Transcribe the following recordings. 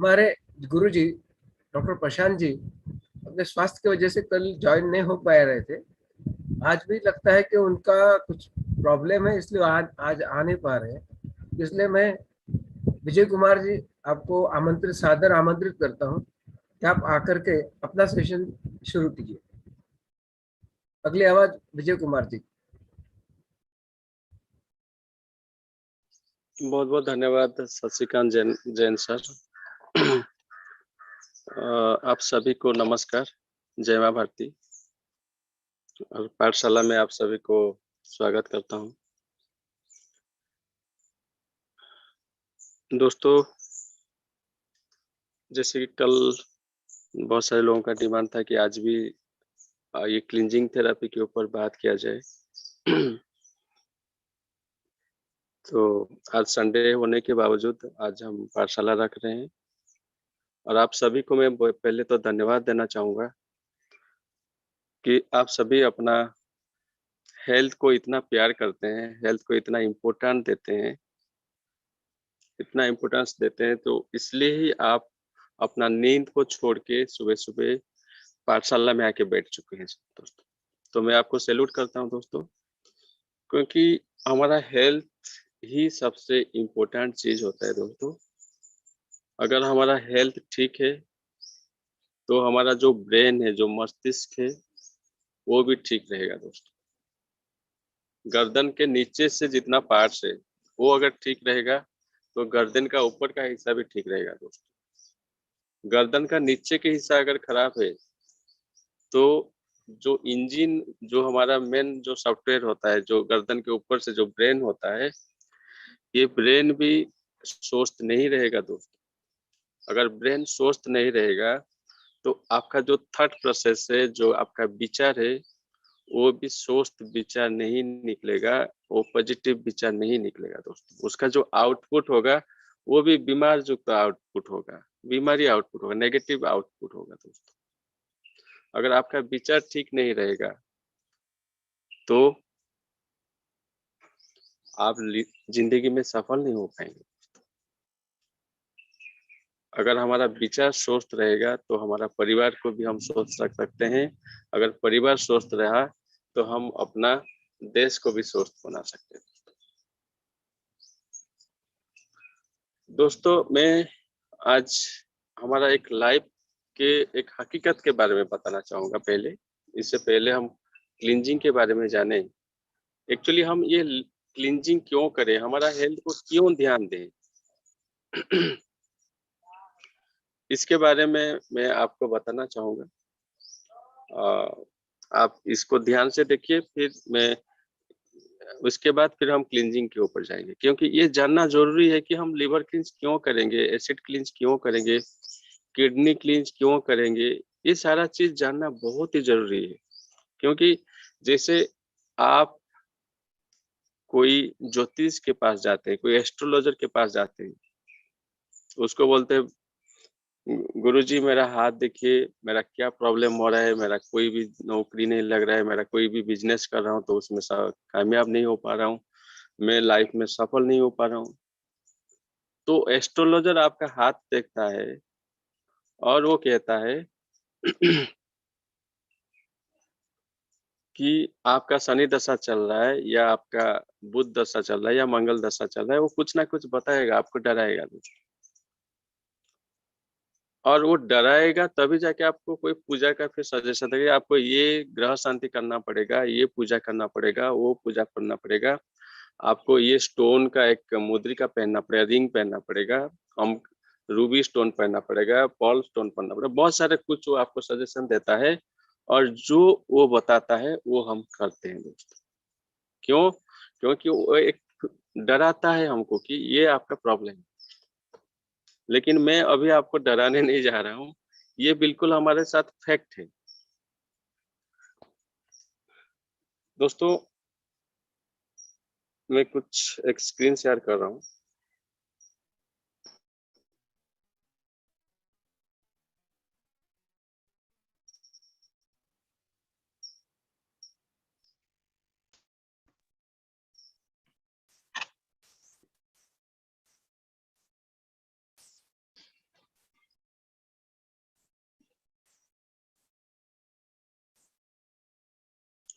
हमारे गुरुजी डॉक्टर प्रशांत जी अपने स्वास्थ्य की वजह से कल ज्वाइन नहीं हो पा रहे थे। आज भी लगता है कि उनका कुछ प्रॉब्लम है, इसलिए आज आ नहीं पा रहे हैं। इसलिए मैं विजय कुमार जी आपको सादर आमंत्रित करता हूं कि आप आकर के अपना सेशन शुरू कीजिए। अगली आवाज विजय कुमार जी। बहुत बहुत धन्यवाद शशिकांत जैन जैन सर। आप सभी को नमस्कार, जय मां भारती। और पाठशाला में आप सभी को स्वागत करता हूं। दोस्तों, जैसे कि कल बहुत सारे लोगों का डिमांड था कि आज भी ये क्लींजिंग थेरेपी के ऊपर बात किया जाए। तो आज संडे होने के बावजूद आज हम पाठशाला रख रहे हैं और आप सभी को मैं पहले तो धन्यवाद देना चाहूँगा कि आप सभी अपना हेल्थ को इतना प्यार करते हैं, हेल्थ को इतना इम्पोर्टेंट देते हैं, इतना इम्पोर्टेंस देते हैं, तो इसलिए ही आप अपना नींद को छोड़ के सुबह-सुबह पाठशाला में आके बैठ चुके हैं दोस्तों। तो मैं आपको सैल्यूट करता हूँ दोस्तों, क्योंकि हमारा हेल्थ ही सबसे इम्पोर्टेंट चीज़ होता है दोस्तों। अगर हमारा हेल्थ ठीक है, तो हमारा जो ब्रेन है, जो मस्तिष्क है, वो भी ठीक रहेगा दोस्तों। गर्दन के नीचे से जितना पार्ट्स है, वो अगर ठीक रहेगा, तो गर्दन का ऊपर का हिस्सा भी ठीक रहेगा दोस्तों। गर्दन का नीचे के हिस्सा अगर खराब है, तो जो इंजन, जो हमारा मेन जो सॉफ्टवेयर होता है, जो गर्दन के ऊपर से जो ब्रेन होता है, ये ब्रेन भी स्वस्थ नहीं रहेगा दोस्तों। अगर ब्रेन स्वस्थ नहीं रहेगा, तो आपका जो थॉट प्रोसेस है, जो आपका विचार है, वो भी स्वस्थ विचार नहीं निकलेगा, वो पॉजिटिव विचार नहीं निकलेगा दोस्तों। उसका जो आउटपुट होगा, वो भी बीमार युक्त आउटपुट होगा, बीमारी आउटपुट होगा, नेगेटिव आउटपुट होगा दोस्तों। अगर आपका विचार ठीक नहीं रहेगा, तो आप जिंदगी में सफल नहीं हो पाएंगे। अगर हमारा विचार स्वस्थ रहेगा, तो हमारा परिवार को भी हम स्वस्थ रख सकते हैं। अगर परिवार स्वस्थ रहा, तो हम अपना देश को भी स्वस्थ बना सकते हैं। दोस्तों, मैं आज हमारा एक लाइफ के एक हकीकत के बारे में बताना चाहूँगा पहले। इससे पहले हम क्लींजिंग के बारे में जाने। एक्चुअली हम ये क्लींजिंग क्यों करें, हमारा हेल्थ को क्यों ध्यान दें, इसके बारे में मैं आपको बताना चाहूँगा। आप इसको ध्यान से देखिए, फिर मैं उसके बाद फिर हम क्लींजिंग के ऊपर जाएंगे, क्योंकि ये जानना जरूरी है कि हम लिवर क्लींज क्यों करेंगे, एसिड क्लींज क्यों करेंगे, किडनी क्लींज क्यों करेंगे। ये सारा चीज जानना बहुत ही जरूरी है। क्योंकि जैसे आप कोई ज्योतिष के पास जाते हैं, कोई एस्ट्रोलॉजर के पास जाते हैं, उसको बोलते हैं गुरुजी मेरा हाथ देखिए, मेरा क्या प्रॉब्लम हो रहा है, मेरा कोई भी नौकरी नहीं लग रहा है, मेरा कोई भी बिजनेस कर रहा हूँ तो उसमें कामयाब नहीं हो पा रहा हूँ, मैं लाइफ में सफल नहीं हो पा रहा हूँ। तो एस्ट्रोलॉजर आपका हाथ देखता है और वो कहता है कि आपका शनि दशा चल रहा है, या आपका बुध दशा चल रहा है, या मंगल दशा चल रहा है। वो कुछ ना कुछ बताएगा, आपको डराएगा। और वो डराएगा तभी जाके आपको कोई पूजा का फिर सजेशन देगा, आपको ये ग्रह शांति करना पड़ेगा, ये पूजा करना पड़ेगा, वो पूजा करना पड़ेगा, आपको ये स्टोन का एक मुद्रिका पहनना पड़ेगा, रिंग पहनना पड़ेगा, हम रूबी स्टोन पहनना पड़ेगा, पॉल स्टोन पहनना पड़ेगा, बहुत सारे कुछ वो आपको सजेशन देता है। और जो वो बताता है वो हम करते हैं दोस्तों। क्यों? क्योंकि वो एक डराता है हमको कि ये आपका प्रॉब्लम है। लेकिन मैं अभी आपको डराने नहीं जा रहा हूँ, ये बिल्कुल हमारे साथ फैक्ट है दोस्तों। मैं कुछ एक स्क्रीन शेयर कर रहा हूँ।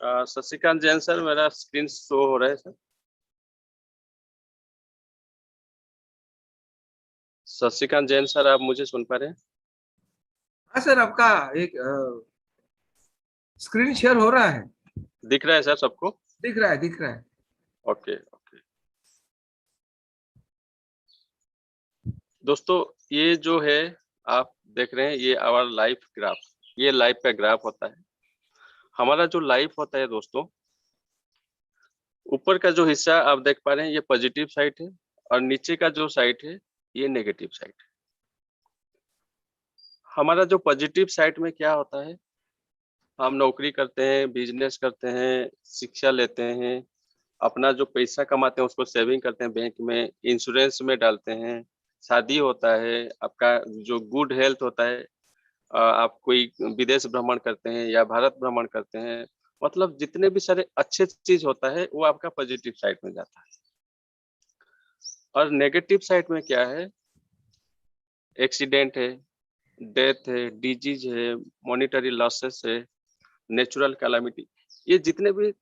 शशिकांत जैन सर, मेरा स्क्रीन शो हो रहा है सर। शशिकांत जैन सर, आप मुझे सुन पा रहे हैं? हाँ सर, आपका एक स्क्रीन शेयर हो रहा है। दिख रहा है सर सबको? दिख रहा है, दिख रहा है। Okay okay. दोस्तों, ये जो है आप देख रहे हैं, ये आवर लाइफ ग्राफ, ये लाइफ का ग्राफ होता है। हमारा जो लाइफ होता है दोस्तों, ऊपर का जो हिस्सा आप देख पा रहे हैं ये पॉजिटिव साइड है, और नीचे का जो साइड है ये नेगेटिव साइड है। हमारा जो पॉजिटिव साइड में क्या होता है, हम नौकरी करते हैं, बिजनेस करते हैं, शिक्षा लेते हैं, अपना जो पैसा कमाते हैं उसको सेविंग करते हैं बैंक में, इंश्योरेंस में डालते हैं, शादी होता है, आपका जो गुड हेल्थ होता है, आप कोई विदेश भ्रमण करते हैं या भारत भ्रमण करते हैं, मतलब जितने भी सारे अच्छे चीज होता है वो आपका पॉजिटिव साइड में जाता है। और नेगेटिव साइड में क्या है, एक्सीडेंट है, डेथ है, डिजीज है, मॉनिटरी लॉसेस है, नेचुरल कैलामिटी, ये जितने भी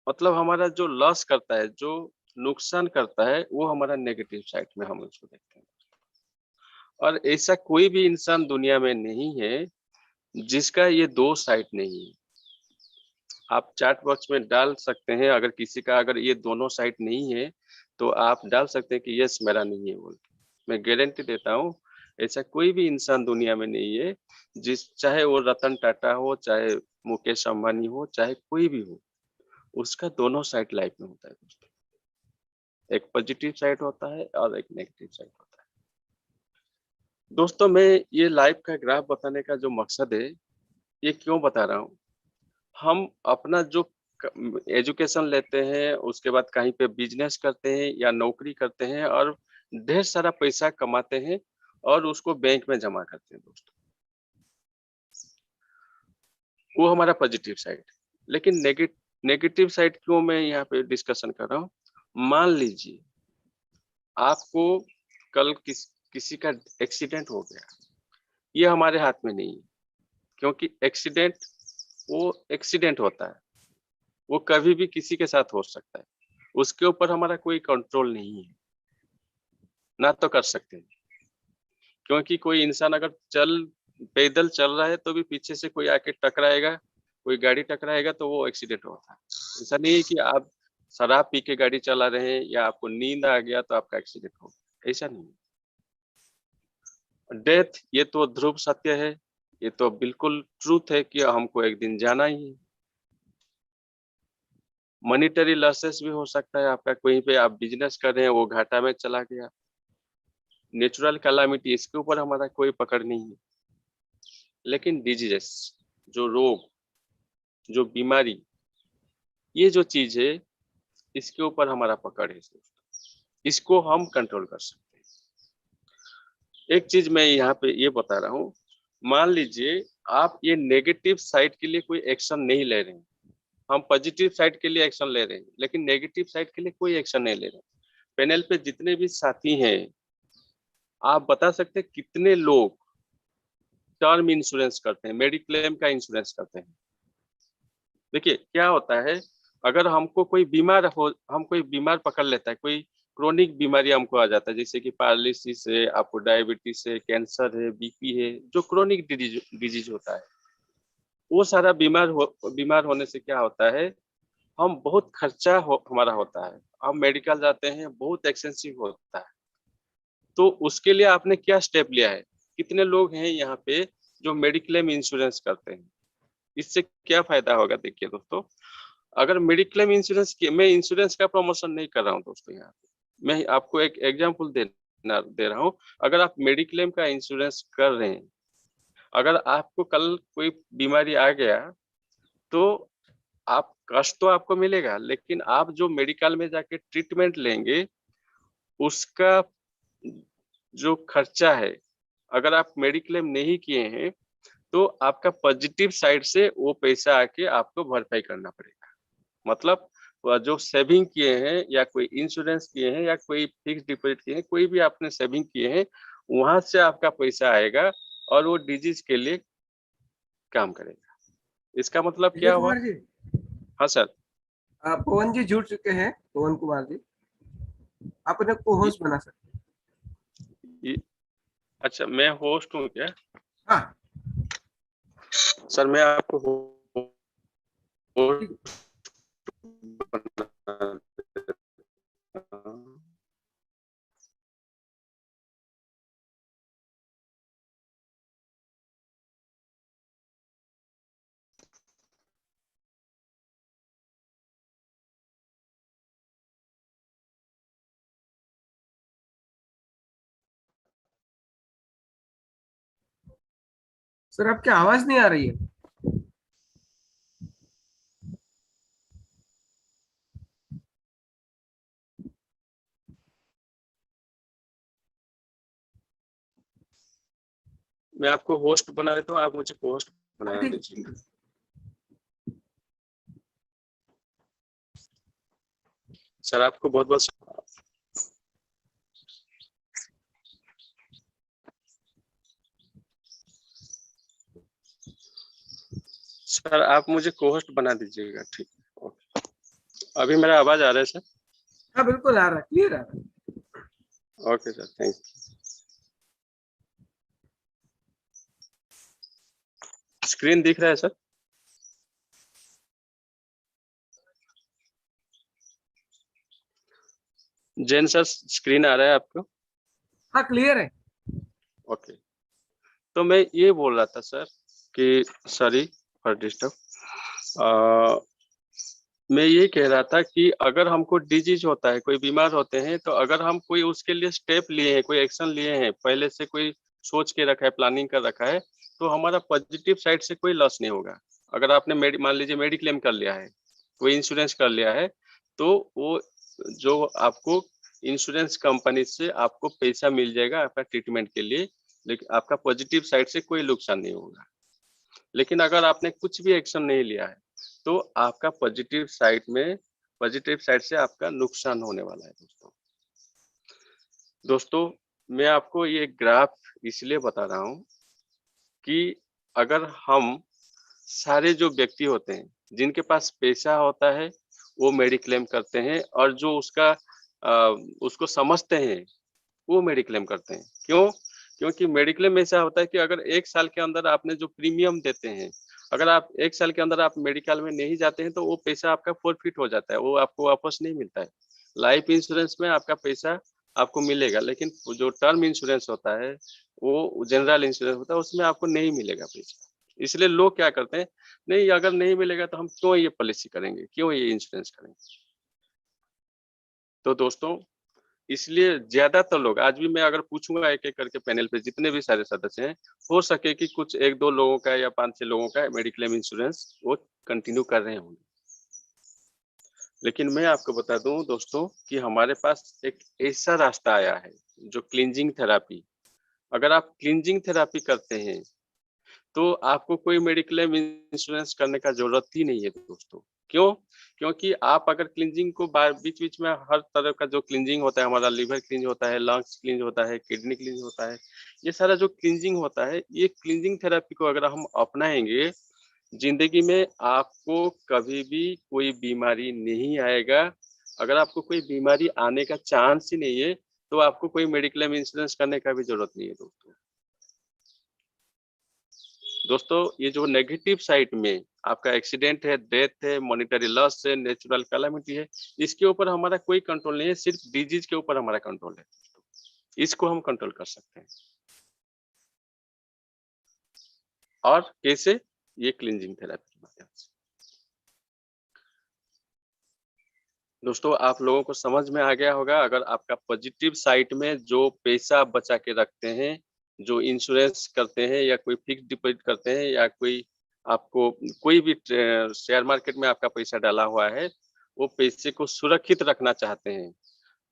मतलब हमारा जो लॉस करता है, जो नुकसान करता है, वो हमारा नेगेटिव साइड में हम उसको देखते हैं। और ऐसा कोई भी इंसान दुनिया में नहीं है जिसका ये दो साइड नहीं है। आप चैट बॉक्स में डाल सकते हैं, अगर किसी का अगर ये दोनों साइड नहीं है तो आप डाल सकते हैं कि यस मेरा नहीं है बोल के। मैं गारंटी देता हूँ ऐसा कोई भी इंसान दुनिया में नहीं है, जिस चाहे वो रतन टाटा हो, चाहे मुकेश अंबानी हो, चाहे कोई भी हो, उसका दोनों साइड लाइफ में होता है दोस्तों। एक पॉजिटिव साइड होता है और एक नेगेटिव साइड होता है। दोस्तों, मैं ये लाइफ का ग्राफ बताने का जो मकसद है, ये क्यों बता रहा हूँ, हम अपना जो एजुकेशन लेते हैं, उसके बाद कहीं पे बिजनेस करते हैं या नौकरी करते हैं और ढेर सारा पैसा कमाते हैं और उसको बैंक में जमा करते हैं दोस्तों, वो हमारा पॉजिटिव साइड। लेकिन नेगेटिव साइड क्यों मैं यहाँ पे डिस्कशन कर रहा हूँ, मान लीजिए आपको कल किसी का एक्सीडेंट हो गया, ये हमारे हाथ में नहीं है, क्योंकि एक्सीडेंट वो एक्सीडेंट होता है, वो कभी भी किसी के साथ हो सकता है, उसके ऊपर हमारा कोई कंट्रोल नहीं है, ना तो कर सकते हैं। क्योंकि कोई इंसान अगर पैदल चल रहा है तो भी पीछे से कोई आके टकराएगा, कोई गाड़ी टकराएगा तो वो एक्सीडेंट होता है। ऐसा नहीं है कि आप शराब पी के गाड़ी चला रहे हैं या आपको नींद आ गया तो आपका एक्सीडेंट हो, ऐसा नहीं है। डेथ ये तो ध्रुव सत्य है, ये तो बिल्कुल ट्रूथ है कि हमको एक दिन जाना ही है। मॉनिटरी लॉसेस भी हो सकता है आपका, कहीं पे आप बिजनेस कर रहे हैं वो घाटा में चला गया। नेचुरल कैलामिटी, इसके ऊपर हमारा कोई पकड़ नहीं है। लेकिन डिजीजेस, जो रोग, जो बीमारी, ये जो चीज है, इसके ऊपर हमारा पकड़ है, इसको हम कंट्रोल कर सकते हैं। एक चीज मैं यहाँ पे ये बता रहा हूँ, मान लीजिए आप ये नेगेटिव साइड के लिए कोई एक्शन नहीं ले रहे हैं, हम पॉजिटिव साइड के लिए एक्शन ले रहे हैं, लेकिन नेगेटिव साइड के लिए कोई एक्शन नहीं ले रहे हैं। पैनल पे जितने भी साथी हैं, आप बता सकते हैं कितने लोग टर्म इंश्योरेंस करते हैं, मेडिक्लेम का इंश्योरेंस करते हैं। देखिए क्या होता है, अगर हमको कोई बीमार हो, हम कोई बीमार पकड़ लेता है, कोई क्रोनिक बीमारी हमको आ जाता है, जैसे कि पैरालिसिस है, आपको डायबिटीज है, कैंसर है, बीपी है, जो क्रोनिक डिजीज होता है, वो सारा बीमार होने से क्या होता है, हम बहुत खर्चा हमारा होता है, हम मेडिकल जाते हैं, बहुत एक्सपेंसिव होता है। तो उसके लिए आपने क्या स्टेप लिया है, कितने लोग हैं यहाँ पे जो मेडिक्लेम इंश्योरेंस करते हैं, इससे क्या फायदा होगा? देखिए दोस्तों, अगर मेडिक्लेम इंश्योरेंस की, मैं इंश्योरेंस का प्रमोशन नहीं कर रहा हूँ दोस्तों, यहाँ पे मैं आपको एक एग्जांपल दे रहा हूँ। अगर आप मेडिक्लेम का इंश्योरेंस कर रहे हैं, अगर आपको कल कोई बीमारी आ गया तो आप कष्ट तो आपको मिलेगा, लेकिन आप जो मेडिकल में जाके ट्रीटमेंट लेंगे उसका जो खर्चा है, अगर आप मेडिक्लेम नहीं किए हैं तो आपका पॉजिटिव साइड से वो पैसा आके आपको भरपाई करना पड़ेगा। मतलब जो सेविंग किए हैं या कोई इंश्योरेंस किए हैं या कोई फिक्स डिपॉजिट किए हैं, कोई भी आपने सेविंग किए हैं, वहां से आपका पैसा आएगा और वो डिजीज के लिए काम करेगा। इसका मतलब विजय क्या हुआ? कुमार जी, हाँ सर। पवन जी जुड़ चुके हैं, पवन कुमार जी, आप उन्हें को ये, होस्ट बना सकते ये, अच्छा, मैं होस्ट हूँ क्या? हैं। हाँ सर मैं आपको ठीक है। होस्ट बना देता हूँ। सर आपकी आवाज नहीं आ रही है। मैं आपको होस्ट बना देता हूँ, आप मुझे होस्ट हाँ बना ठीक दीजिए। है। सर आपको बहुत बहुत सर आप मुझे कोहोस्ट बना दीजिएगा, ठीक है, ओके। अभी मेरा आवाज आ रहा है सर? हाँ बिल्कुल आ रहा है, क्लियर आ रहा है। Okay sir, thank you. Screen दिख रहा है सर? जैन सर स्क्रीन आ रहा है आपको? हाँ क्लियर है। ओके। तो मैं ये बोल रहा था सर कि सॉरी फॉर डिस्टर्ब। मैं ये कह रहा था कि अगर हमको डिजीज होता है, कोई बीमार होते हैं, तो अगर हम कोई उसके लिए स्टेप लिए हैं, कोई एक्शन लिए हैं, पहले से कोई सोच के रखा है, प्लानिंग कर रखा है, तो हमारा पॉजिटिव साइड से कोई लॉस नहीं होगा। अगर आपने मान लीजिए मेडिक्लेम कर लिया है, कोई इंश्योरेंस कर लिया है, तो वो जो आपको इंश्योरेंस कंपनी से आपको पैसा मिल जाएगा आपका ट्रीटमेंट के लिए, लेकिन आपका पॉजिटिव साइड से कोई नुकसान नहीं होगा। लेकिन अगर आपने कुछ भी एक्शन नहीं लिया है, तो आपका पॉजिटिव साइड से आपका नुकसान होने वाला है दोस्तों। दोस्तों मैं आपको ये ग्राफ इसलिए बता रहा हूँ कि अगर हम सारे जो व्यक्ति होते हैं जिनके पास पैसा होता है, वो मेडिक्लेम करते हैं, और जो उसको समझते हैं वो मेडिक्लेम करते हैं। क्यों? क्योंकि मेडिक्लेम में ऐसा होता है कि अगर 1 साल के अंदर आपने जो प्रीमियम देते हैं, अगर आप 1 साल के अंदर आप मेडिकल में नहीं जाते हैं, तो वो पैसा आपका फोरफिट हो जाता है, वो आपको वापस नहीं मिलता है। लाइफ इंश्योरेंस में आपका पैसा आपको मिलेगा, लेकिन जो टर्म इंश्योरेंस होता है, वो जनरल इंश्योरेंस होता है, उसमें आपको नहीं मिलेगा पैसा। इसलिए लोग क्या करते हैं, नहीं अगर नहीं मिलेगा तो हम क्यों ये पॉलिसी करेंगे, क्यों ये इंश्योरेंस करेंगे। तो दोस्तों इसलिए ज्यादातर लोग, आज भी मैं अगर पूछूंगा एक एक करके पैनल पे जितने भी सारे सदस्य हैं, हो सके कि कुछ 1-2 लोगों का या 5-6 लोगों का मेडिक्लेम इंश्योरेंस वो कंटिन्यू कर रहे होंगे। लेकिन मैं आपको बता दूं दोस्तों कि हमारे पास एक ऐसा रास्ता आया है जो क्लींजिंग थेरापी। अगर आप क्लींजिंग थेरापी करते हैं तो आपको कोई मेडिक्लेम इंश्योरेंस करने का जरूरत ही नहीं है दोस्तों। क्यों? क्योंकि आप अगर क्लींजिंग को बीच बीच में हर तरह का जो क्लींजिंग होता है, हमारा लिवर क्लींज होता है, लंग्स क्लींज होता है, किडनी क्लींज होता है, ये सारा जो क्लींजिंग होता है, ये क्लींजिंग थेरेपी को अगर हम अपनाएंगे, जिंदगी में आपको कभी भी कोई बीमारी नहीं आएगा। अगर आपको कोई बीमारी आने का चांस ही नहीं है, तो आपको कोई मेडिक्लेम इंश्योरेंस करने का भी जरूरत नहीं है दोस्तों। दोस्तों ये जो नेगेटिव साइड में आपका एक्सीडेंट है, डेथ है, मॉनिटरी लॉस है, नेचुरल कैलामिटी है, इसके ऊपर हमारा कोई कंट्रोल नहीं है, सिर्फ डिजीज के ऊपर हमारा कंट्रोल है। इसको हम कंट्रोल कर सकते हैं। और कैसे? ये क्लींजिंग थेरेपी के माध्यम से। दोस्तों आप लोगों को समझ में आ गया होगा, अगर आपका पॉजिटिव साइड में जो पैसा बचा के रखते हैं, जो इंश्योरेंस करते हैं, या कोई फिक्स डिपॉजिट करते हैं, या कोई आपको कोई भी शेयर मार्केट में आपका पैसा डाला हुआ है, वो पैसे को सुरक्षित रखना चाहते हैं,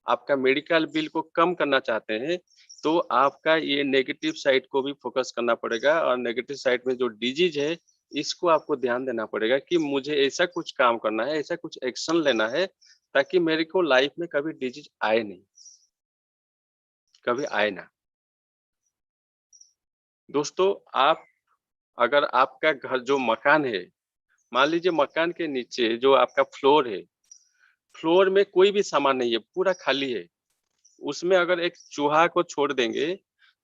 आपका मेडिकल बिल को कम करना चाहते हैं, तो आपका ये नेगेटिव साइड को भी फोकस करना पड़ेगा। और नेगेटिव साइड में जो डिजीज है, इसको आपको ध्यान देना पड़ेगा कि मुझे ऐसा कुछ काम करना है, ऐसा कुछ एक्शन लेना है, ताकि मेरे को लाइफ में कभी डिजीज आए नहीं, कभी आए ना। दोस्तों आप, अगर आपका घर जो मकान है, मान लीजिए मकान के नीचे जो आपका फ्लोर है, फ्लोर में कोई भी सामान नहीं है, पूरा खाली है। उसमें अगर एक चूहा को छोड़ देंगे,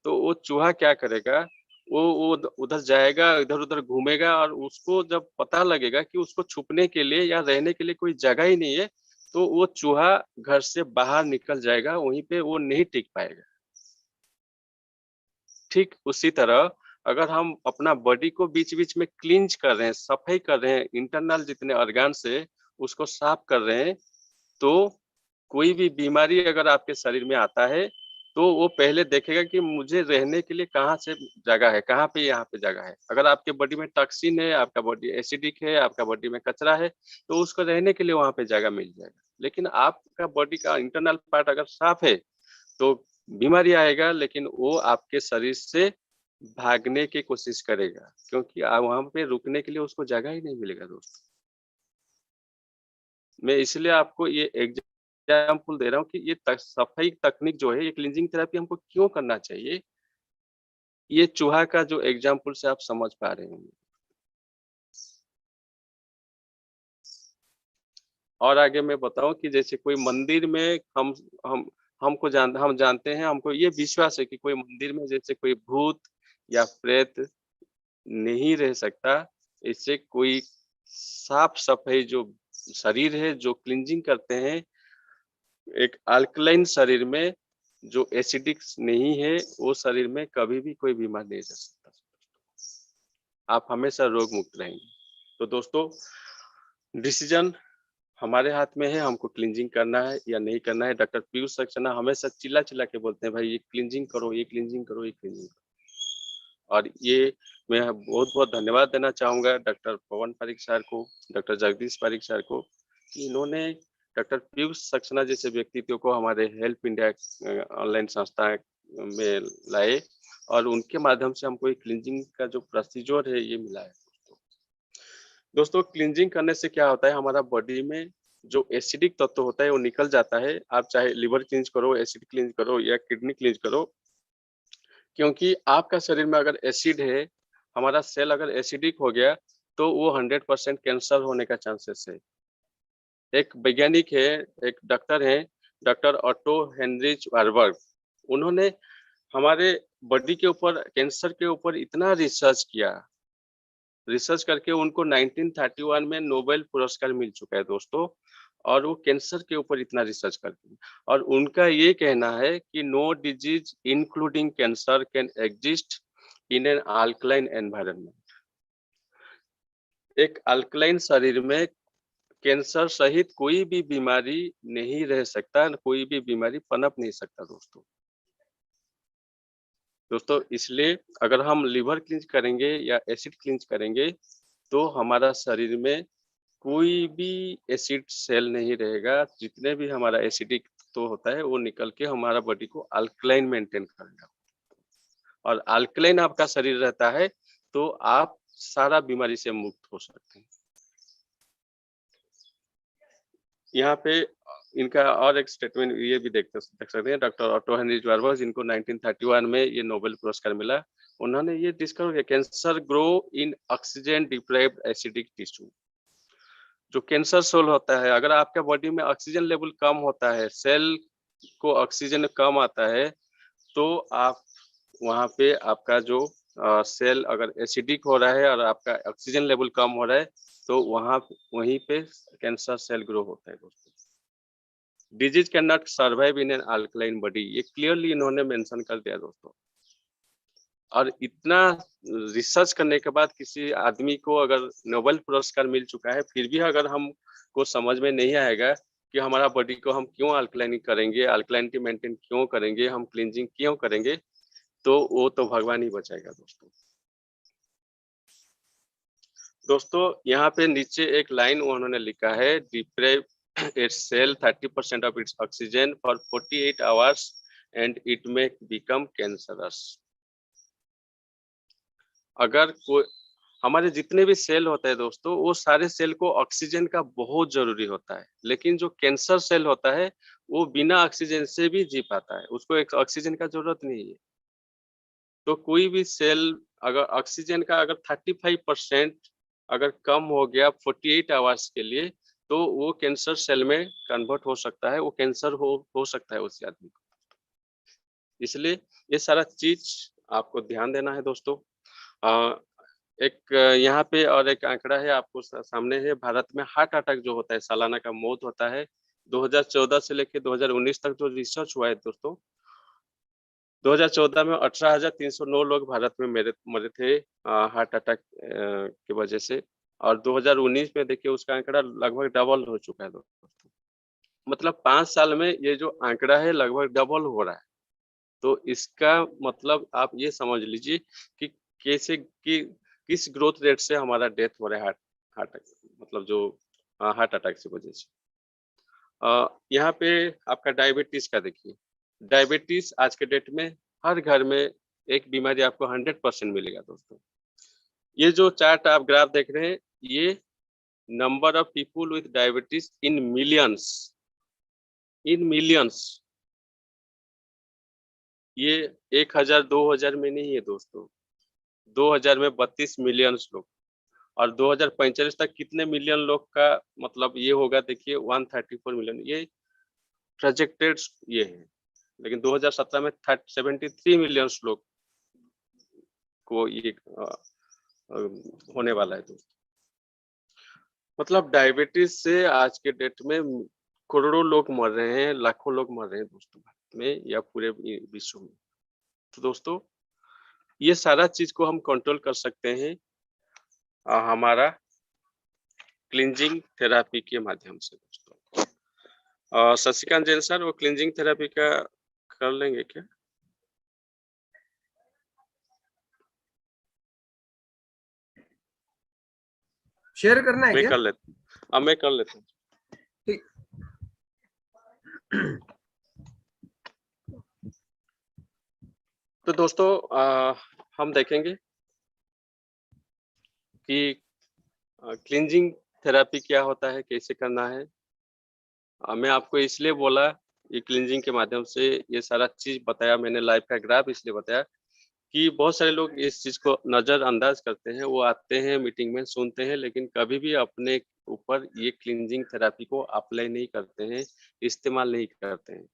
तो वो चूहा क्या करेगा, वो उधर जाएगा, इधर-उधर घूमेगा और उसको जब पता लगेगा कि उसको छुपने के लिए या रहने के लिए कोई जगह ही नहीं है, तो वो चूहा घर से बाहर निकल जाएगा, वहीं पे वो नहीं टिक पाएगा। ठीक उसी तरह अगर हम अपना बॉडी को बीच-बीच में क्लींज कर रहे हैं, सफाई कर रहे हैं, इंटरनल जितने ऑर्गन्स है, उसको साफ कर रहे हैं, तो कोई भी बीमारी अगर आपके शरीर में आता है, तो वो पहले देखेगा कि मुझे रहने के लिए कहाँ से जगह है, कहाँ पे यहाँ पे जगह है। अगर आपके बॉडी में टॉक्सिन है, आपका बॉडी एसिडिक है, आपका बॉडी में कचरा है, तो उसको रहने के लिए वहाँ पे जगह मिल जाएगा। लेकिन आपका बॉडी का इंटरनल पार्ट अगर साफ है, तो बीमारी आएगा, लेकिन वो आपके शरीर से भागने की कोशिश करेगा, क्योंकि वहाँ पे रुकने के लिए उसको जगह ही नहीं मिलेगा दोस्तों। मैं इसलिए आपको ये एग्जाम्पल दे रहा हूँ कि ये सफाई तकनीक जो है, ये क्लींजिंग थेरेपी हमको क्यों करना चाहिए, ये चूहा का जो एग्जाम्पल से आप समझ पा रहे होंगे। और आगे मैं बताऊं कि जैसे कोई मंदिर में हम हम जानते हैं, हमको ये विश्वास है कि कोई मंदिर में जैसे कोई भूत या प्रेत नहीं रह सकता। इससे कोई साफ सफाई जो शरीर है, जो क्लींजिंग करते हैं, एक अल्कलाइन शरीर में जो एसिडिक नहीं है, वो शरीर में कभी भी कोई बीमार नहीं रह सकता। आप हमेशा रोग मुक्त रहेंगे। तो दोस्तों, डिसीजन हमारे हाथ में है, हमको क्लींजिंग करना है या नहीं करना है। डॉक्टर पीयूष सक्सेना हमेशा चिल्ला-चिल्ला के बोलते हैं, भाई ये क्लींजिंग करो, ये क्लींजिंग करो, ये क्लींजिंग करो। और ये मैं बहुत-बहुत धन्यवाद देना चाहूँगा डॉक्टर पवन पारीक सर को, डॉक्टर जगदीश पारीक सर को, कि इन्होंने डॉक्टर पीयूष सक्सेना जैसे व्यक्तित्व को हमारे हेल्प इंडिया ऑनलाइन संस्था में लाए और उनके माध्यम से हमको ये क्लींजिंग का जो प्रोसीजर है, ये मिला है। दोस्तों, क्लींजिंग करने से क्या होता है, हमारा बॉडी में जो एसिडिक तत्व होता है वो निकल जाता है। आप चाहे लिवर क्लींज करो, एसिड क्लींज करो या किडनी क्लींज करो, क्योंकि आपका शरीर में अगर एसिड है, हमारा सेल अगर एसिडिक हो गया, तो वो 100% कैंसर होने का चांसेस है। एक वैज्ञानिक है, एक डॉक्टर है, डॉक्टर ऑटो हेनरिच वार्बर्ग, उन्होंने हमारे बॉडी के ऊपर, कैंसर के ऊपर इतना रिसर्च किया, रिसर्च करके उनको 1931 में नोबेल पुरस्कार मिल चुका है दोस्तों। और वो कैंसर के ऊपर इतना रिसर्च करके, और उनका ये कहना है कि no disease including cancer can exist in an alkaline environment. एक अल्कलाइन शरीर में कैंसर सहित कोई भी बीमारी नहीं रह सकता, कोई भी बीमारी पनप नहीं सकता दोस्तों। दोस्तों, इसलिए अगर हम लिवर क्लींज करेंगे या एसिड क्लींज करेंगे, तो हमारा शरीर में कोई भी एसिड सेल नहीं रहेगा। जितने भी हमारा एसिडिक तो होता है, वो निकल के हमारा बॉडी को अल्कलाइन मेंटेन करेगा। और अल्कलाइन आपका शरीर रहता है, तो आप सारा बीमारी से मुक्त हो सकते हैं। यहाँ पे इनका और एक स्टेटमेंट ये भी देख सकते हैं, डॉक्टर ऑटो हेनरिच वार्बर्ग, जिनको 1931 में ये नोबेल पुरस्कार मिला। उन्होंने ये डिस्कवर किया, cancer grow in oxygen deprived acidic tissue. जो कैंसर सेल होता है, अगर आपका बॉडी में ऑक्सीजन लेवल कम होता है, सेल को ऑक्सीजन कम आता है, तो आप वहाँ पे आपका जो सेल अगर एसिडिक हो रहा है और आपका ऑक्सीजन लेवल कम हो रहा है, तो वहीं पे कैंसर सेल ग्रो होता है दोस्तों। Disease can not survive in an alkaline body, ये क्लियरली इन्होंने मेंशन कर दिया दोस्तों। और इतना रिसर्च करने के बाद किसी आदमी को अगर नोबेल पुरस्कार मिल चुका है, फिर भी अगर हमको समझ में नहीं आएगा कि हमारा बॉडी को हम क्यों अल्कलाइन करेंगे, अल्कलाइनिटी मेंटेन क्यों करेंगे, हम क्लींजिंग क्यों करेंगे, तो वो तो भगवान ही बचाएगा दोस्तों। दोस्तों, यहाँ पे नीचे एक लाइन उन्होंने लिखा है, deprive its cell 30% of its oxygen for 48 hours and it may become cancerous. अगर कोई, हमारे जितने भी सेल होते हैं दोस्तों, वो सारे सेल को ऑक्सीजन का बहुत जरूरी होता है, लेकिन जो कैंसर सेल होता है, वो बिना ऑक्सीजन से भी जी पाता है, उसको एक ऑक्सीजन का जरूरत नहीं है। तो कोई भी सेल अगर ऑक्सीजन का अगर 35% अगर कम हो गया 48 आवर्स के लिए, तो वो कैंसर सेल में कन्वर्ट हो सकता है, वो कैंसर हो सकता है उस आदमी को। इसलिए ये सारा चीज आपको ध्यान देना है दोस्तों। एक यहाँ पे और एक आंकड़ा है आपको सामने है, भारत में हार्ट अटैक जो होता है सालाना का मौत होता है 2014 से लेकर 2019 तक जो रिसर्च हुआ है दोस्तों, 2014 में 18,309 लोग भारत में मरे थे हार्ट अटैक की वजह से, और 2019 में देखिए उसका आंकड़ा लगभग डबल हो चुका है दोस्तों। मतलब 5 साल में ये जो आंकड़ा है लगभग डबल हो रहा है। तो इसका मतलब आप ये समझ लीजिए कि कैसे कि किस ग्रोथ रेट से हमारा डेथ हो रहा है हार्ट मतलब जो हार्ट अटैक की वजह से। यहाँ पे आपका डायबिटीज का देखिए, डायबिटीज आज के डेट में हर घर में एक बीमारी आपको 100% मिलेगा दोस्तों। ये जो चार्ट आप ग्राफ देख रहे हैं, ये number of people with diabetes in millions, ये 1000 2000 में नहीं है दोस्तों, 2000 में 32 मिलियन लोग, और 2045 तक कितने मिलियन लोग का मतलब ये होगा देखिए 134 मिलियन, ये प्रोजेक्टेड ये है। लेकिन 2017 में 73 मिलियन लोग को ये होने वाला है दोस्तों। मतलब डायबिटीज से आज के डेट में करोड़ों लोग मर रहे हैं, लाखों लोग मर रहे हैं दोस्तों भारत में या पूरे विश्व में। तो दोस्तों ये सारा चीज को हम कंट्रोल कर सकते हैं हमारा क्लींजिंग थेरापी के माध्यम से दोस्तों। शशिकांत जैन सर, वो क्लींजिंग थेरापी का कर लेंगे क्या? शेयर करना है मैं क्या? कर लेता, मैं कर लेता हूँ। ठीक। तो दोस्तों हम देखेंगे कि क्लींजिंग थेरापी क्या होता है, कैसे करना है। मैं आपको इसलिए बोला ये क्लींजिंग के माध्यम से ये सारा चीज बताया, मैंने लाइव का ग्राफ इसलिए बताया कि बहुत सारे लोग इस चीज को नजरअंदाज करते हैं। वो आते हैं मीटिंग में, सुनते हैं, लेकिन कभी भी अपने ऊपर ये क्लींजिंग थेरापी को अप्लाई नहीं करते हैं, इस्तेमाल नहीं करते हैं।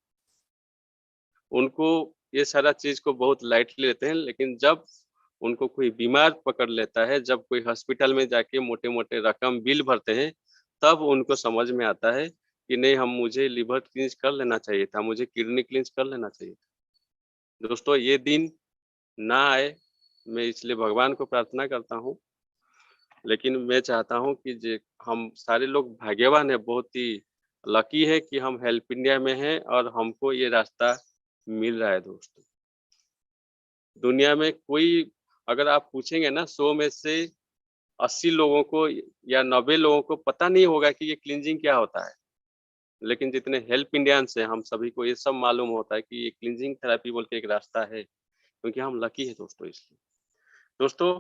उनको ये सारा चीज को बहुत लाइटली लेते हैं, लेकिन जब उनको कोई बीमार पकड़ लेता है, जब कोई हॉस्पिटल में जाके मोटे मोटे रकम बिल भरते हैं, तब उनको समझ में आता है कि नहीं, मुझे लिवर क्लींस कर लेना चाहिए था, मुझे किडनी क्लींस कर लेना चाहिए था। दोस्तों ये दिन ना आए, मैं इसलिए भगवान को प्रार्थना करता हूँ। लेकिन मैं चाहता हूँ कि हम सारे लोग भाग्यवान है, बहुत ही लकी है कि हम हेल्प इंडिया में हैं और हमको ये रास्ता मिल रहा है दोस्तों। दुनिया में कोई, अगर आप पूछेंगे ना 100 में से 80 लोगों को या 90 लोगों को पता नहीं होगा कि ये क्लींजिंग क्या होता है। लेकिन जितने हेल्प इंडियंस हैं, हम सभी को ये सब मालूम होता है कि ये क्लींजिंग थेरेपी बोल के एक रास्ता है, क्योंकि हम लकी है दोस्तों। इसलिए दोस्तों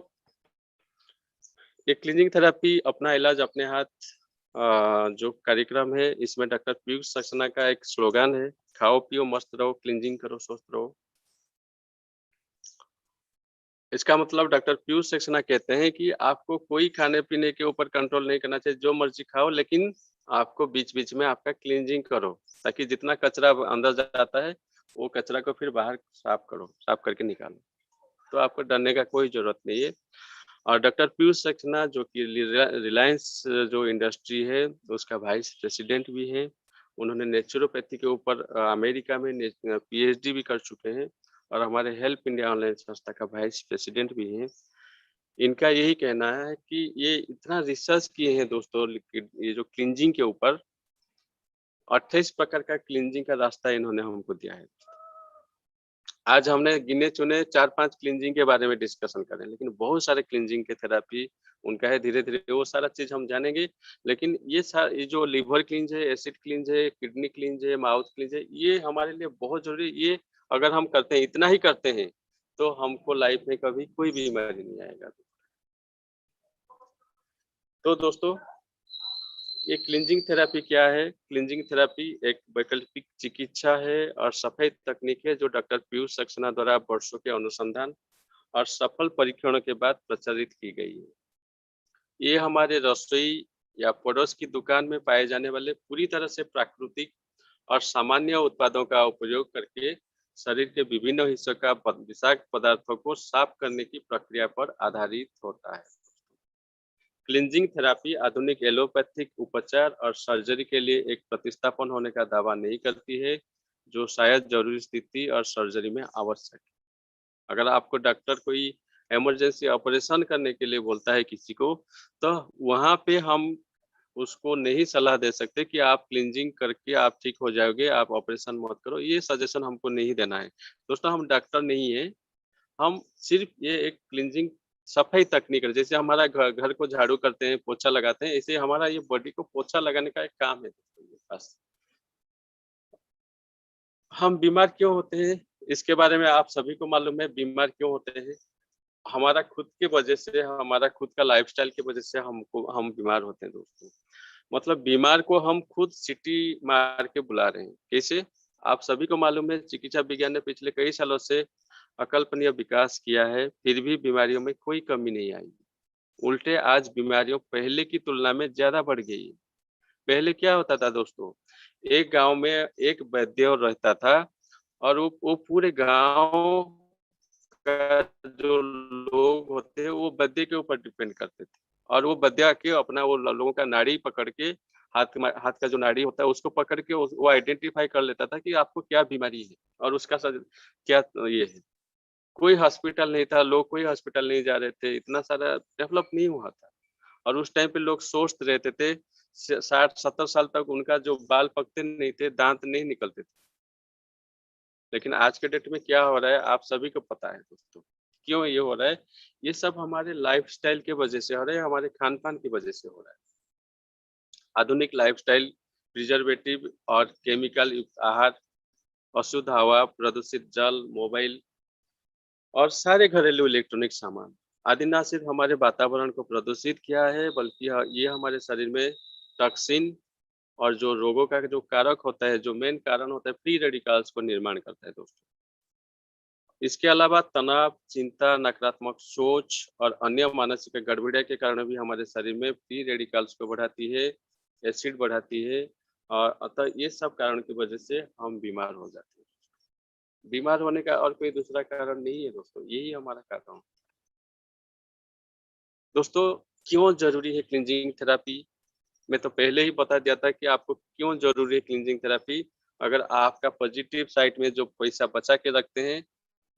ये क्लींजिंग थेरेपी अपना इलाज अपने हाथ जो कार्यक्रम है, इसमें डॉक्टर पीयूष सक्सेना का एक स्लोगन है, खाओ पियो मस्त रहो, क्लींजिंग करो स्वस्थ रहो। इसका मतलब डॉक्टर पीयूष सक्सेना कहते हैं कि आपको कोई खाने पीने के ऊपर कंट्रोल नहीं करना चाहिए, जो मर्जी खाओ, लेकिन आपको बीच बीच में आपका क्लींजिंग करो, ताकि जितना कचरा अंदर जाता है वो कचरा को फिर बाहर साफ करो, साफ करके निकालो। तो आपको डरने का कोई जरूरत नहीं है। और डॉक्टर पीयूष सक्सेना जो कि रिलायंस जो इंडस्ट्री है उसका वाइस प्रेसिडेंट भी है। उन्होंने नेचुरोपैथी के ऊपर अमेरिका में पीएचडी भी कर चुके हैं, और हमारे हेल्प इंडिया ऑनलाइन संस्था का वाइस प्रेसिडेंट भी हैं। इनका यही कहना है कि ये इतना रिसर्च किए हैं दोस्तों ये जो क्लींजिंग के ऊपर, 28 प्रकार का क्लींजिंग का रास्ता इन्होंने हमको दिया है। आज हमने गिने चुने 4-5 क्लींजिंग के बारे में डिस्कशन करें, लेकिन बहुत सारे क्लींजिंग के थेरापी उनका है। धीरे धीरे वो सारा चीज हम जानेंगे। लेकिन ये जो लिवर क्लींज है, एसिड क्लींज है, किडनी क्लींज है, माउथ क्लींज है, ये हमारे लिए बहुत जरूरी। ये अगर हम करते हैं, इतना ही करते हैं, तो हमको लाइफ में कभी कोई बीमारी नहीं आएगा। तो दोस्तों ये क्लींजिंग थेरापी क्या है? क्लींजिंग थेरापी एक वैकल्पिक चिकित्सा है और सफेद तकनीक है, जो डॉक्टर पीयूष सक्सेना द्वारा वर्षों के अनुसंधान और सफल परीक्षणों के बाद प्रचारित की गई है। ये हमारे रसोई या पड़ोस की दुकान में पाए जाने वाले पूरी तरह से प्राकृतिक और सामान्य उत्पादों का उपयोग करके शरीर के विभिन्न हिस्सों का विषाक्त पदार्थों को साफ करने की प्रक्रिया पर आधारित होता है। क्लींजिंग थेरेपी आधुनिक एलोपैथिक उपचार और सर्जरी के लिए एक प्रतिस्थापन होने का दावा नहीं करती है, जो शायद जरूरी स्थिति और सर्जरी में आवश्यक है। अगर आपको डॉक्टर कोई इमरजेंसी ऑपरेशन करने के लिए बोलता है किसी को, तो वहाँ पे हम उसको नहीं सलाह दे सकते कि आप क्लींजिंग करके आप ठीक हो जाओगे, आप ऑपरेशन मत करो। ये सजेशन हमको नहीं देना है। दोस्तों, हम डॉक्टर नहीं है, हम सिर्फ ये एक क्लींजिंग सफाई तकनीक है। जैसे हमारा घर को झाड़ू करते हैं, पोछा लगाते हैं, ऐसे हमारा ये बॉडी को पोछा लगाने का एक काम है दोस्तों ये बस। हम बीमार क्यों होते हैं, इसके बारे में आप सभी को मालूम है। बीमार क्यों होते हैं? हमारा खुद की वजह से, हमारा खुद का लाइफस्टाइल की वजह से हम बीमार होते हैं दोस्तों। मतलब बीमार को हम खुद सिटी मार के बुला रहे हैं। कैसे? आप सभी को मालूम है, चिकित्सा विज्ञान ने पिछले कई सालों से अकल्पनीय विकास किया है, फिर भी बीमारियों में कोई कमी नहीं आई। उल्टे आज बीमारियों पहले की तुलना में ज्यादा बढ़ गई है। पहले क्या होता था दोस्तों, एक गांव में एक वैद्य रहता था और वो पूरे गांव का जो लोग होते हैं वो वैद्य के ऊपर डिपेंड करते थे। और वो वैद्य के अपना वो लोगों का नाड़ी पकड़ के, हाथ का जो नाड़ी होता है उसको पकड़ के वो आइडेंटिफाई कर लेता था कि आपको क्या बीमारी है और उसका क्या ये है। कोई हॉस्पिटल नहीं था, लोग कोई हॉस्पिटल नहीं जा रहे थे, इतना सारा डेवलप नहीं हुआ था। और उस टाइम पे लोग स्वस्थ रहते थे। 60-70 साल तक उनका जो बाल पकते नहीं थे, दांत नहीं निकलते थे। लेकिन आज के डेट में क्या हो रहा है, आप सभी को पता है दोस्तों। क्यों ये हो रहा है? ये सब हमारे लाइफस्टाइल की वजह से हो रहा है, हमारे खान-पान की वजह से हो रहा है। आधुनिक लाइफस्टाइल, प्रिजर्वेटिव और केमिकल युक्त आहार, अशुद्ध हवा, प्रदूषित जल, मोबाइल और सारे घरेलू इलेक्ट्रॉनिक सामान आदि न सिर्फ हमारे वातावरण को प्रदूषित किया है, बल्कि ये हमारे शरीर में टॉक्सिन और जो रोगों का जो कारक होता है, जो मेन कारण होता है, फ्री रेडिकल्स को निर्माण करता है दोस्तों। इसके अलावा तनाव, चिंता, नकारात्मक सोच और अन्य मानसिक गड़बड़ियाँ के कारण भी हमारे शरीर में फ्री रेडिकल्स को बढ़ाती है, एसिड बढ़ाती है और अतः ये सब कारण की वजह से हम बीमार हो जाते हैं। बीमार होने का और कोई दूसरा कारण नहीं है दोस्तों, यही हमारा कारण है। दोस्तों, क्यों ज़रूरी है क्लींजिंग थेरेपी? मैं तो पहले ही बता दिया था कि आपको क्यों ज़रूरी है क्लींजिंग थेरेपी। अगर आपका पॉजिटिव साइड में जो पैसा बचा के रखते हैं,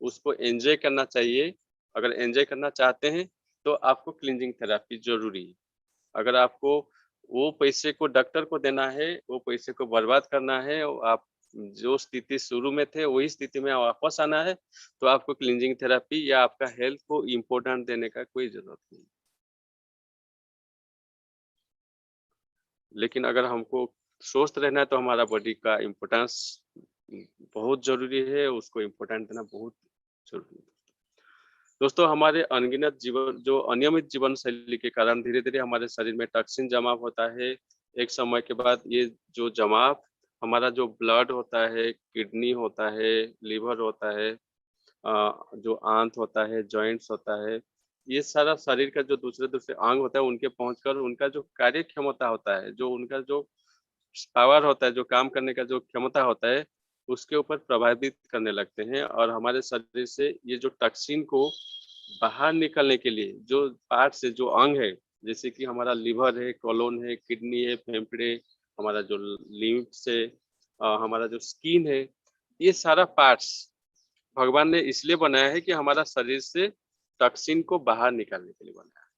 उसको एन्जॉय करना चाहिए। अगर एन्जॉय करना चाहते हैं, तो आपको क्लींजिंग थेरेपी ज़रूरी है। अगर आपको वो पैसे को डॉक्टर को देना है, वो पैसे को बर्बाद करना है, आप जो स्थिति शुरू में थे, वही स्थिति में वापस आना है, तो आपको क्लींजिंग थेरेपी या आपका हेल्थ को इम्पोर्टेंट देने का कोई ज़रूरत नहीं। लेकिन अगर हमको स्वस्थ रहना है तो हमारा बॉडी का इम्पोर्टेंस बहुत ज़रूरी है, उसको इम्पोर्टेंट देना बहुत ज़रूरी है। दोस्तों, हमारे अनगिनत जीवन जो अनियमित जीवन शैली के कारण धीरे-धीरे हमारे शरीर में टॉक्सिन जमाव होता है। एक समय के बाद ये जो जमाव हमारा जो ब्लड होता है, किडनी होता है, लिवर होता है, जो आंत होता है, जॉइंट्स होता है, ये सारा शरीर का जो दूसरे-दूसरे अंग होता है, उनके पहुँचकर उनका जो कार्य क्षमता होता है, जो उनका जो पावर होता है, जो काम करने का जो क्षमता होता है, उसके ऊपर प्रभावित करने लगते हैं और हमारे शरीर से ये जो टॉक्सिन को बाहर निकलने के लिए जो पार्ट्स है, जो अंग है, जैसे कि हमारा लिवर है, कोलोन है, किडनी है, फेफड़े, हमारा जो लिम्फ्स है, हमारा जो स्किन है, ये सारा पार्ट्स भगवान ने इसलिए बनाया है कि हमारा शरीर से टॉक्सिन को बाहर निकालने के लिए बनाया है।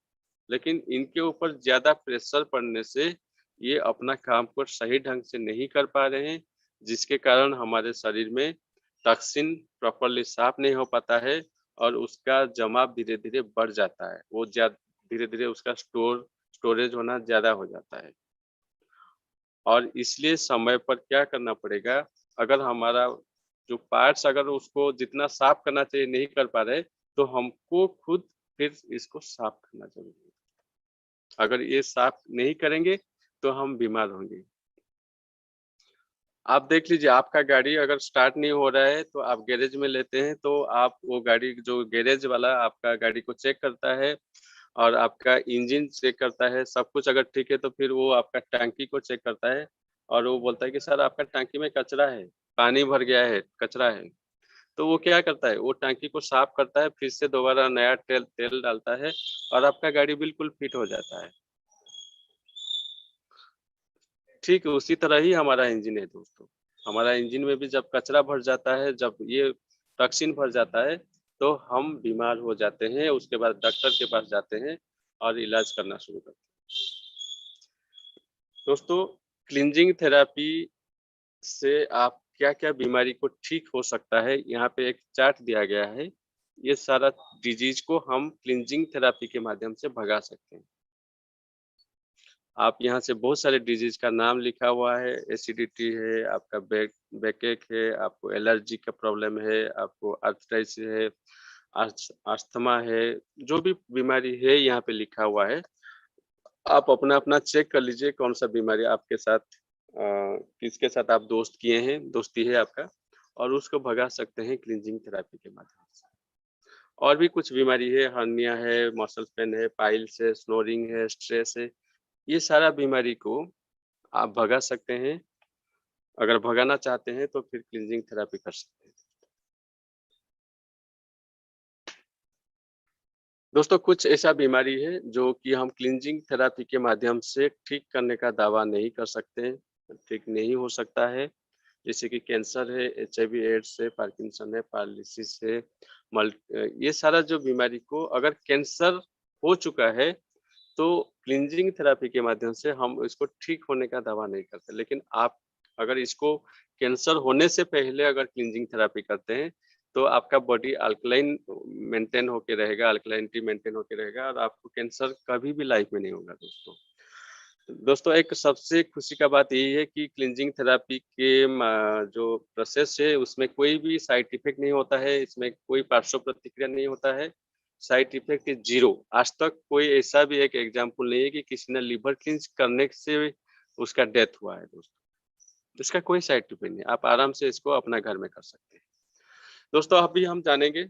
लेकिन इनके ऊपर ज़्यादा प्रेशर पड़ने से ये अपना काम को सही ढंग से नहीं कर पा रहे हैं, जिसके कारण हमारे शरीर में टॉक्सिन प्रॉपर्ली साफ नहीं हो पाता है और उसका जमाव धीरे-धीरे बढ़ जाता है। वो धीरे-धीरे उसका स्टोरेज होना ज़्यादा हो जाता है। और इसलिए समय पर क्या करना पड़ेगा, अगर हमारा जो पार्ट्स अगर उसको जितना साफ करना चाहिए नहीं कर पा रहे, तो हमको खुद फिर इसको साफ करना ज़रूरी है। अगर ये साफ नहीं करेंगे, तो हम बीमार होंगे। आप देख लीजिए, आपका गाड़ी अगर स्टार्ट नहीं हो रहा है, तो आप गैरेज में लेते हैं, तो आप वो गाड़ी जो गैरेज वाला आपका गाड़ी को चेक करता है और आपका इंजन चेक करता है। सब कुछ अगर ठीक है तो फिर वो आपका टंकी को चेक करता है और वो बोलता है कि सर आपका टंकी में कचरा है, पानी भर गया है, कचरा है। तो वो क्या करता है, वो टंकी को साफ करता है, फिर से दोबारा नया तेल तेल डालता है और आपका गाड़ी बिल्कुल फिट हो जाता है। ठीक उसी तरह ही हमारा इंजन है दोस्तों। हमारा इंजन में भी जब कचरा भर जाता है, जब ये टॉक्सिन भर जाता है, तो हम बीमार हो जाते हैं। उसके बाद डॉक्टर के पास जाते हैं और इलाज करना शुरू करते हैं। दोस्तों, क्लींजिंग थेरेपी से आप क्या-क्या बीमारी को ठीक हो सकता है, यहाँ पे एक चार्ट दिया गया है। ये सारा डिजीज को हम क्लींजिंग थेरेपी के माध्यम से भगा सकते हैं। आप यहाँ से बहुत सारे डिजीज का नाम लिखा हुआ है। एसिडिटी है, आपका बैकएक है, आपको एलर्जी का प्रॉब्लम है, आपको आर्थराइटिस है, अस्थमा है, जो भी बीमारी है यहाँ पे लिखा हुआ है। आप अपना-अपना चेक कर लीजिए कौन सा बीमारी आपके साथ किसके साथ आप दोस्ती है आपका, और उसको भगा सकते हैं क्लींजिंग थेरेपी के माध्यम से। और भी कुछ बीमारी है, हर्निया है, मसल पेन है, पाइल्स है, स्नोरिंग है, स्ट्रेस है, ये सारा बीमारी को आप भगा सकते हैं। अगर भगाना चाहते हैं तो फिर क्लींजिंग थेरेपी कर सकते हैं। दोस्तों, कुछ ऐसा बीमारी है जो कि हम क्लींजिंग थेरेपी के माध्यम से ठीक करने का दावा नहीं कर सकते हैं, ठीक नहीं हो सकता है। जैसे कि कैंसर है, एचआईवी एड्स है, पार्किंसन है, पैरालिसिस है, ये सारा जो बीमारी को अगर कैंसर हो चुका है तो क्लींजिंग थेरेपी के माध्यम से हम इसको ठीक होने का दावा नहीं करते। लेकिन आप अगर इसको कैंसर होने से पहले अगर क्लींजिंग थेरेपी करते हैं तो आपका बॉडी अल्कलाइन मेंटेन होके रहेगा, अल्कलाइनिटी मेंटेन होके रहेगा और आपको कैंसर कभी भी लाइफ में नहीं होगा दोस्तों। दोस्तों, एक सबसे खुशी का बात यही है कि क्लींजिंग थेरेपी के जो प्रोसेस है उसमें कोई भी साइड इफेक्ट नहीं होता है, इसमें कोई पार्श्व प्रतिक्रिया नहीं होता है। Side effect is zero. आज तक कोई ऐसा भी एक एग्जांपल नहीं है कि किसी ने लिवर क्लींज करने से उसका डेथ हुआ है दोस्तों। इसका कोई साइड इफेक्ट नहीं, आप आराम से इसको अपना घर में कर सकते हैं। दोस्तों, अभी हम जानेंगे,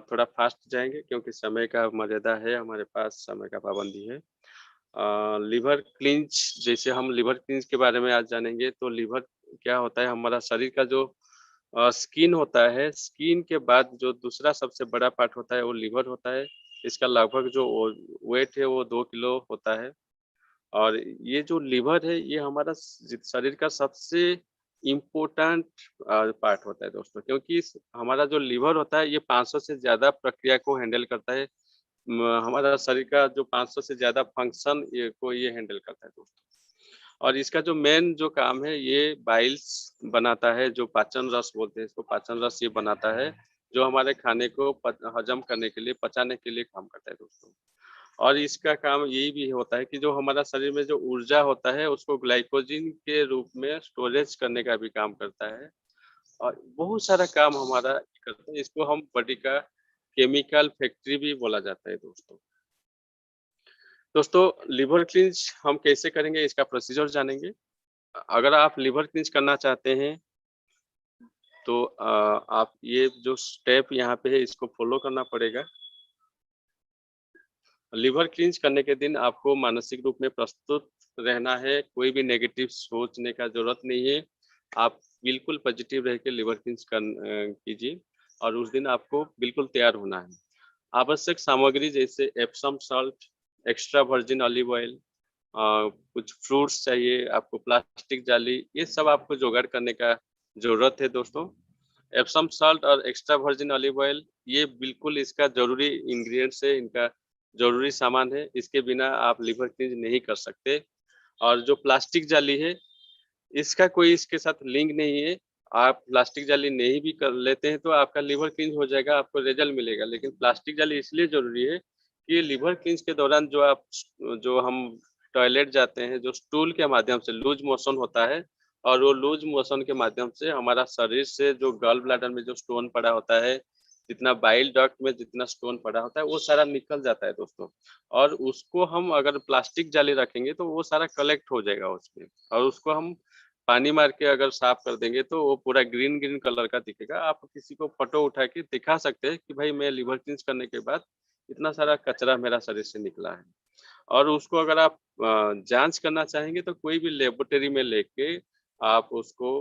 थोड़ा फास्ट जाएंगे क्योंकि समय का मर्यादा है, हमारे पास समय का पाबंदी है। लिवर क्लींज, जैसे हम लिवर क्लींज के बारे में आज जानेंगे तो लिवर क्या होता है, हमारा शरीर का जो स्किन होता है, स्किन के बाद जो दूसरा सबसे बड़ा पार्ट होता है वो लिवर होता है। इसका लगभग जो वेट है वो 2 किलो होता है और ये जो लिवर है ये हमारा शरीर का सबसे इम्पोर्टेंट पार्ट होता है दोस्तों, क्योंकि हमारा जो लिवर होता है ये 500 से ज्यादा प्रक्रिया को हैंडल करता है। हमारा शरीर का जो 500 से ज्यादा फंक्शन ये हैंडल करता है दोस्तों। और इसका जो मेन जो काम है ये बाइल्स बनाता है, जो पाचन रस बोलते हैं इसको, पाचन रस ये बनाता है जो हमारे खाने को हजम करने के लिए, पचाने के लिए काम करता है दोस्तों। और इसका काम यही भी होता है कि जो हमारा शरीर में जो ऊर्जा होता है उसको ग्लाइकोजन के रूप में स्टोरेज करने का भी काम करता है और बहुत सारा काम हमारा करता है। इसको हम बॉडी का केमिकल फैक्ट्री भी बोला जाता है दोस्तों। दोस्तों, लिवर क्लींज हम कैसे करेंगे इसका प्रोसीजर जानेंगे। अगर आप लिवर क्लींज करना चाहते हैं तो आप ये जो स्टेप यहाँ पे है इसको फॉलो करना पड़ेगा। लिवर क्लींज करने के दिन आपको मानसिक रूप में प्रस्तुत रहना है, कोई भी नेगेटिव सोचने का जरूरत नहीं है। आप बिल्कुल पॉजिटिव रह के लिवर क्लींज कीजिए और उस दिन आपको बिल्कुल तैयार होना है। आवश्यक सामग्री जैसे Epsom salt, extra virgin olive oil, कुछ फ्रूट्स चाहिए, आपको प्लास्टिक जाली, ये सब आपको जुगाड़ करने का जरूरत है दोस्तों। एप्सम सॉल्ट और एक्स्ट्रा वर्जिन ऑलिव ऑयल ये बिल्कुल इसका जरूरी इंग्रेडिएंट्स है, इनका जरूरी सामान है, इसके बिना आप लिवर क्लींज नहीं कर सकते। और जो प्लास्टिक जाली है इसका कोई इसके साथ लिंक नहीं है। आप प्लास्टिक जाली नहीं भी कर लेते हैं तो आपका लिवर क्लींज हो जाएगा, आपको रिजल्ट मिलेगा। लेकिन प्लास्टिक जाली इसलिए जरूरी है कि लिवर क्लींज के दौरान जो हम टॉयलेट जाते हैं, जो स्टूल के माध्यम से लूज मोशन होता है और वो लूज मोशन के माध्यम से हमारा शरीर से जो गॉल ब्लैडर में जो स्टोन पड़ा होता है, जितना बाइल डक्ट में जितना स्टोन पड़ा होता है वो सारा निकल जाता है दोस्तों। और उसको हम अगर प्लास्टिक जाली रखेंगे तो वो सारा कलेक्ट हो जाएगा उसमें, और उसको हम पानी मार के अगर साफ कर देंगे तो वो पूरा ग्रीन ग्रीन कलर का दिखेगा। आप किसी को फोटो उठा के दिखा सकते हैं कि भाई मैं लिवर क्लींज करने के बाद इतना सारा कचरा मेरा शरीर से निकला है। और उसको अगर आप जाँच करना चाहेंगे तो कोई भी लेबोरेटरी में लेके आप उसको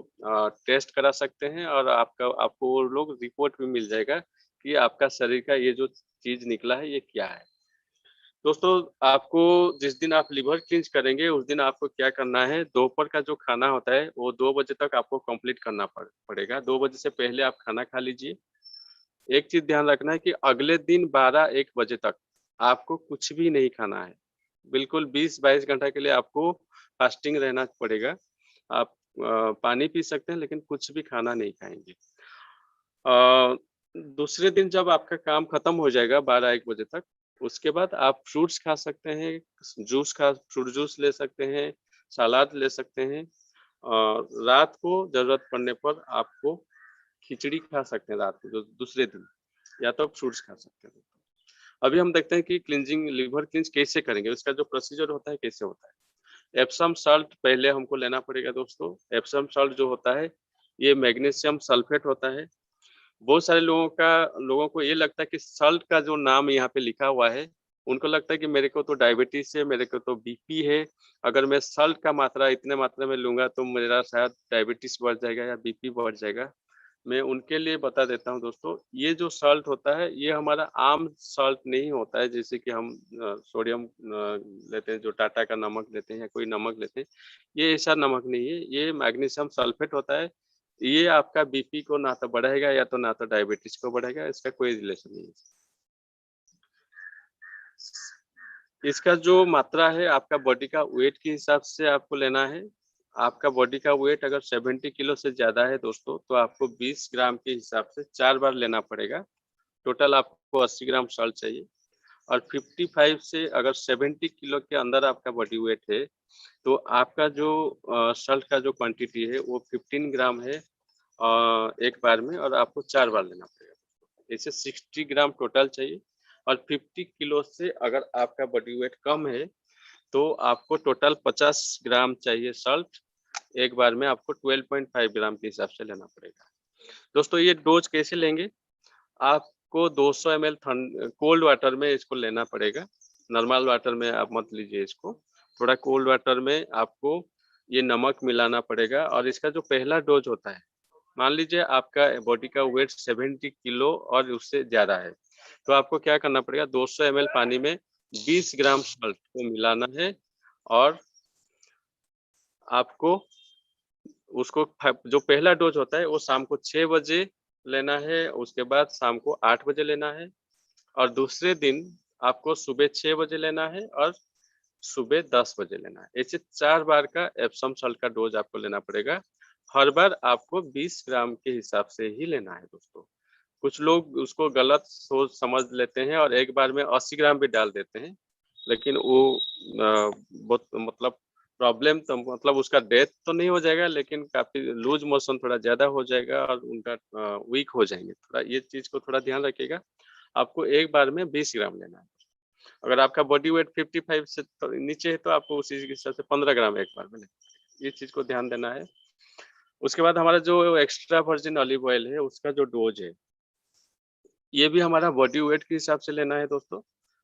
टेस्ट करा सकते हैं और आपको वो लोग रिपोर्ट भी मिल जाएगा कि आपका शरीर का ये जो चीज़ निकला है ये क्या है। दोस्तों, आपको जिस दिन आप लिवर क्लींज करेंगे उस दिन आपको क्या करना है, दोपहर का जो खाना होता है वो 2 बजे तक आपको कंप्लीट करना पड़ेगा। 2 बजे से पहले आप खाना खा लीजिए। एक चीज़ ध्यान रखना है कि अगले दिन 12-1 बजे तक आपको कुछ भी नहीं खाना है। बिल्कुल 20-22 घंटा के लिए आपको फास्टिंग रहना पड़ेगा। आप पानी पी सकते हैं लेकिन कुछ भी खाना नहीं खाएँगे। अ, दूसरे दिन जब आपका काम खत्म हो जाएगा 12-1 बजे तक, उसके बाद आप फ्रूट्स खा सकते हैं, फ्रूट जूस ले सकते हैं, सलाद ले सकते हैं और रात को ज़रूरत पड़ने पर आपको खिचड़ी खा सकते हैं रात को जो दूसरे दिन या तो फ्रूट्स खा सकते हैं। अभी हम देखते हैं कि लिवर क्लींज कैसे करेंगे, उसका जो प्रोसीजर होता है कैसे होता है। एप्सम साल्ट पहले हमको लेना पड़ेगा दोस्तों। एप्सम साल्ट जो होता है, ये मैग्नीशियम सल्फेट होता है। बहुत सारे लोगों को ये लगता है कि सल्ट का जो नाम यहाँ पे लिखा हुआ है, उनको लगता है कि मेरे को तो डायबिटीज़ है, मेरे को तो बीपी है। अगर मैं सल्ट का मात्रा इतने मात्रा में लूँगा तो मेरा शायद डायबिटीज़ बढ़ जाएगा या बीपी बढ़ जाएगा। मैं उनके लिए बता देता हूँ दोस्तों, ये जो सॉल्ट होता है, ये हमारा आम सॉल्ट नहीं होता है, जैसे कि हम सोडियम लेते हैं, जो टाटा का नमक लेते हैं या कोई नमक लेते हैं, ये ऐसा नमक नहीं है, ये मैग्नीशियम सल्फेट होता है। ये आपका बीपी को ना तो बढ़ाएगा या तो ना तो डायबिटीज़ को बढ़ाएगा, इसका कोई रिलेशन नहीं है। इसका जो मात्रा है, आपका बॉडी का वेट के हिसाब से आपको लेना है। आपका बॉडी का वेट अगर 70 किलो से ज़्यादा है दोस्तों, तो आपको 20 ग्राम के हिसाब से 4 बार लेना पड़ेगा। टोटल आपको 80 ग्राम सॉल्ट चाहिए और 55 से अगर 70 किलो के अंदर आपका बॉडी वेट है, तो आपका जो सॉल्ट का जो क्वांटिटी है, वो 15 ग्राम है एक बार में और आपको 4 बार लेना पड़ेगा। ऐसे 60 ग्राम टोटल चाहिए और 50 किलो से अगर आपका बॉडी वेट कम है, तो आपको टोटल 50 ग्राम चाहिए सॉल्ट, एक बार में आपको 12.5 ग्राम के हिसाब से लेना पड़ेगा। दोस्तों, ये डोज़ कैसे लेंगे? आपको 200 एमएल कोल्ड वाटर में इसको लेना पड़ेगा। नॉर्मल वाटर में आप मत लीजिए इसको। थोड़ा कोल्ड वाटर में आपको ये नमक मिलाना पड़ेगा और इसका जो पहला डोज़ होता है, मान लीजिए आपका बॉडी का वेट 70 किलो और उससे ज़्यादा है, तो आपको क्या करना पड़ेगा, 200 एमएल पानी में 20 ग्राम सॉल्ट को मिलाना है और आपको उसको जो पहला डोज़ होता है वो शाम को 6 बजे लेना है, उसके बाद शाम को 8 बजे लेना है और दूसरे दिन आपको सुबह 6 बजे लेना है और सुबह 10 बजे लेना है। ऐसे 4 बार का एप्सम सॉल्ट का डोज़ आपको लेना पड़ेगा। हर बार आपको 20 ग्राम के हिसाब से ही लेना है दोस्तों। कुछ लोग उसको गलत सोच समझ लेते हैं और एक बार में 80 ग्राम भी डाल देते हैं, लेकिन वो बहुत मतलब प्रॉब्लम तो मतलब उसका डेथ तो नहीं हो जाएगा, लेकिन काफ़ी लूज़ मोशन थोड़ा ज़्यादा हो जाएगा और उनका वीक हो जाएँगे। थोड़ा ये चीज़ को थोड़ा ध्यान रखिएगा। आपको एक बार में 20 ग्राम लेना है। अगर आपका बॉडी वेट 55 से तो नीचे है तो आपको उसी के हिसाब से 15 ग्राम एक बार में लेना है। ये चीज़ को ध्यान देना है। उसके बाद हमारा जो एक्स्ट्रा वर्जिन ऑलिव ऑयल है, उसका जो डोज़ है, ये भी हमारा बॉडी वेट के हिसाब से लेना है दोस्तों।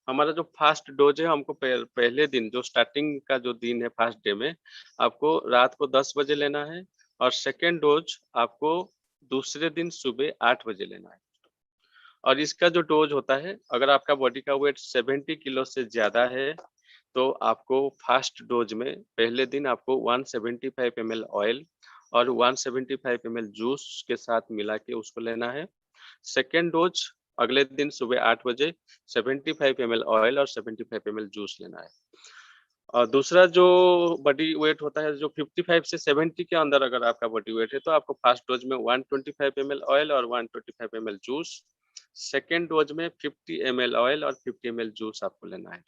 हमारा जो फर्स्ट डोज़ है, हमको पहले दिन जो स्टार्टिंग का जो दिन है फर्स्ट डे में, आपको रात को 10 बजे लेना है और सेकंड डोज़ आपको दूसरे दिन सुबह 8 बजे लेना है। और इसका जो डोज़ होता है, अगर आपका बॉडी का वेट 70 किलो से ज़्यादा है, तो आपको फर्स्ट डोज़ में पहले दिन आपको 175 एमएल ऑयल और 175 एमएल जूस के साथ मिला के उसको लेना है। सेकंड डोज़ अगले दिन सुबह 8 बजे 75 एमएल ऑयल और 75 एमएल जूस लेना है। और दूसरा जो बॉडी वेट होता है, जो 55 से 70 के अंदर अगर आपका बॉडी वेट है, तो आपको फर्स्ट डोज़ में 125 एमएल ऑयल और 125 एमएल जूस, सेकंड डोज़ में 50 एमएल ऑयल और 50 एमएल जूस आपको लेना है।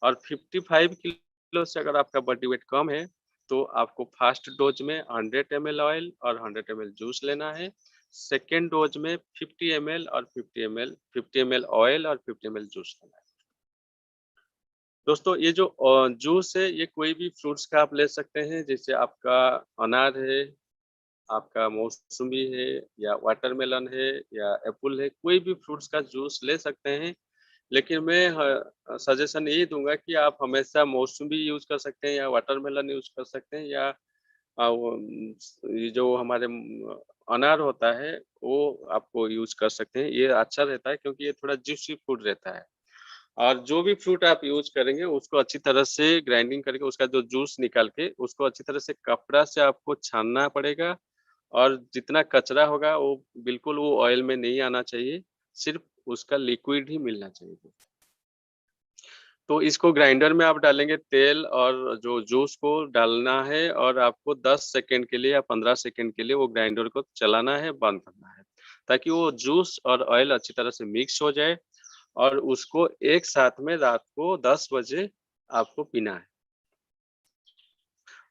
और 55 किलो से अगर आपका बॉडी वेट कम है, तो आपको फर्स्ट डोज़ में 100 एमएल ऑयल और 100 एमएल जूस लेना है। सेकंड डोज़ में 50 एमएल और 50 एमएल ऑयल और 50 एमएल जूस लेना है। दोस्तों, ये जो जूस है, ये कोई भी फ्रूट्स का आप ले सकते हैं, जैसे आपका अनार है, आपका मौसमी है या वाटरमेलन है या एप्पल है, कोई भी फ्रूट्स का जूस ले सकते हैं। लेकिन मैं सजेशन यही दूंगा कि आप हमेशा मौसमी यूज कर सकते हैं या वाटरमेलन यूज कर सकते हैं या ये जो हमारे अनार होता है वो आपको यूज कर सकते हैं। ये अच्छा रहता है क्योंकि ये थोड़ा जूसी फूड रहता है। और जो भी फ्रूट आप यूज करेंगे उसको अच्छी तरह से ग्राइंडिंग करके उसका जो जूस निकाल के उसको अच्छी तरह से कपड़ा से आपको छानना पड़ेगा। और जितना कचरा होगा वो बिल्कुल वो ऑयल में नहीं आना चाहिए, सिर्फ उसका लिक्विड ही मिलना चाहिए। तो इसको ग्राइंडर में आप डालेंगे तेल और जो जूस को डालना है और आपको 10 सेकंड के लिए या 15 सेकंड के लिए वो ग्राइंडर को चलाना है, बंद करना है, ताकि वो जूस और ऑयल अच्छी तरह से मिक्स हो जाए। और उसको एक साथ में रात को 10 बजे आपको पीना है।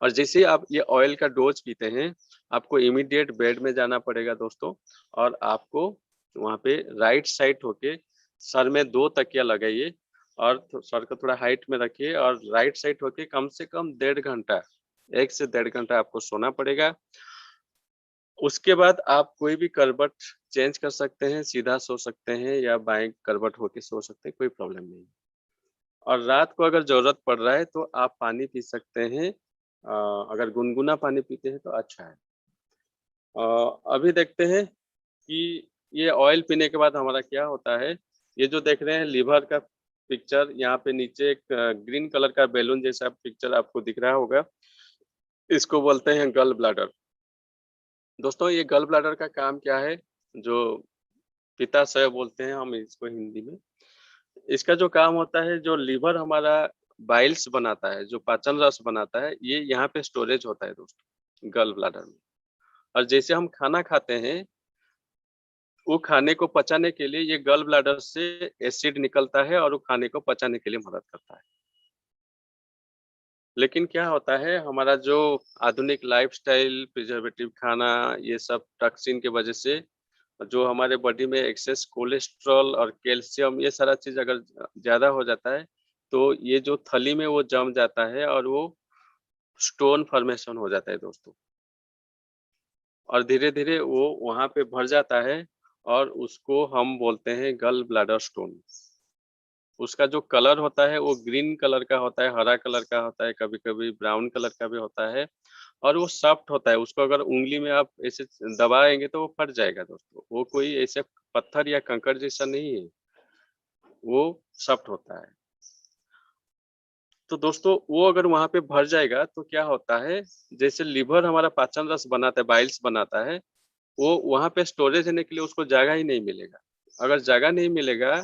और जैसे आप ये ऑयल का डोज पीते हैं, आपको इमीडिएट बेड में जाना पड़ेगा दोस्तों। और आपको वहाँ पे राइट साइड होके सर में 2 तकिया लगाइए और सर को थोड़ा हाइट में रखिए और राइट साइड होके कम से कम 1.5 घंटा, 1 से 1.5 घंटा आपको सोना पड़ेगा। उसके बाद आप कोई भी करवट चेंज कर सकते हैं, सीधा सो सकते हैं या बाएं करवट होके सो सकते हैं, कोई प्रॉब्लम नहीं। और रात को अगर ज़रूरत पड़ रहा है तो आप पानी पी सकते हैं। अगर गुनगुना पानी पीते हैं तो अच्छा है। अभी देखते हैं कि ये ऑयल पीने के बाद हमारा क्या होता है। ये जो देख रहे हैं लिवर का पिक्चर, यहाँ पे नीचे एक ग्रीन कलर का बैलून जैसा पिक्चर आपको दिख रहा होगा, इसको बोलते हैं गल ब्लैडर। दोस्तों ये गल ब्लैडर का काम क्या है, जो पित्ताशय बोलते हैं हम इसको हिंदी में। इसका जो काम होता है, जो लीवर हमारा बाइल्स बनाता है, जो पाचन रस बनाता है, ये यहाँ पे स्टोरेज होता है दोस्तों, गल ब्लैडर में। और जैसे हम खाना खाते हैं, वो खाने को पचाने के लिए ये गल ब्लैडर से एसिड निकलता है और वो खाने को पचाने के लिए मदद करता है। लेकिन क्या होता है, हमारा जो आधुनिक लाइफस्टाइल, प्रिजर्वेटिव खाना, ये सब टॉक्सिन की वजह से जो हमारे बॉडी में एक्सेस कोलेस्ट्रॉल और कैल्शियम, ये सारा चीज अगर ज्यादा हो जाता है तो ये जो थली में वो जम जाता है और वो स्टोन फॉर्मेशन हो जाता है दोस्तों। और धीरे धीरे वो वहां पे भर जाता है और उसको हम बोलते हैं गल ब्लैडर स्टोन। उसका जो कलर होता है वो ग्रीन कलर का होता है, हरा कलर का होता है, कभी कभी ब्राउन कलर का भी होता है। और वो सॉफ्ट होता है, उसको अगर उंगली में आप ऐसे दबाएंगे तो वो फट जाएगा दोस्तों। वो कोई ऐसे पत्थर या कंकड़ जैसा नहीं है, वो सॉफ्ट होता है। तो दोस्तों वो अगर वहां पे भर जाएगा तो क्या होता है, जैसे लीवर हमारा पाचन रस बनाता है, बाइल्स बनाता है, वो वहां पे स्टोरेज होने के लिए उसको जगह ही नहीं मिलेगा। अगर जगह नहीं मिलेगा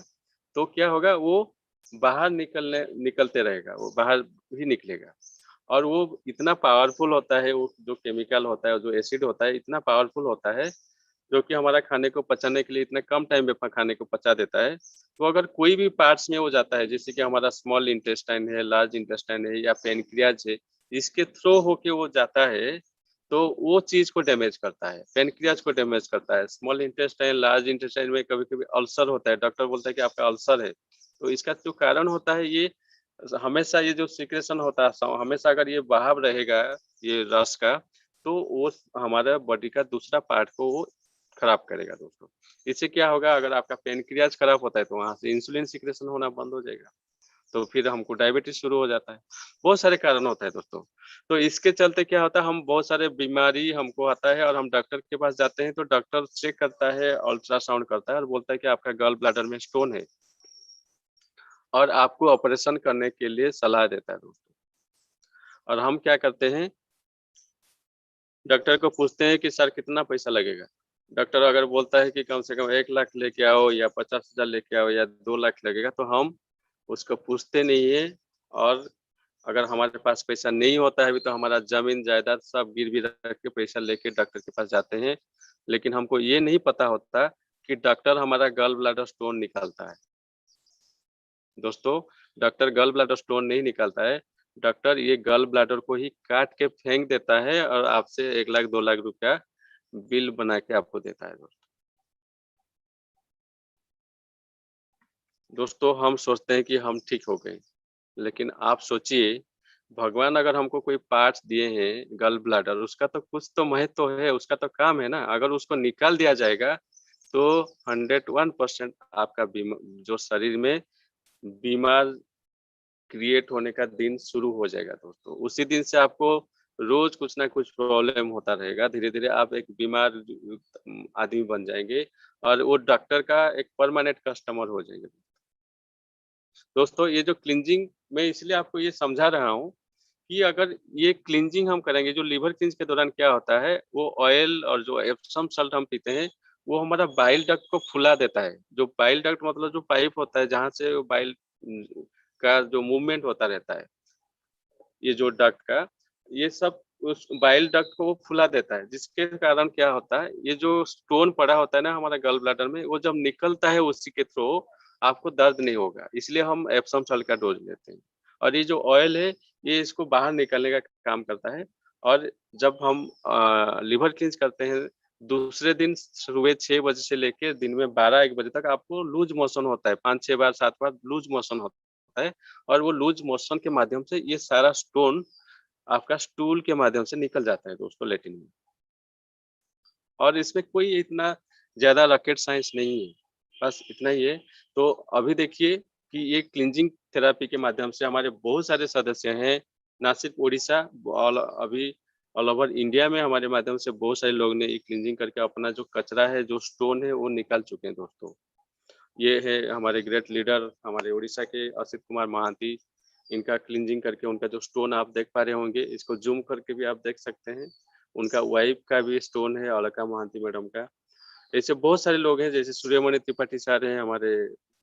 तो क्या होगा, वो बाहर निकलते रहेगा, वो बाहर ही निकलेगा। और वो इतना पावरफुल होता है, वो जो केमिकल होता है, जो एसिड होता है, इतना पावरफुल होता है जो कि हमारा खाने को पचाने के लिए इतने कम टाइम में खाने को पचा देता है। तो अगर कोई भी पार्ट्स में वो जाता है, जैसे कि हमारा स्मॉल इंटेस्टाइन है, लार्ज इंटेस्टाइन है या पेनक्रियाज है, इसके थ्रू होके वो जाता है तो वो चीज को डैमेज करता है, पेनक्रियाज को डैमेज करता है। स्मॉल इंटेस्टाइन, लार्ज इंटेस्टाइन में कभी कभी अल्सर होता है, डॉक्टर बोलता है कि आपका अल्सर है। तो इसका जो कारण होता है, ये हमेशा ये जो सिक्रेशन होता है, हमेशा अगर ये बहाव रहेगा ये रस का, तो वो हमारा बॉडी का दूसरा पार्ट को वो खराब करेगा दोस्तों। इससे क्या होगा, अगर आपका पेनक्रियाज खराब होता है तो वहां से इंसुलिन सिक्रेशन होना बंद हो जाएगा, तो फिर हमको डायबिटीज शुरू हो जाता है। बहुत सारे कारण होता है दोस्तों। तो इसके चलते क्या होता है, हम बहुत सारे बीमारी हमको आता है और हम डॉक्टर के पास जाते हैं तो डॉक्टर चेक करता है, अल्ट्रासाउंड करता है और बोलता है कि आपका गॉल ब्लैडर में स्टोन है और आपको ऑपरेशन करने के लिए सलाह देता है दोस्तों। और हम क्या करते हैं, डॉक्टर को पूछते हैं कि सर कितना पैसा लगेगा। डॉक्टर अगर बोलता है कि कम से कम 1 लाख लेके आओ या 50,000 लेके आओ या 2 लाख लगेगा, तो हम उसको पूछते नहीं है। और अगर हमारे पास पैसा नहीं होता है अभी, तो हमारा जमीन जायदाद सब गिरवी रख के पैसा लेके डॉक्टर के पास जाते हैं। लेकिन हमको ये नहीं पता होता कि डॉक्टर हमारा गॉल ब्लैडर स्टोन निकालता है दोस्तों। डॉक्टर गॉल ब्लैडर स्टोन नहीं निकालता है, डॉक्टर ये गॉल ब्लैडर को ही काट के फेंक देता है और आपसे 1 लाख 2 लाख रुपया बिल बना के आपको देता है दोस्तों। दोस्तों हम सोचते हैं कि हम ठीक हो गए, लेकिन आप सोचिए, भगवान अगर हमको कोई पार्ट्स दिए हैं गल ब्लैडर, उसका तो कुछ तो महत्व तो है, उसका तो काम है ना। अगर उसको निकाल दिया जाएगा तो 101% आपका जो शरीर में बीमार क्रिएट होने का दिन शुरू हो जाएगा दोस्तों। उसी दिन से आपको रोज कुछ ना कुछ प्रॉब्लम होता रहेगा। धीरे-धीरे आप एक बीमार आदमी बन जाएँगे और वो डॉक्टर का एक परमानेंट कस्टमर हो जाएँगे। दोस्तों ये जो क्लींजिंग मैं इसलिए आपको ये समझा रहा हूँ कि अगर ये क्लींजिंग हम करेंगे, जो लिवर क्लींज के दौरान क्या होता है, वो ऑयल और जो एप्सम साल्ट हम पीते हैं, वो हमारा बाइल डक्ट को फुला देता है। जो बाइल डक्ट मतलब जो पाइप होता है जहाँ से बाइल का जो मूवमेंट होता रहता है, ये जो डक्ट का, ये सब उस बाइल डक्ट को वो फुला देता है, जिसके कारण क्या होता है, ये जो स्टोन पड़ा होता है ना हमारा गॉल ब्लैडर में, वो जब निकलता है उसी के थ्रू, आपको दर्द नहीं होगा। इसलिए हम एप्सम सॉल्ट का डोज़ लेते हैं। और ये जो ऑयल है, ये इसको बाहर निकालने का काम करता है। और जब हम लिवर क्लींज करते हैं, दूसरे दिन सुबह 6 बजे से लेके दिन में 12-1 बजे तक आपको लूज़ मोशन होता है, 5-6 बार, 7 बार लूज़ मोशन होता है। और वो लूज़ मोशन के माध्यम से ये सारा स्टोन आपका स्टूल के माध्यम से निकल जाता है दोस्तों लैट्रिन में। और इसमें कोई इतना ज़्यादा रॉकेट साइंस नहीं है, बस इतना ही है। तो अभी देखिए कि ये क्लींजिंग थेरेपी के माध्यम से हमारे बहुत सारे सदस्य हैं, ना सिर्फ ओडिशा अभी ऑल ओवर इंडिया में हमारे माध्यम से बहुत सारे लोग ने ये क्लींजिंग करके अपना जो कचरा है, जो स्टोन है, वो निकाल चुके हैं दोस्तों। ये है हमारे ग्रेट लीडर हमारे उड़ीसा के असित कुमार महांती। इनका क्लींजिंग करके उनका जो स्टोन आप देख पा रहे होंगे, इसको ज़ूम करके भी आप देख सकते हैं। उनका वाइफ का भी स्टोन है अलका महांती मैडम का। ऐसे बहुत सारे लोग हैं जैसे सूर्यमणि त्रिपाठी सर हैं हमारे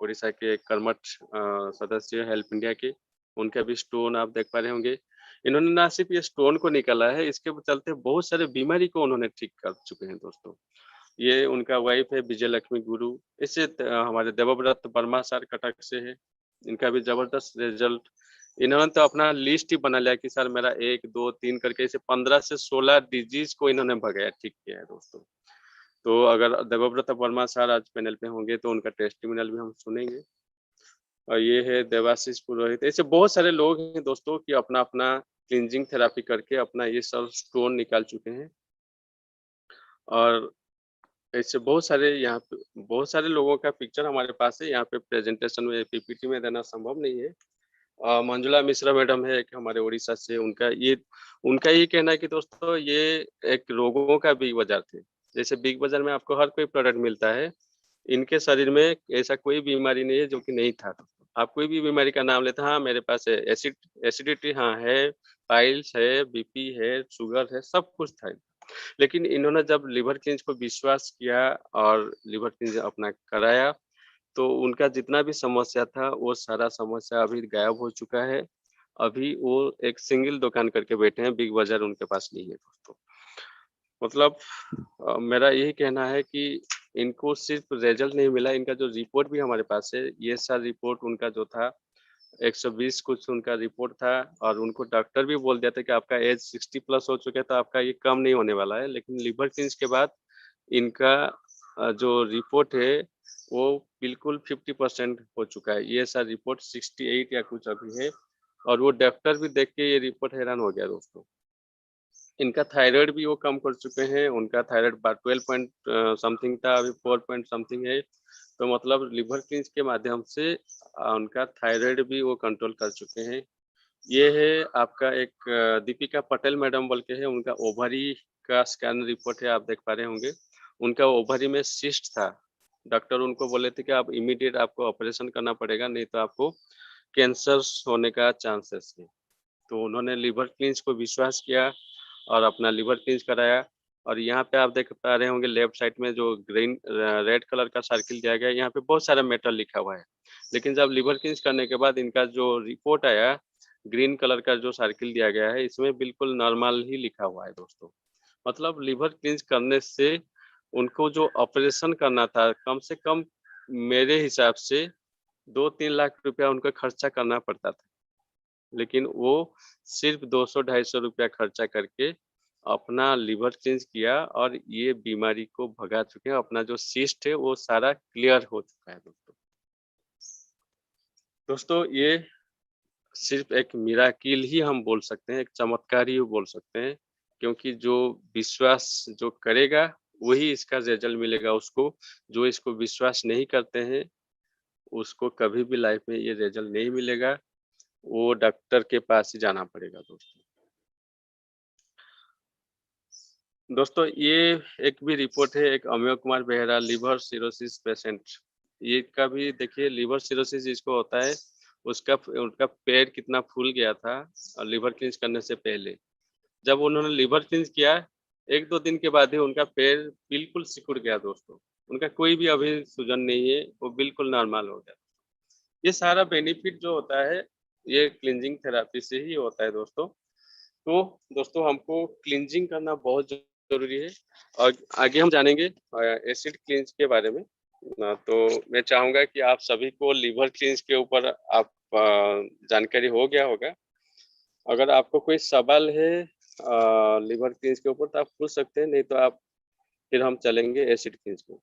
उड़ीसा के कर्मठ सदस्य हेल्प इंडिया के। उनका भी स्टोन आप देख पा रहे होंगे। इन्होंने ना सिर्फ ये स्टोन को निकाला है, इसके चलते बहुत सारे बीमारी को उन्होंने ठीक कर चुके हैं दोस्तों। ये उनका वाइफ है विजय लक्ष्मी गुरु। इससे हमारे देवव्रत वर्मा सर कटक से है। इनका भी ज़बरदस्त रिज़ल्ट। इन्होंने तो अपना लिस्ट ही बना लिया कि सर मेरा 1, 2, 3 करके ऐसे 15 से 16 डिजीज़ को इन्होंने भगाया, ठीक किया है दोस्तों। तो अगर देवव्रत वर्मा सर आज पैनल पे होंगे तो उनका टेस्टिमोनियल भी हम सुनेंगे। और ये है देवाशीष पुरोहित। ऐसे बहुत सारे लोग हैं दोस्तों कि अपना-अपना क्लींजिंग थेरेपी करके अपना ये सब स्टोन निकाल चुके हैं। और ऐसे बहुत सारे यहाँ पे बहुत सारे लोगों का पिक्चर हमारे पास है, यहाँ पे प्रेज़ेंटेशन में पीपीटी में देना संभव नहीं है। मंजुला मिश्रा मैडम है एक हमारे उड़ीसा से, उनका ये कहना है कि दोस्तों ये एक रोगों का बिग बाज़ार थे। जैसे बिग बाज़ार में आपको हर कोई प्रोडक्ट मिलता है, इनके शरीर में ऐसा कोई बीमारी नहीं है जो कि नहीं था। आप कोई भी बीमारी का नाम लेते हैं, हाँ, मेरे पास है एसिडिटी हाँ है, पाइल्स है, बीपी है, शुगर है, सब कुछ था। लेकिन इन्होंने जब लिवर क्लींज को विश्वास किया और लिवर क्लींज अपना कराया, तो उनका जितना भी समस्या था, वो सारा समस्या अभी गायब हो चुका है। अभी वो एक सिंगल दुकान करके बैठे हैं, बिग बाज़ार उनके पास नहीं है दोस्तों। मतलब मेरा यही कहना है कि इनको सिर्फ़ रिज़ल्ट नहीं मिला, इनका जो रिपोर्ट भी हमारे पास है, ये सारा रिपोर्ट उनका जो था 120 कुछ उनका रिपोर्ट था और उनको डॉक्टर भी बोल दिया था कि आपका एज 60 प्लस हो चुका है तो आपका ये कम नहीं होने वाला है। लेकिन लिवर क्लींज के बाद इनका जो रिपोर्ट है वो बिल्कुल 50% हो चुका है। ये ऐसा रिपोर्ट 68 या कुछ अभी है और वो डॉक्टर भी देख के ये रिपोर्ट हैरान हो गया दोस्तों। इनका थायराइड भी वो कम कर चुके हैं, उनका थायराइड 12 पॉइंट समथिंग था, अभी 4 पॉइंट समथिंग है। तो मतलब लिवर क्लींज के माध्यम से उनका थायराइड भी वो कंट्रोल कर चुके हैं। ये है आपका एक दीपिका पटेल मैडम बोल के है, उनका ओवरी का स्कैन रिपोर्ट है, आप देख पा रहे होंगे। उनका ओवरी में सिस्ट था। डॉक्टर उनको बोले थे कि आप इमीडिएट आपको ऑपरेशन करना पड़ेगा, नहीं तो आपको कैंसर होने का चांसेस है। तो उन्होंने लिवर क्लींज को विश्वास किया और अपना लिवर क्लींज कराया और यहाँ पे आप देख पा रहे होंगे लेफ्ट साइड में जो रेड कलर का सर्किल दिया गया है, यहाँ पे बहुत सारा मेटल लिखा हुआ है। लेकिन जब लिवर क्लींज करने के बाद इनका जो रिपोर्ट आया, ग्रीन कलर का जो सर्किल दिया गया है, इसमें बिल्कुल नॉर्मल ही लिखा हुआ है दोस्तों। मतलब लिवर क्लींज करने से उनको जो ऑपरेशन करना था, कम से कम मेरे हिसाब से 2-3 लाख रुपया उनको खर्चा करना पड़ता था। लेकिन वो सिर्फ़ 200-250 रुपया खर्चा करके अपना लिवर चेंज किया और ये बीमारी को भगा चुके हैं। अपना जो सिस्ट है वो सारा क्लियर हो चुका है दोस्तों। दोस्तों ये सिर्फ़ एक मिरेकल ही हम बोल सकते हैं, एक चमत्कार ही बोल सकते हैं, क्योंकि जो विश्वास जो करेगा वही इसका रिज़ल्ट मिलेगा उसको। जो इसको विश्वास नहीं करते हैं उसको कभी भी लाइफ में ये रिजल्ट नहीं मिलेगा, वो डॉक्टर के पास ही जाना पड़ेगा दोस्तों। दोस्तों ये एक भी रिपोर्ट है, एक Amey Kumar Behera liver cirrhosis patient, ये का भी देखिए लिवर सिरोसिस जिसको होता है उसका उनका पेट कितना फूल गया था और लिवर क्लींस करने से पहले। जब उन्होंने लिवर क्लींस किया 1-2 दिन के बाद ही उनका पैर बिल्कुल सिकुड़ गया दोस्तों। उनका कोई भी अभी सूजन नहीं है, वो बिल्कुल नॉर्मल हो गया। ये सारा बेनिफिट जो होता है ये क्लींजिंग थेरेपी से ही होता है दोस्तों। तो दोस्तों हमको क्लींजिंग करना बहुत ज़रूरी है और आगे हम जानेंगे एसिड क्लींज के बारे में। तो मैं चाहूँगा कि आप सभी को लिवर क्लींज के ऊपर आप जानकारी हो गया होगा। अगर आपको कोई सवाल है लिवर क्लींज के ऊपर तो आप पूछ सकते हैं, नहीं तो आप फिर हम चलेंगे एसिड क्लींज पे।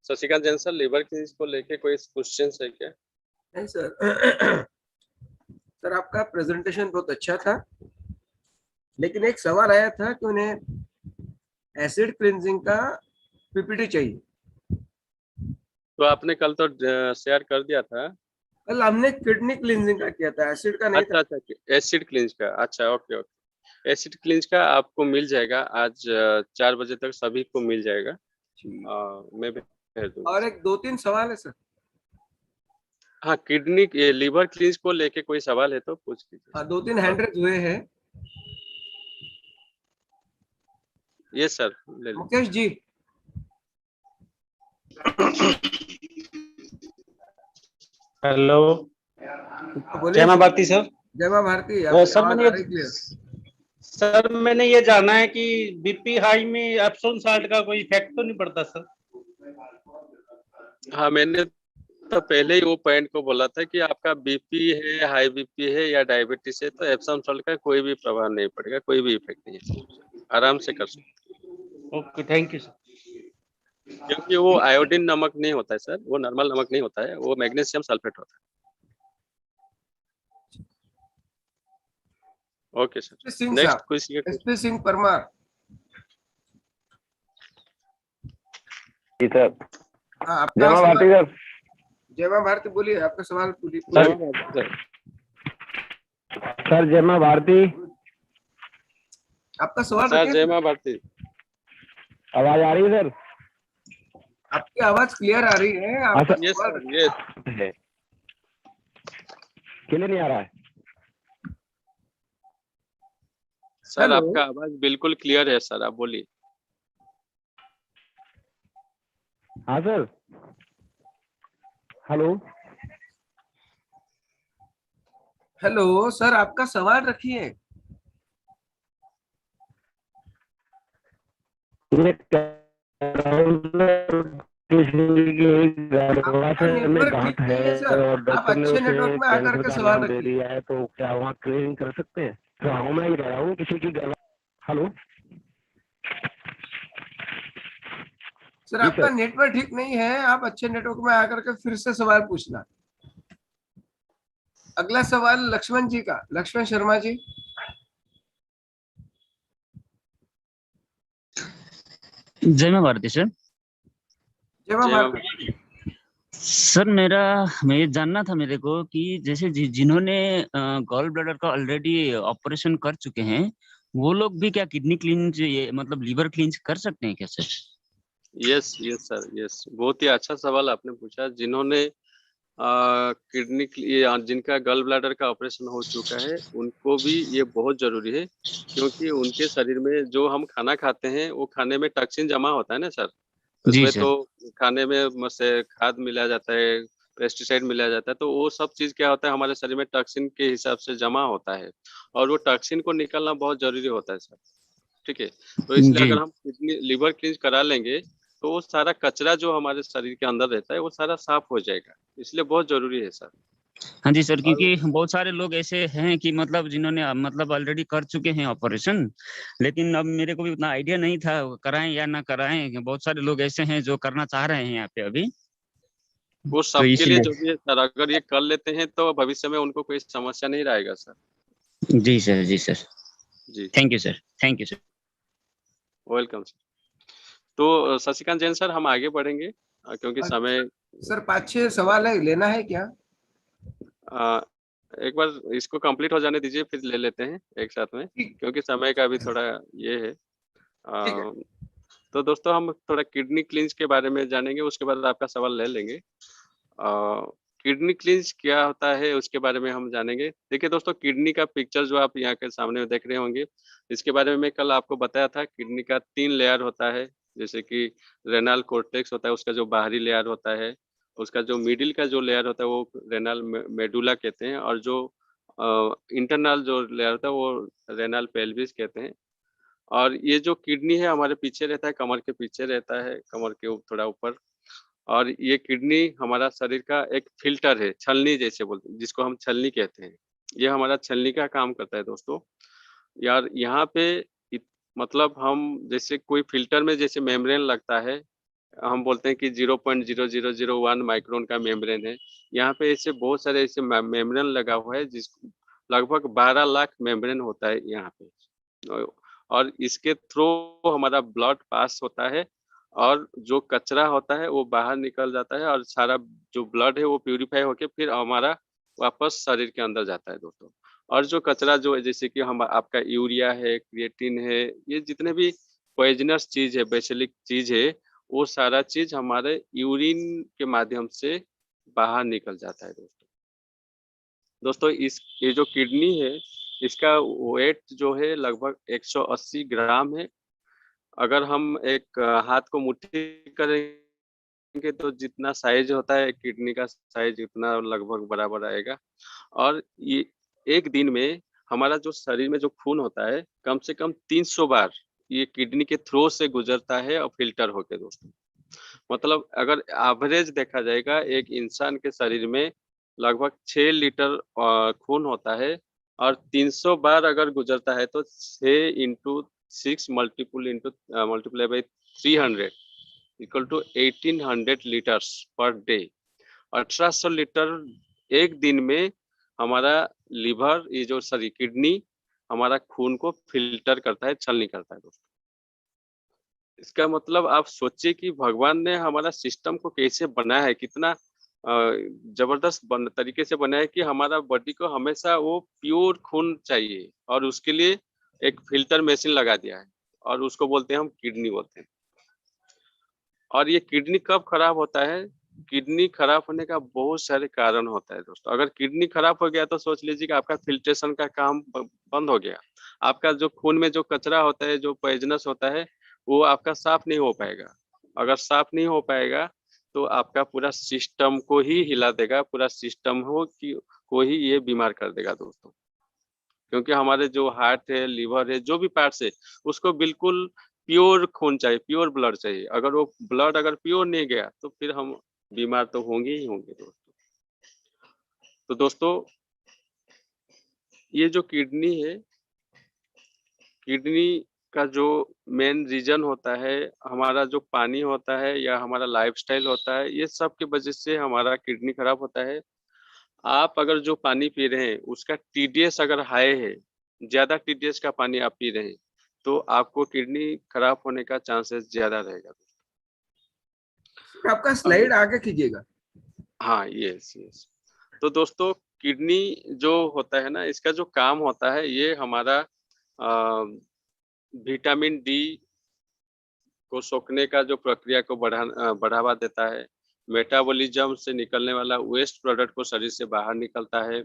Shashikant Jain sir, liver cleanse को लेके कोई क्वेश्चन है क्या? नहीं सर। सर आपका प्रेजेंटेशन बहुत अच्छा था, लेकिन एक सवाल आया था कि उन्हें एसिड क्लींजिंग का पीपीटी चाहिए। तो आपने कल तो शेयर कर दिया था। कल हमने किडनी क्लींजिंग का किया था, एसिड का नहीं था। अच्छा, एसिड क्लींज का। अच्छा, ओके ओके। एसिड क्लींज का आपको मिल जाएगा आज 4 बजे तक, सभी को मिल जाएगा। मैं भेज दूंगा। और एक 2-3 सवाल है सर। हाँ, किडनी लिवर क्लींज को लेके कोई सवाल है तो पूछ लीजिए। हाँ, 2-3 हैंड रेज हुए हैं। ये सर ले लीजिए। मुकेश जी। हेलो, बोलिए। जय मां भारती सर। जय मां भारती। सर मैंने ये जाना है कि बीपी हाई में एप्सोम साल्ट का कोई इफेक्ट तो नहीं पड़ता सर? हाँ, मैंने तो पहले ही वो पॉइंट को बोला था कि आपका बीपी है, हाई बीपी है या डायबिटीज है तो एप्सम सॉल्ट का कोई भी प्रभाव नहीं पड़ेगा, कोई भी इफेक्ट नहीं है, आराम से कर सकते। Okay, thank you sir. क्योंकि वो आयोडीन नमक नहीं होता है सर, वो नॉर्मल नमक नहीं होता है, वो मैग्नीशियम सल्फेट होता है। ओके सर, नेक्स्ट कोई एसपी सिंह परमार। जी सर। हाँ, जय मां भारती सर। जय मां भारती, बोलिए आपका सवाल पूछिए। सर जय मां भारती। आपका सवाल सर जय मां भारती। आवाज आ रही है सर? आपकी आवाज क्लियर आ रही है। आपका ये सवाल सर, ये क्लियर नहीं आ रहा है सर। हेलो? आपका आवाज बिल्कुल क्लियर है सर, आप बोलिए। हाँ सर। हेलो हेलो सर, आपका सवाल रखिए। आपका नेटवर्क ठीक नहीं है सर। और आप डॉक्टर ने अच्छे उसे नेटवर्क में आकर कैंसर के का सवाल नाम दे रखिए। दिया है, तो क्या वहाँ क्लीनिंग कर सकते हैं? तो हाँ, मैं ही रह रहा हूँ किसी की हेलो सर जी आपका सर। नेटवर्क ठीक नहीं है, आप अच्छे नेटवर्क में आकर के फिर से सवाल पूछना। अगला सवाल लक्ष्मण जी का, लक्ष्मण शर्मा जी। जय मां भारती सर। जय मां भारती। सर मैं ये जानना था मेरे को कि जैसे जिन्होंने गॉल ब्लैडर का ऑलरेडी ऑपरेशन कर चुके हैं, वो लोग भी क्या किडनी क्लींज मतलब लिवर क्लींज कर सकते हैं क्या sir? Yes yes sir, yes. बहुत ही अच्छा सवाल आपने पूछा। जिन्होंने किडनी जिनका गल ब्लैडर का ऑपरेशन हो चुका है उनको भी ये बहुत जरूरी है, क्योंकि उनके शरीर में जो हम खाना खाते हैं वो खाने में टॉक्सिन जमा होता है ना सर। जी उसमें सर। तो खाने में से खाद मिलाया जाता है, पेस्टिसाइड मिलाया जाता है, तो वो सब चीज क्या होता है हमारे शरीर में टॉक्सिन के हिसाब से जमा होता है और वो टॉक्सिन को निकालना बहुत जरूरी होता है सर। ठीक है, तो इसलिए जी अगर हम किडनी लिवर क्लींज करा लेंगे तो वो सारा कचरा जो हमारे शरीर के अंदर रहता है वो सारा साफ हो जाएगा, इसलिए बहुत जरूरी है सर। हाँ जी सर, और क्योंकि बहुत सारे लोग ऐसे हैं कि मतलब जिन्होंने मतलब ऑलरेडी कर चुके हैं ऑपरेशन, लेकिन अब मेरे को भी उतना आइडिया नहीं था कराएं या ना कराएं। बहुत सारे लोग ऐसे हैं जो करना चाह रहे हैं यहाँ पे अभी, वो तो सबके लिए इसलिए। जो भी है सर, अगर ये कर लेते हैं तो भविष्य में उनको कोई समस्या नहीं रहेगा सर। जी सर, जी सर। जी, thank you sir, thank you sir. Welcome sir. तो शशिकांत जैन सर, हम आगे बढ़ेंगे क्योंकि समय सर 5-6 सवाल है, लेना है क्या? अ, एक बार इसको कंप्लीट हो जाने दीजिए, फिर ले लेते हैं एक साथ में, ठीक क्योंकि समय का भी थोड़ा ये है। ठीक है। तो दोस्तों हम थोड़ा किडनी क्लींस के बारे में जानेंगे, उसके बाद आपका सवाल ले लेंगे। किडनी क्लींस क्या होता है उसके बारे में हम जानेंगे। देखिए दोस्तों, किडनी का पिक्चर जो आप यहाँ के सामने देख रहे होंगे, इसके बारे में मैं कल आपको बताया था। किडनी का 3 लेयर होता है, जैसे कि रेनल कॉर्टेक्स होता है, उसका जो बाहरी लेयर होता है, उसका जो मिडिल का जो लेयर होता है वो रेनल मेडुला कहते हैं, और जो इंटरनल जो लेयर होता है वो रेनल पेल्विस कहते हैं। और ये जो किडनी है हमारे पीछे रहता है, कमर के पीछे रहता है, कमर के थोड़ा ऊपर। और ये किडनी हमारा शरीर का एक फ़िल्टर है, छलनी जैसे बोलते हैं, जिसको हम छलनी कहते हैं। ये हमारा छलनी का काम करता है दोस्तों। यार यहाँ पे इत मतलब हम जैसे कोई फ़िल्टर में जैसे मेम्ब्रेन लगता है, हम बोलते हैं कि 0.0001 माइक्रोन का मेम्ब्रेन है। यहाँ पे ऐसे बहुत सारे ऐसे मेम्ब्रेन लगा हुआ है, जिस लगभग 12 लाख मेम्ब्रेन होता है यहाँ पे। और इसके थ्रू हमारा ब्लड पास होता है, और जो कचरा होता है वो बाहर निकल जाता है, और सारा जो ब्लड है वो प्यूरिफाई होके फिर हमारा वापस शरीर के अंदर जाता है दोस्तों। और जो कचरा जो है, जैसे कि हम आपका यूरिया है, क्रिएटिन है, ये जितने भी पॉइजनस चीज़ है, बेसिलिक चीज़ है, वो सारा चीज़ हमारे यूरिन के माध्यम से बाहर निकल जाता है दोस्तों। दोस्तों इस ये जो किडनी है, इसका वेट जो है लगभग 180 ग्राम है। अगर हम एक हाथ को मुट्ठी करेंगे तो जितना साइज होता है किडनी का साइज, उतना लगभग बराबर आएगा। और ये एक दिन में हमारा जो शरीर में जो खून होता है, कम से कम 300 बार ये किडनी के थ्रू से गुजरता है और फ़िल्टर होके दोस्तों। मतलब अगर एवरेज देखा जाएगा, एक इंसान के शरीर में लगभग 6 लीटर खून होता है, और 300 बार अगर गुजरता है तो 6 into 6 multiply by 300 equal to 1800 litres per day. 1800 litre एक दिन में हमारा लिवर, ये जो सॉरी किडनी, हमारा खून को फ़िल्टर करता है, छलनी करता है दोस्तों। इसका मतलब आप सोचिए कि भगवान ने हमारा सिस्टम को कैसे बनाया है, कितना ज़बरदस्त तरीके से बनाया है कि हमारा बॉडी को हमेशा वो प्योर खून चाहिए, और उसके लिए एक फ़िल्टर मशीन लगा दिया है, और उसको बोलते हैं हम किडनी बोलते हैं। और ये किडनी कब खराब होता है? किडनी खराब होने का बहुत सारे कारण होता है दोस्तों। अगर किडनी खराब हो गया तो सोच लीजिए कि आपका फ़िल्ट्रेशन का काम बंद हो गया। आपका जो खून में जो कचरा होता है, जो पॉइज़नस होता है, वो आपका साफ़ नहीं हो पाएगा। अगर साफ़ नहीं हो पाएगा तो आपका पूरा सिस्टम को ही हिला देगा, पूरा सिस्टम को ही ये बीमार कर देगा दोस्तों। क्योंकि हमारे जो हार्ट है, लिवर है, जो भी पार्ट्स है, उसको बिल्कुल प्योर खून चाहिए, प्योर ब्लड चाहिए। अगर वो ब्लड अगर प्योर नहीं गया तो फिर हम बीमार तो होंगे ही होंगे दोस्तों। तो दोस्तों, ये जो किडनी है, किडनी का जो मेन रीज़न होता है, हमारा जो पानी होता है या हमारा लाइफ़स्टाइल होता है, ये सब की वज़ह से हमारा किडनी खराब होता है। आप अगर जो पानी पी रहे हैं, उसका टीडीएस अगर हाई है, ज़्यादा टीडीएस का पानी आप पी रहे हैं, तो आपको किडनी खराब होने का चांसेस ज़्यादा रहेगा। आपका अभी स्लाइड आगे कीजिएगा। हाँ, यस, यस। तो दोस्तों, किडनी जो होता है ना, इसका जो काम होता है, ये हमारा विटामिन डी को सोखने का जो प्रक्रिया को बढ़ावा देता है। मेटाबॉलिज्म से निकलने वाला वेस्ट प्रोडक्ट को शरीर से बाहर निकलता है।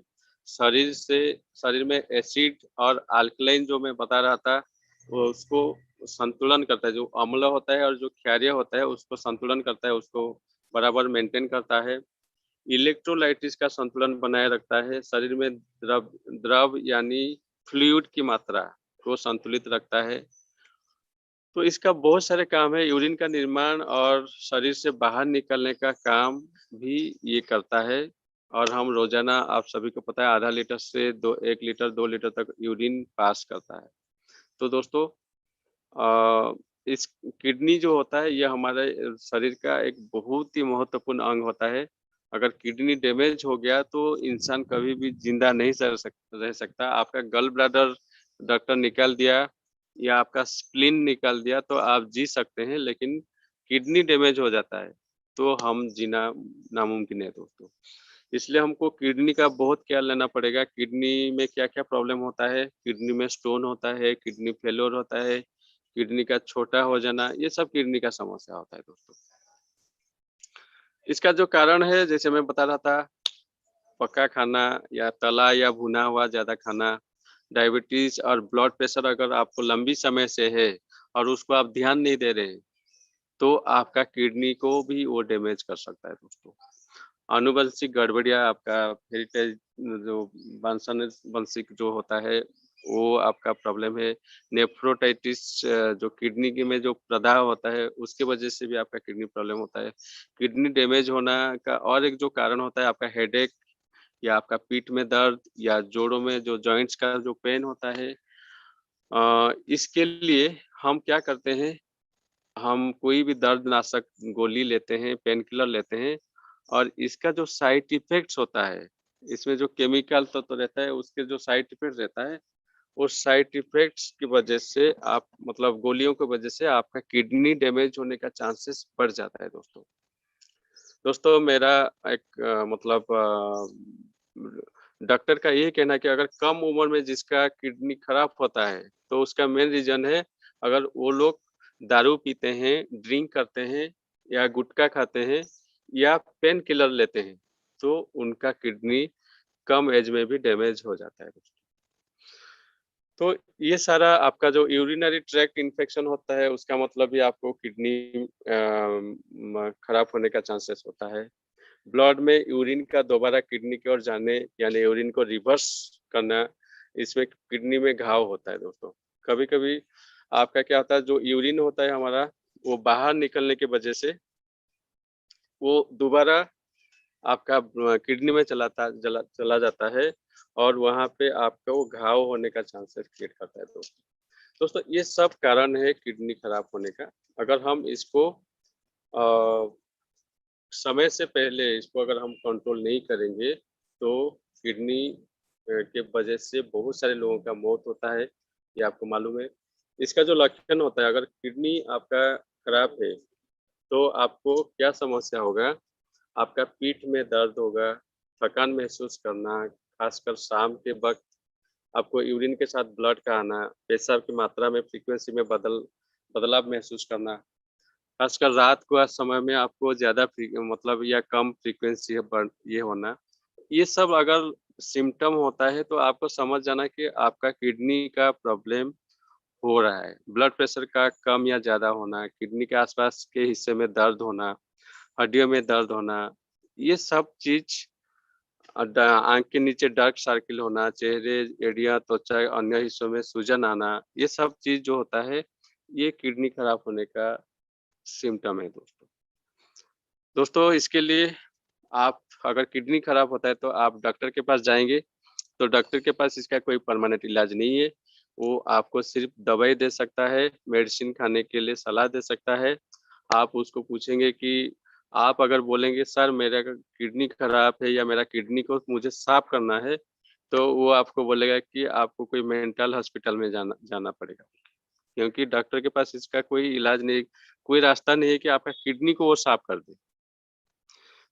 शरीर में एसिड और अल्कलाइन जो मैं बता रहा था, वो उसको संतुलन करता है। जो अम्ल होता है और जो क्षारीय होता है, उसको संतुलन करता है, उसको बराबर मेंटेन करता है। इलेक्ट्रोलाइटिस का संतुलन बनाए रखता है। शरीर में द्रव द्रव यानी फ्लूइड की मात्रा को संतुलित रखता है। तो इसका बहुत सारे काम है, यूरिन का निर्माण और शरीर से बाहर निकलने का काम भी ये करता है। और हम रोज़ाना, आप सभी को पता है, आधा लीटर से 1 लीटर 2 लीटर तक यूरिन पास करता है। तो दोस्तों, इस किडनी जो होता है, ये हमारे शरीर का एक बहुत ही महत्वपूर्ण अंग होता है। अगर किडनी डैमेज हो गया तो इंसान कभी भी जिंदा नहीं रह सकता। आपका गल ब्लैडर डॉक्टर निकाल दिया या आपका स्प्लीन निकाल दिया तो आप जी सकते हैं, लेकिन किडनी डैमेज हो जाता है तो हम जीना नामुमकिन है दोस्तों। इसलिए हमको किडनी का बहुत ख्याल लेना पड़ेगा। किडनी में क्या-क्या प्रॉब्लम होता है, किडनी में स्टोन होता है, किडनी फेल्योर होता है, किडनी का छोटा हो जाना, ये सब किडनी का समस्या होता है दोस्तों। इसका जो कारण है, जैसे मैं बता रहा था, पका खाना या तला या भुना हुआ ज़्यादा खाना, डायबिटीज़ और ब्लड प्रेशर अगर आपको लंबी समय से है और उसको आप ध्यान नहीं दे रहे हैं, तो आपका किडनी को भी वो डैमेज कर सकता है दोस्तों। आनुवंशिक गड़बड़ियाँ, आपका हेरिटेज जो वांशिक जो होता है, वो आपका प्रॉब्लम है। नेफ्रोटाइटिस जो किडनी के में जो प्रदाह होता है, उसकी वजह से भी आपका किडनी प्रॉब्लम होता है। किडनी डैमेज होना का और एक जो कारण होता है, आपका हेडेक या आपका पीठ में दर्द या जोड़ों में जो जॉइंट्स का जो पेन होता है। इसके लिए हम क्या करते हैं, हम कोई भी दर्दनाशक गोली लेते हैं, पेन किलर लेते हैं और इसका जो साइड इफ़ेक्ट्स होता है, इसमें जो केमिकल तो रहता है, उसके जो साइड इफ़ेक्ट रहता है, उस साइड इफ़ेक्ट्स की वजह से आप मतलब गोलियों की वजह से आपका किडनी डैमेज होने का चांसेस बढ़ जाता है दोस्तों। दोस्तों मेरा एक डॉक्टर का यही कहना है कि अगर कम उम्र में जिसका किडनी खराब होता है, तो उसका मेन रीज़न है अगर वो लोग दारू पीते हैं, ड्रिंक करते हैं या गुटखा खाते हैं या पेन किलर लेते हैं, तो उनका किडनी कम एज में भी डैमेज हो जाता है। तो ये सारा आपका जो यूरिनरी ट्रैक्ट इन्फेक्शन होता है, उसका मतलब भी आपको किडनी खराब होने का चांसेस होता है। ब्लड में यूरिन का दोबारा किडनी की ओर जाने यानी यूरिन को रिवर्स करना, इसमें किडनी में घाव होता है दोस्तों। कभी-कभी आपका क्या होता है, जो यूरिन होता है हमारा, वो बाहर निकलने की वजह से वो दोबारा आपका किडनी में चला जाता है और वहाँ पे आपका वो घाव होने का चांसेस क्रिएट करता है दोस्तों। दोस्तों ये सब कारण है किडनी खराब होने का। अगर हम इसको अ, समय से पहले इसको अगर हम कंट्रोल नहीं करेंगे, तो किडनी के वजह से बहुत सारे लोगों का मौत होता है, ये आपको मालूम है। इसका जो लक्षण होता है, अगर किडनी आपका खराब है, तो आपको क्या समस्या होगा, आपका पीठ में दर्द होगा, थकान महसूस करना, खासकर शाम के वक़्त आपको यूरिन के साथ ब्लड का आना, पेशाब की मात्रा में फ्रीक्वेंसी में बदलाव महसूस करना, खासकर रात को समय में आपको ज़्यादा मतलब या कम फ्रीक्वेंसी ये होना, ये सब अगर सिम्पटम होता है तो आपको समझ जाना कि आपका किडनी का प्रॉब्लम हो रहा है। ब्लड प्रेशर का कम या ज़्यादा होना, किडनी के आसपास के हिस्से में दर्द होना, हड्डियों में दर्द होना, ये सब चीज़ आँख के नीचे डार्क सर्किल होना, चेहरे, एड़ियाँ, त्वचा अन्य हिस्सों में सूजन आना, ये सब चीज़ जो होता है, ये किडनी खराब होने का सिम्पटम है दोस्तों। दोस्तों इसके लिए आप अगर किडनी खराब होता है तो आप डॉक्टर के पास जाएँगे, तो डॉक्टर के पास इसका कोई परमानेंट इलाज नहीं है। वो आपको सिर्फ़ दवाई दे सकता है, मेडिसिन खाने के लिए सलाह दे सकता है। आप उसको पूछेंगे कि आप अगर बोलेंगे सर मेरा किडनी खराब है या मेरा किडनी को मुझे साफ़ करना है, तो वो आपको बोलेगा कि आपको कोई मेंटल हॉस्पिटल में जाना जाना पड़ेगा। क्योंकि डॉक्टर के पास इसका कोई इलाज नहीं, कोई रास्ता नहीं है कि आपका किडनी को वो साफ़ कर दे।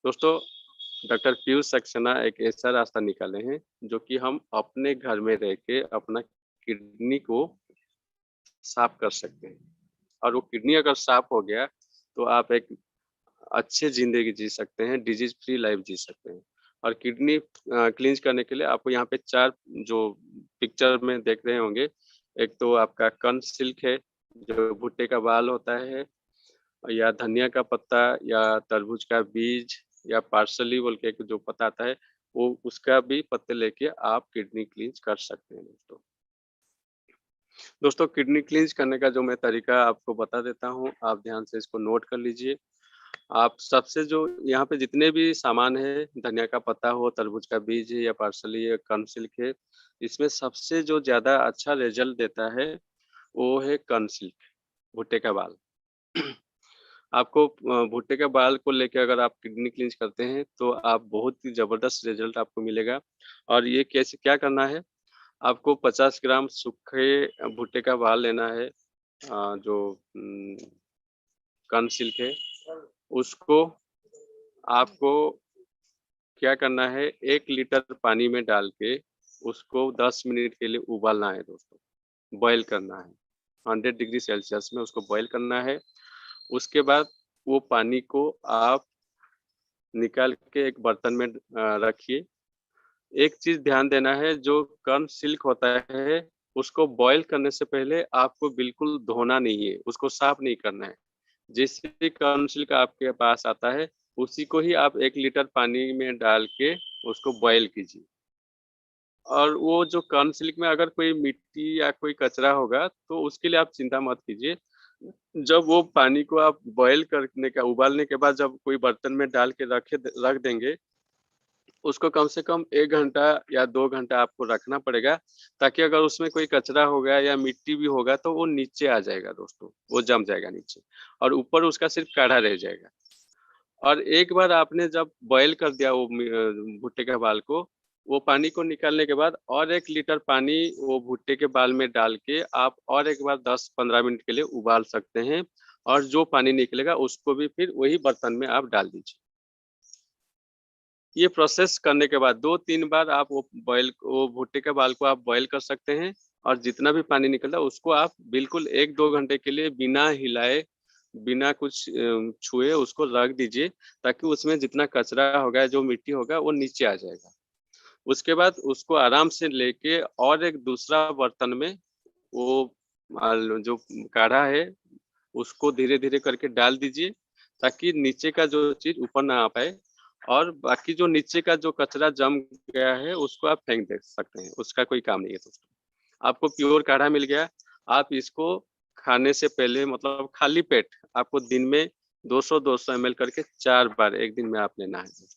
दोस्तों डॉक्टर पीयूष सक्सेना एक ऐसा रास्ता निकाले हैं, जो कि हम अपने घर में रह के अपना किडनी को साफ़ कर सकते हैं। और वो किडनी अगर साफ़ हो गया, तो आप एक अच्छी ज़िंदगी जी सकते हैं, डिजीज़ फ्री लाइफ़ जी सकते हैं। और किडनी क्लींस करने के लिए आपको यहाँ पे 4 जो पिक्चर में देख रहे होंगे, एक तो आपका कंद सिल्क है, जो भुट्टे का बाल होता है, या धनिया का पत्ता या तरबूज का बीज या पार्सली बोल के एक जो पत्ता आता है, वो उसका भी पत्ते लेके आप किडनी क्लींस कर सकते हैं दोस्तों। दोस्तों किडनी क्लींस करने का जो मैं तरीका आपको बता देता हूँ, आप ध्यान से इसको नोट कर लीजिए। आप सबसे जो यहाँ पे जितने भी सामान है, धनिया का पत्ता हो, तरबूज का बीज है या पार्सली या कर्नसिल्क है, इसमें सबसे जो ज़्यादा अच्छा रिज़ल्ट देता है, वो है कर्नसिल्क, भुट्टे का बाल। आपको भुट्टे के बाल को लेके अगर आप किडनी क्लींस करते हैं तो आप बहुत ही ज़बरदस्त रिजल्ट आपको मिलेगा। और ये कैसे क्या करना है, आपको 50 ग्राम सूखे भुट्टे का बाल लेना है, जो कर्ण सिल्क है, उसको आपको क्या करना है, 1 लीटर पानी में डाल के उसको 10 मिनट के लिए उबालना है दोस्तों, बॉयल करना है। 100 डिग्री सेल्सियस में उसको बॉयल करना है। उसके बाद वो पानी को आप निकाल के एक बर्तन में रखिए। एक चीज़ ध्यान देना है, जो कर्ण सिल्क होता है, उसको बॉयल करने से पहले आपको बिल्कुल धोना नहीं है, उसको साफ नहीं करना है। जिस भी कर्ण सिल्क आपके पास आता है, उसी को ही आप 1 लीटर पानी में डाल के उसको बॉयल कीजिए। और वो जो कर्ण सिल्क में अगर कोई मिट्टी या कोई कचरा होगा, तो उसके लिए आप चिंता मत कीजिए। जब वो पानी को आप बॉयल करने का उबालने के बाद जब कोई बर्तन में डाल के रख देंगे, उसको कम से कम 1 घंटा या 2 घंटा आपको रखना पड़ेगा, ताकि अगर उसमें कोई कचरा होगा या मिट्टी भी होगा, तो वो नीचे आ जाएगा दोस्तों, वो जम जाएगा नीचे और ऊपर उसका सिर्फ काढ़ा रह जाएगा। और एक बार आपने जब बॉयल कर दिया वो भुट्टे के बाल को, वो पानी को निकालने के बाद और 1 लीटर पानी वो भुट्टे के बाल में डाल के आप और एक बार 10-15 मिनट के लिए उबाल सकते हैं, और जो पानी निकलेगा उसको भी फिर वही बर्तन में आप डाल दीजिए। ये प्रोसेस करने के बाद 2-3 बार आप वो भुट्टे के बाल को आप बॉयल कर सकते हैं, और जितना भी पानी निकलता है उसको आप बिल्कुल 1-2 घंटे के लिए बिना हिलाए, बिना कुछ छुए उसको रख दीजिए, ताकि उसमें जितना कचरा होगा, जो मिट्टी होगा, वो नीचे आ जाएगा। उसके बाद उसको आराम से लेके और एक दूसरा बर्तन में वो जो काढ़ा है, उसको धीरे-धीरे करके डाल दीजिए, ताकि नीचे का जो चीज़ ऊपर ना आ पाए, और बाकी जो नीचे का जो कचरा जम गया है, उसको आप फेंक दे सकते हैं, उसका कोई काम नहीं है दोस्तों। आपको प्योर काढ़ा मिल गया, आप इसको खाने से पहले मतलब खाली पेट आपको दिन में 200-200 एमएल करके 4 बार एक दिन में आप लेना है दोस्तों।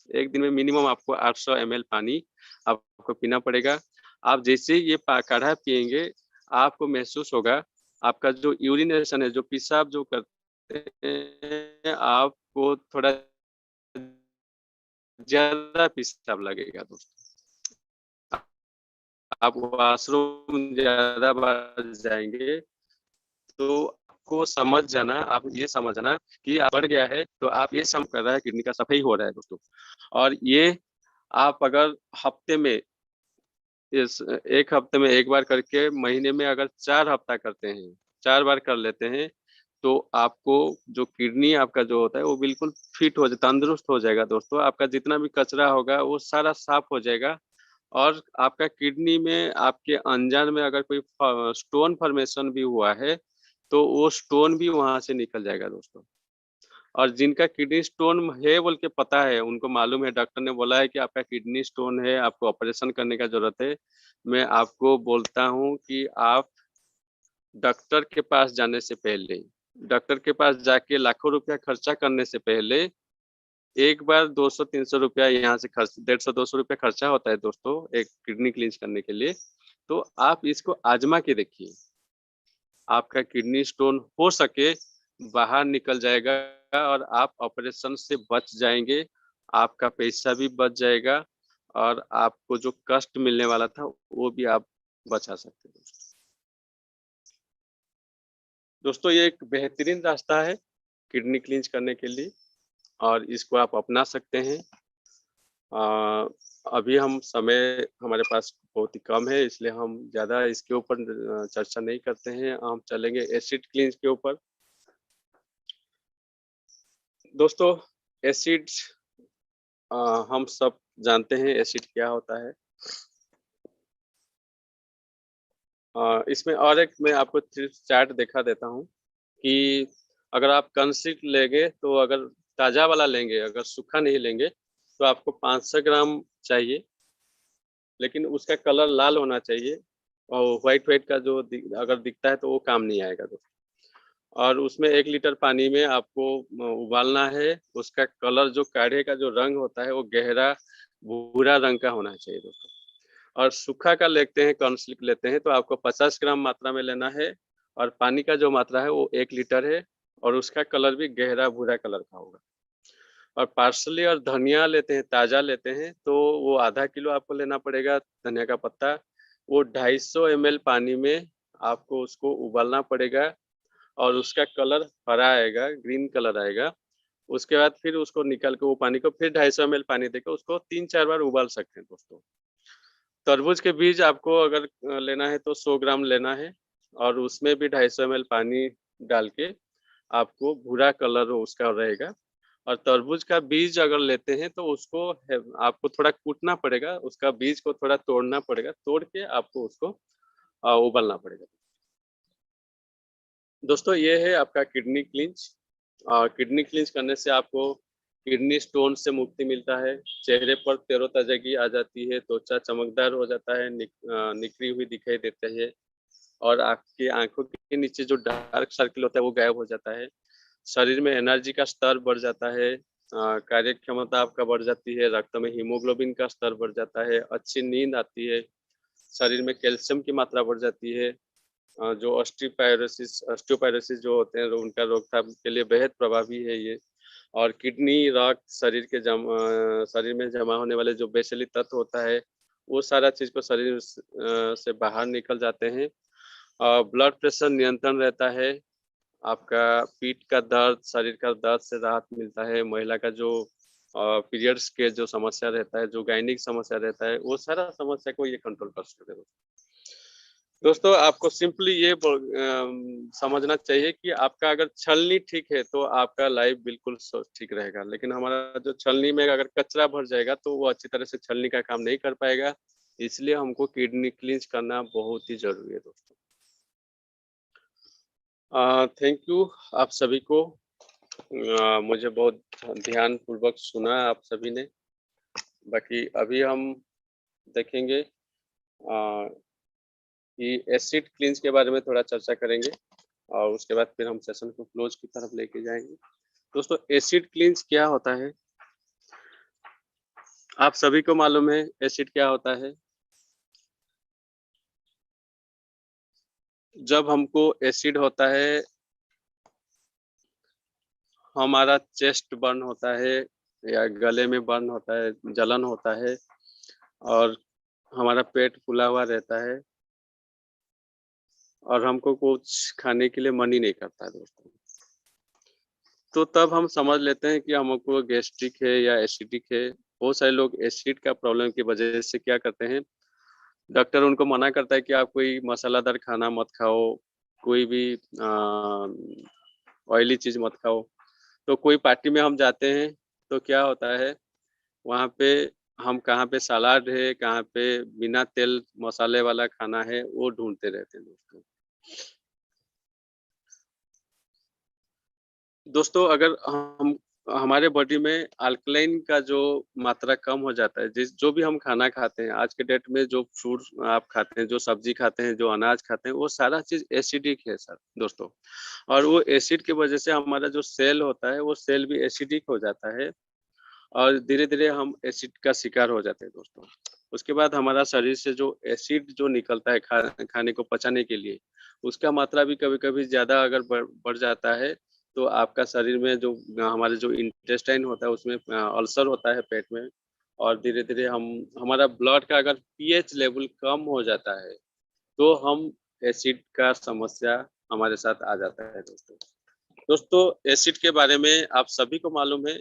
एक दिन में मिनिमम आपको 800 एमएल पानी आपको पीना पड़ेगा। आप जैसे ही ये काढ़ा पिएँगे, आपको महसूस होगा, आपका जो यूरिनेशन है, जो पेशाब जो करते हैं, आपको थोड़ा ज़्यादा पेशाब लगेगा दोस्तों। आप वॉशरूम ज़्यादा बार जाएँगे, तो आपको समझ जाना, आप ये समझ जाना कि बढ़ गया है, तो आप ये समझ कर रहा है किडनी का सफाई हो रहा है दोस्तों। और ये आप अगर हफ्ते में 1 हफ्ते में 1 बार करके महीने में अगर 4 हफ्ता करते हैं, 4 बार कर लेते हैं, तो आपको जो किडनी आपका जो होता है वो बिल्कुल फिट हो तंदुरुस्त हो जाएगा दोस्तों। आपका जितना भी कचरा होगा वो सारा साफ हो जाएगा, और आपका किडनी में आपके अनजान में अगर कोई स्टोन फॉर्मेशन भी हुआ है, तो वो स्टोन भी वहाँ से निकल जाएगा दोस्तों। और जिनका किडनी स्टोन है बोल के पता है, उनको मालूम है, डॉक्टर ने बोला है कि आपका किडनी स्टोन है, आपको ऑपरेशन करने का ज़रूरत है। मैं आपको बोलता हूँ कि आप डॉक्टर के पास जाने से पहले, डॉक्टर के पास जाके लाखों रुपया खर्चा करने से पहले, एक बार 200-300 रुपया यहाँ से 150-200 रुपया खर्चा होता है दोस्तों, एक किडनी क्लींस करने के लिए। तो आप इसको आज़मा के देखिए। आपका किडनी स्टोन हो सके बाहर निकल जाएगा, और आप ऑपरेशन से बच जाएँगे, आपका पैसा भी बच जाएगा, और आपको जो कष्ट मिलने वाला था, वो भी आप बचा सकते हैं दोस्तों। दोस्तों, ये एक बेहतरीन रास्ता है किडनी क्लींस करने के लिए, और इसको आप अपना सकते हैं। अ, अभी हम समय हमारे पास बहुत ही कम है, इसलिए हम ज़्यादा इसके ऊपर चर्चा नहीं करते हैं, हम चलेंगे एसिड क्लींस के ऊपर। दोस्तों, एसिड हम सब जानते हैं एसिड क्या होता है। इसमें और एक मैं आपको चार्ट दिखा देता हूँ कि अगर आप कंसिड लेंगे, तो अगर ताज़ा वाला लेंगे, अगर सूखा नहीं लेंगे, तो आपको 500 ग्राम चाहिए, लेकिन उसका कलर लाल होना चाहिए, और व्हाइट का जो अगर दिखता है तो वो काम नहीं आएगा दोस्तों। और उसमें 1 लीटर पानी में आपको उबालना है, उसका कलर जो काढ़े का जो रंग होता है वो गहरा भूरा रंग का होना चाहिए दोस्तों। और सूखा का लेते हैं, कॉर्नस्लिक लेते हैं, तो आपको 50 ग्राम मात्रा में लेना है, और पानी का जो मात्रा है वो 1 लीटर है, और उसका कलर भी गहरा भूरा कलर का होगा। और पार्सली और धनिया लेते हैं, ताज़ा लेते हैं, तो वो आधा किलो आपको लेना पड़ेगा धनिया का पत्ता। वो 250 ml पानी में आपको उसको उबालना पड़ेगा और उसका कलर हरा आएगा, ग्रीन कलर आएगा। उसके बाद फिर उसको निकाल के वो पानी को फिर 250 ml पानी देकर उसको 3-4 बार उबाल सकते हैं दोस्तों। तरबूज के बीज आपको अगर लेना है तो 100 ग्राम लेना है और उसमें भी 250 ml पानी डाल के आपको भूरा कलर उसका रहेगा। और तरबूज का बीज अगर लेते हैं तो उसको आपको थोड़ा कूटना पड़ेगा, उसका बीज को थोड़ा तोड़ना पड़ेगा, तोड़ के आपको उसको उबालना पड़ेगा। दोस्तों ये है आपका किडनी क्लींच। किडनी क्लींच करने से आपको किडनी स्टोन से मुक्ति मिलता है, चेहरे पर तरोताज़गी आ जाती है, त्वचा चमकदार हो जाता है, निखरी हुई दिखाई देती है और आपकी आँखों के नीचे जो डार्क सर्किल होता है वो गायब हो जाता है। शरीर में एनर्जी का स्तर बढ़ जाता है, कार्य क्षमता आपका बढ़ जाती है, रक्त में हीमोग्लोबिन का स्तर बढ़ जाता है, अच्छी नींद आती है, शरीर में कैल्शियम की मात्रा बढ़ जाती है। जो ऑस्टियोपाइरोसिस जो होते हैं उनका रोकथाम के लिए बेहद प्रभावी है ये। और किडनी, रक्त, शरीर में जमा होने वाले जो विषैले तत्व होता है, वो सारा चीज़ को शरीर से बाहर निकल जाते हैं। ब्लड प्रेशर नियंत्रण रहता है, आपका पीठ का दर्द, शरीर का दर्द से राहत मिलता है, महिला का जो पीरियड्स के जो समस्या रहता है, जो गायनिक समस्या रहता है, वो सारा समस्या को ये कंट्रोल कर सकते हैं। दोस्तों आपको सिंपली ये समझना चाहिए कि आपका अगर छलनी ठीक है तो आपका लाइफ बिल्कुल ठीक रहेगा, लेकिन हमारा जो छलनी में अगर कचरा भर जाएगा तो वो अच्छी तरह से छलनी का काम नहीं कर पाएगा। इसलिए हमको किडनी क्लींच करना बहुत ही जरूरी है दोस्तों। थैंक यू आप सभी को। मुझे बहुत ध्यान पूर्वक सुना आप सभी ने। बाकी अभी हम देखेंगे कि एसिड क्लींस के बारे में थोड़ा चर्चा करेंगे और उसके बाद फिर हम सेशन को क्लोज की तरफ लेके जाएंगे। दोस्तों एसिड क्लींस क्या होता है? आप सभी को मालूम है एसिड क्या होता है? जब हमको एसिड होता है, हमारा चेस्ट बर्न होता है या गले में बर्न होता है, जलन होता है और हमारा पेट फूला हुआ रहता है और हमको कुछ खाने के लिए मन ही नहीं करता है दोस्तों। तो तब हम समझ लेते हैं कि हमको गैस्ट्रिक है या एसिडिक है। बहुत सारे लोग एसिड का प्रॉब्लम की वजह से क्या करते हैं, डॉक्टर उनको मना करता है कि आप कोई मसालादार खाना मत खाओ, कोई भी ऑयली चीज़ मत खाओ। तो कोई पार्टी में हम जाते हैं तो क्या होता है, वहाँ पे हम कहाँ पे सलाद है, कहाँ पे बिना तेल मसाले वाला खाना है, वो ढूँढते रहते हैं दोस्तों। दोस्तों अगर हम हमारे बॉडी में अल्कलाइन का जो मात्रा कम हो जाता है, जो भी हम खाना खाते हैं आज के डेट में, जो फ्रूट आप खाते हैं, जो सब्जी खाते हैं, जो अनाज खाते हैं, वो सारा चीज़ एसिडिक है सर दोस्तों। और वो एसिड की वजह से हमारा जो सेल होता है वो सेल भी एसिडिक हो जाता है और धीरे-धीरे हम एसिड का शिकार हो जाते हैं दोस्तों। उसके बाद हमारा शरीर से जो एसिड जो निकलता है खाने को पचाने के लिए, उसका मात्रा भी कभी-कभी ज़्यादा अगर बढ़ जाता है, तो आपका शरीर में जो हमारे जो इंटेस्टाइन होता है उसमें अल्सर होता है पेट में और धीरे-धीरे हमारा ब्लड का अगर पीएच लेवल कम हो जाता है, तो हम एसिड का समस्या हमारे साथ आ जाता है दोस्तों। दोस्तों एसिड के बारे में आप सभी को मालूम है,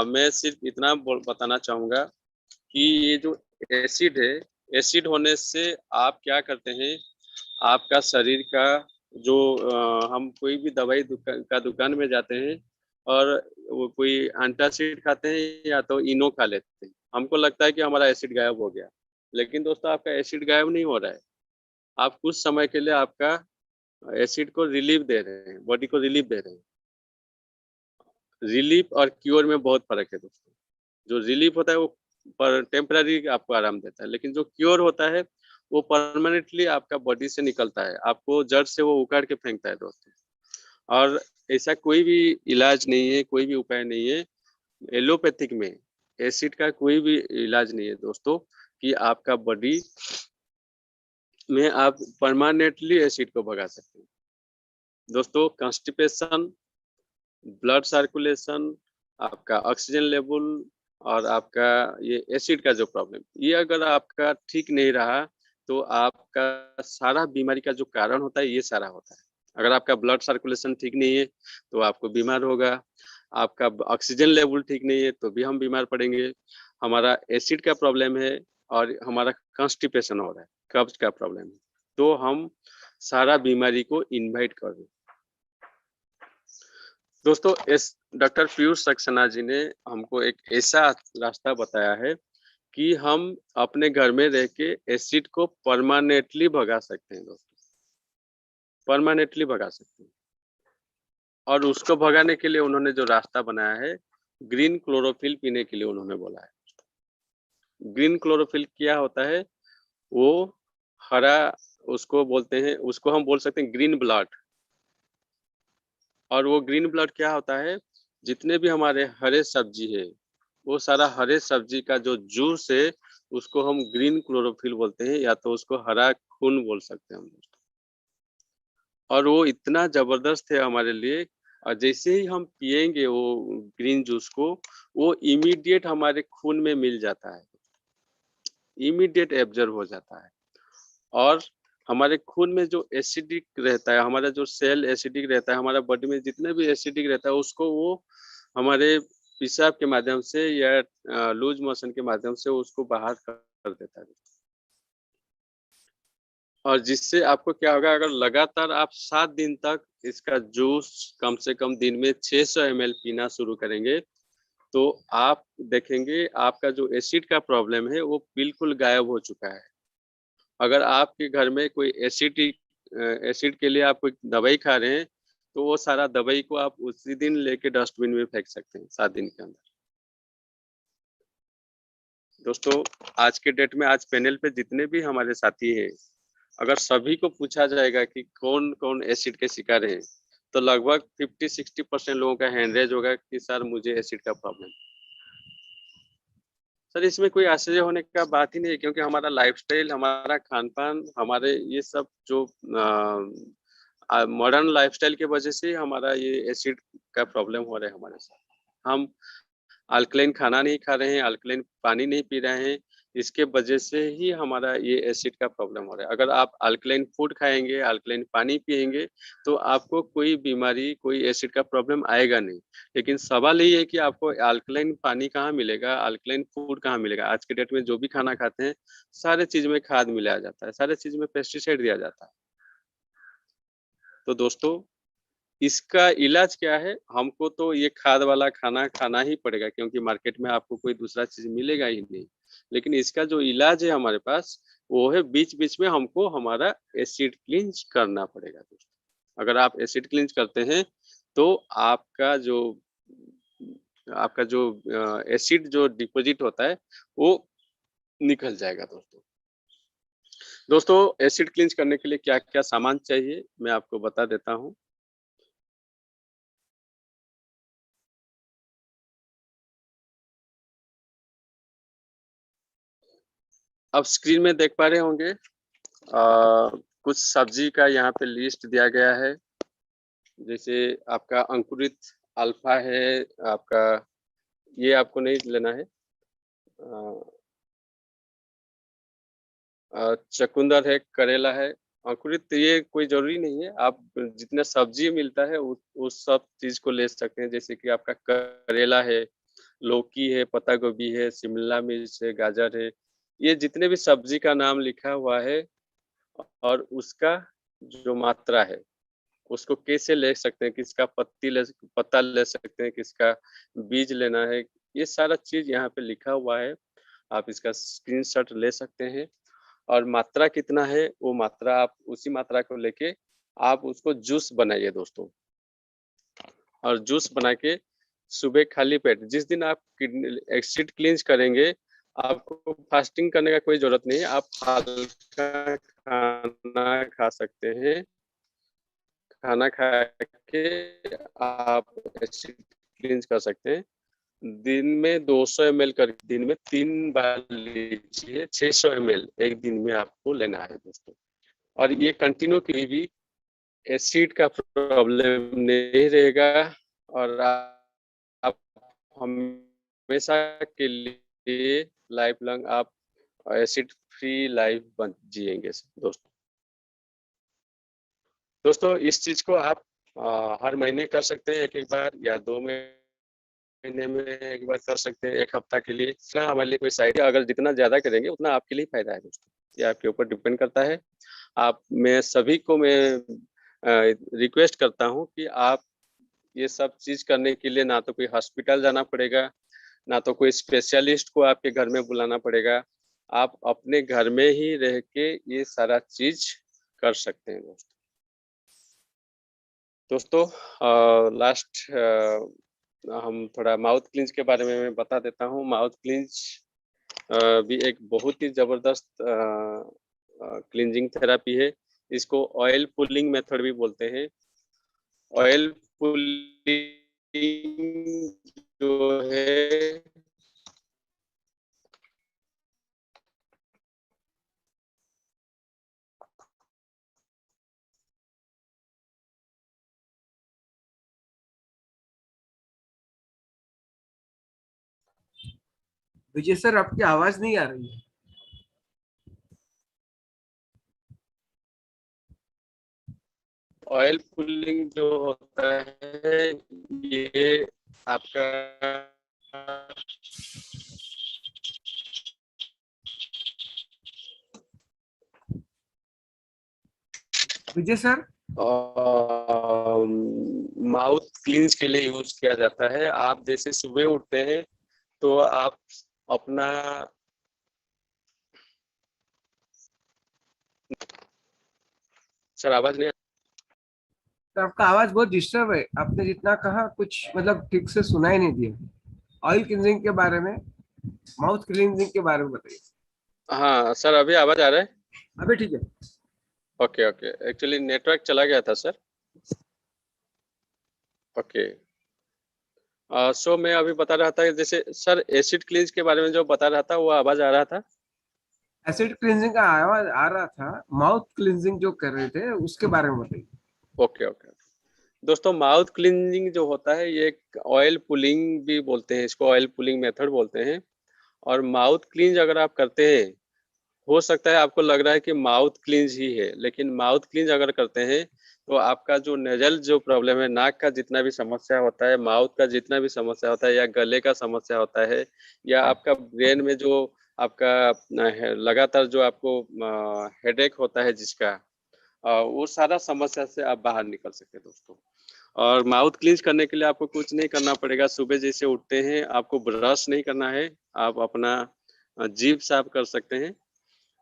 मैं सिर्फ इतना बताना चाहूँगा कि ये जो एसिड है, एसिड होने से आप क्या करते हैं, आपका शरीर का जो हम कोई भी दवाई दुकान में जाते हैं और वो कोई एंटासिड खाते हैं या तो इनो खा लेते हैं। हमको लगता है कि हमारा एसिड गायब हो गया, लेकिन दोस्तों आपका एसिड गायब नहीं हो रहा है। आप कुछ समय के लिए आपका एसिड को रिलीफ दे रहे हैं, बॉडी को रिलीफ दे रहे हैं। रिलीफ और क्योर में बहुत फर्क है दोस्तों। जो रिलीफ होता है वो पर टेम्पररी आपको आराम देता है, लेकिन जो क्योर होता है वो परमानेंटली आपका बॉडी से निकलता है, आपको जड़ से वो उखाड़ के फेंकता है दोस्तों। और ऐसा कोई भी इलाज नहीं है, कोई भी उपाय नहीं है एलोपैथिक में, एसिड का कोई भी इलाज नहीं है दोस्तों कि आपका बॉडी में आप परमानेंटली एसिड को भगा सकते हैं। दोस्तों कॉन्स्टिपेशन, ब्लड सर्कुलेशन, आपका ऑक्सीजन लेवल और आपका ये एसिड का जो प्रॉब्लम, ये अगर आपका ठीक नहीं रहा तो आपका सारा बीमारी का जो कारण होता है ये सारा होता है। अगर आपका ब्लड सर्कुलेशन ठीक नहीं है तो आपको बीमार होगा, आपका ऑक्सीजन लेवल ठीक नहीं है तो भी हम बीमार पड़ेंगे, हमारा एसिड का प्रॉब्लम है और हमारा कॉन्स्टिपेशन हो रहा है, कब्ज का प्रॉब्लम है, तो हम सारा बीमारी को इन्वाइट कर रहे हैं। दोस्तों डॉक्टर पीयूष सक्सेना जी ने हमको एक ऐसा रास्ता बताया है कि हम अपने घर में रह के एसिड को परमानेंटली भगा सकते हैं दोस्तों, परमानेंटली भगा सकते हैं। और उसको भगाने के लिए उन्होंने जो रास्ता बनाया है, ग्रीन क्लोरोफिल पीने के लिए उन्होंने बोला है। ग्रीन क्लोरोफिल क्या होता है? वो हरा, उसको बोलते हैं, उसको हम बोल सकते हैं ग्रीन ब्लड। और वो ग्रीन ब्लड क्या होता है? जितने भी हमारे हरे सब्जी है, वो सारा हरे सब्जी का जो जूस है उसको हम ग्रीन क्लोरोफिल बोलते हैं, या तो उसको हरा खून बोल सकते हैं हम दोस्तों। और वो इतना जबरदस्त है हमारे लिए, और जैसे ही हम पिएंगे वो ग्रीन जूस को, वो इमीडिएट हमारे खून में मिल जाता है, इमीडिएट एब्जॉर्ब हो जाता है। और हमारे खून में जो एसिडिक रहता है, हमारा जो सेल एसिडिक रहता है, हमारा बॉडी में जितने भी एसिडिक रहता है उसको वो हमारे पेशाब के माध्यम से या लूज मोशन के माध्यम से उसको बाहर कर देता है। और जिससे आपको क्या होगा, अगर लगातार आप 7 दिन तक इसका जूस कम से कम दिन में 600 ml पीना शुरू करेंगे तो आप देखेंगे आपका जो एसिड का प्रॉब्लम है वो बिल्कुल गायब हो चुका है। अगर आपके घर में कोई एसिड के लिए आप कोई दवाई खा रहे हैं तो वो सारा दवाई को आप उसी दिन लेके डस्टबिन में फेंक सकते हैं 7 दिन के अंदर। दोस्तों आज के डेट में, आज पैनल पे जितने भी हमारे साथी हैं, अगर सभी को पूछा जाएगा कि कौन कौन एसिड के शिकार हैं, तो लगभग 50-60% लोगों का हैंड रेज होगा कि सर मुझे एसिड का प्रॉब्लम। सर इसमें कोई आश्चर्य होने का बात ही नहीं है, क्योंकि हमारा लाइफस्टाइल, हमारा खान पान, हमारे ये सब जो मॉडर्न लाइफस्टाइल की वजह से हमारा ये एसिड का प्रॉब्लम हो रहा है हमारे साथ। हम अल्कलाइन खाना नहीं खा रहे हैं, अल्कलाइन पानी नहीं पी रहे हैं, इसके वजह से ही हमारा ये एसिड का प्रॉब्लम हो रहा है। अगर आप अल्कलाइन फूड खाएंगे, अल्कलाइन पानी पिएंगे तो आपको कोई बीमारी, कोई एसिड का प्रॉब्लम आएगा नहीं। लेकिन सवाल ये है कि आपको अल्कलाइन पानी कहाँ मिलेगा, अल्कलाइन फूड कहाँ मिलेगा? आज के डेट में जो भी खाना खाते हैं सारे चीज में खाद मिलाया जाता है, सारे चीज में पेस्टिसाइड दिया जाता है। तो दोस्तों इसका इलाज क्या है? हमको तो ये खाद वाला खाना खाना ही पड़ेगा, क्योंकि मार्केट में आपको कोई दूसरा चीज मिलेगा ही नहीं। लेकिन इसका जो इलाज है हमारे पास, वो है बीच बीच में हमको हमारा एसिड क्लींज करना पड़ेगा दोस्तों। अगर आप एसिड क्लींज करते हैं तो आपका जो एसिड जो डिपॉजिट होता है वो निकल जाएगा दोस्तों। दोस्तों एसिड क्लींज करने के लिए क्या क्या सामान चाहिए मैं आपको बता देता हूँ। आप स्क्रीन में देख पा रहे होंगे, कुछ सब्जी का यहाँ पे लिस्ट दिया गया है। जैसे आपका अंकुरित अल्फा है, आपका ये आपको नहीं लेना है, चुकंदर है, करेला है। अंकुरित ये कोई जरूरी नहीं है, आप जितना सब्जी मिलता है उस सब चीज को ले सकते हैं। जैसे कि आपका करेला है, लौकी है, पत्ता गोभी है, शिमला मिर्च है, गाजर है, ये जितने भी सब्जी का नाम लिखा हुआ है और उसका जो मात्रा है उसको कैसे ले सकते हैं, किसका पत्ता ले सकते हैं, किसका बीज लेना है, ये सारा चीज यहाँ पे लिखा हुआ है। आप इसका स्क्रीनशॉट ले सकते हैं और मात्रा कितना है वो मात्रा, आप उसी मात्रा को लेके आप उसको जूस बनाइए दोस्तों। और जूस बना के सुबह खाली पेट, जिस दिन आप एसिड क्लींज करेंगे, आपको फास्टिंग करने का कोई जरूरत नहीं है, आप हल्का खाना खा सकते हैं। खाना खा के आप एसिड क्लींज कर सकते हैं। दिन में 200 ml कर, दिन में 3 बार लीजिए, 600 ml एक दिन में आपको लेना है दोस्तों। और ये कंटिन्यू की भी एसिड का प्रॉब्लम नहीं रहेगा और आप हमेशा के लिए लाइफ लॉन्ग आप एसिड फ्री लाइफ जिएंगे दोस्तों। दोस्तों इस चीज को आप हर महीने कर सकते हैं एक बार, या 2 महीने में एक बार कर सकते हैं, 1 हफ्ता के लिए। इतना हमारे लिए कोई साइड, अगर जितना ज्यादा करेंगे उतना आपके लिए फायदा है दोस्तों। ये आपके ऊपर डिपेंड करता है। मैं सभी को रिक्वेस्ट करता हूं कि आप ये सब चीज करने के लिए ना तो कोई हॉस्पिटल जाना पड़ेगा, ना तो कोई स्पेशलिस्ट को आपके घर में बुलाना पड़ेगा। आप अपने घर में ही रह के ये सारा चीज कर सकते हैं दोस्तों। लास्ट हम थोड़ा माउथ क्लींज के बारे में मैं बता देता हूँ। माउथ क्लींज भी एक बहुत ही जबरदस्त क्लींजिंग थेरापी है। इसको ऑयल पुलिंग मेथड भी बोलते हैं। ऑयल पुलिंग जो है विजय सर, आपकी आवाज नहीं आ रही है। ऑयल पुलिंग जो होता है ये आपका विजय सर, माउथ क्लींज के लिए यूज किया जाता है। आप जैसे सुबह उठते हैं तो आप अपना सर आवाज नहीं। तो आपका आवाज बहुत डिस्टर्ब है। आपने जितना कहा कुछ मतलब ठीक से सुनाई नहीं दिया। ऑयल क्लींजिंग के बारे में, माउथ क्लींजिंग के बारे में बताइए। हाँ सर, अभी आवाज आ रहा है? अभी ठीक है। ओके ओके, एक्चुअली नेटवर्क चला गया था सर। ओके, सो मैं अभी बता रहा था, जैसे सर एसिड क्लींज के बारे में जो बता रहा था वो आवाज आ रहा था? एसिड क्लींजिंग का आवाज आ रहा था। माउथ क्लींजिंग जो कर रहे थे उसके बारे में बताइए। ओके ओके दोस्तों, माउथ क्लींजिंग जो होता है ये एक ऑयल पुलिंग भी बोलते हैं इसको, ऑयल पुलिंग मेथड बोलते हैं। और माउथ क्लींज अगर आप करते हैं, हो सकता है आपको लग रहा है कि माउथ क्लींज ही है, लेकिन माउथ क्लींज अगर करते हैं तो आपका जो नेजल जो प्रॉब्लम है, नाक का जितना भी समस्या होता है, माउथ का जितना भी समस्या होता है, या गले का समस्या होता है, या आपका ब्रेन में जो आपका लगातार जो आपको हेडेक होता है जिसका, वो सारा समस्या से आप बाहर निकल सकते हैं दोस्तों। और माउथ क्लींज करने के लिए आपको कुछ नहीं करना पड़ेगा। सुबह जैसे उठते हैं आपको ब्रश नहीं करना है, आप अपना जीभ साफ कर सकते हैं।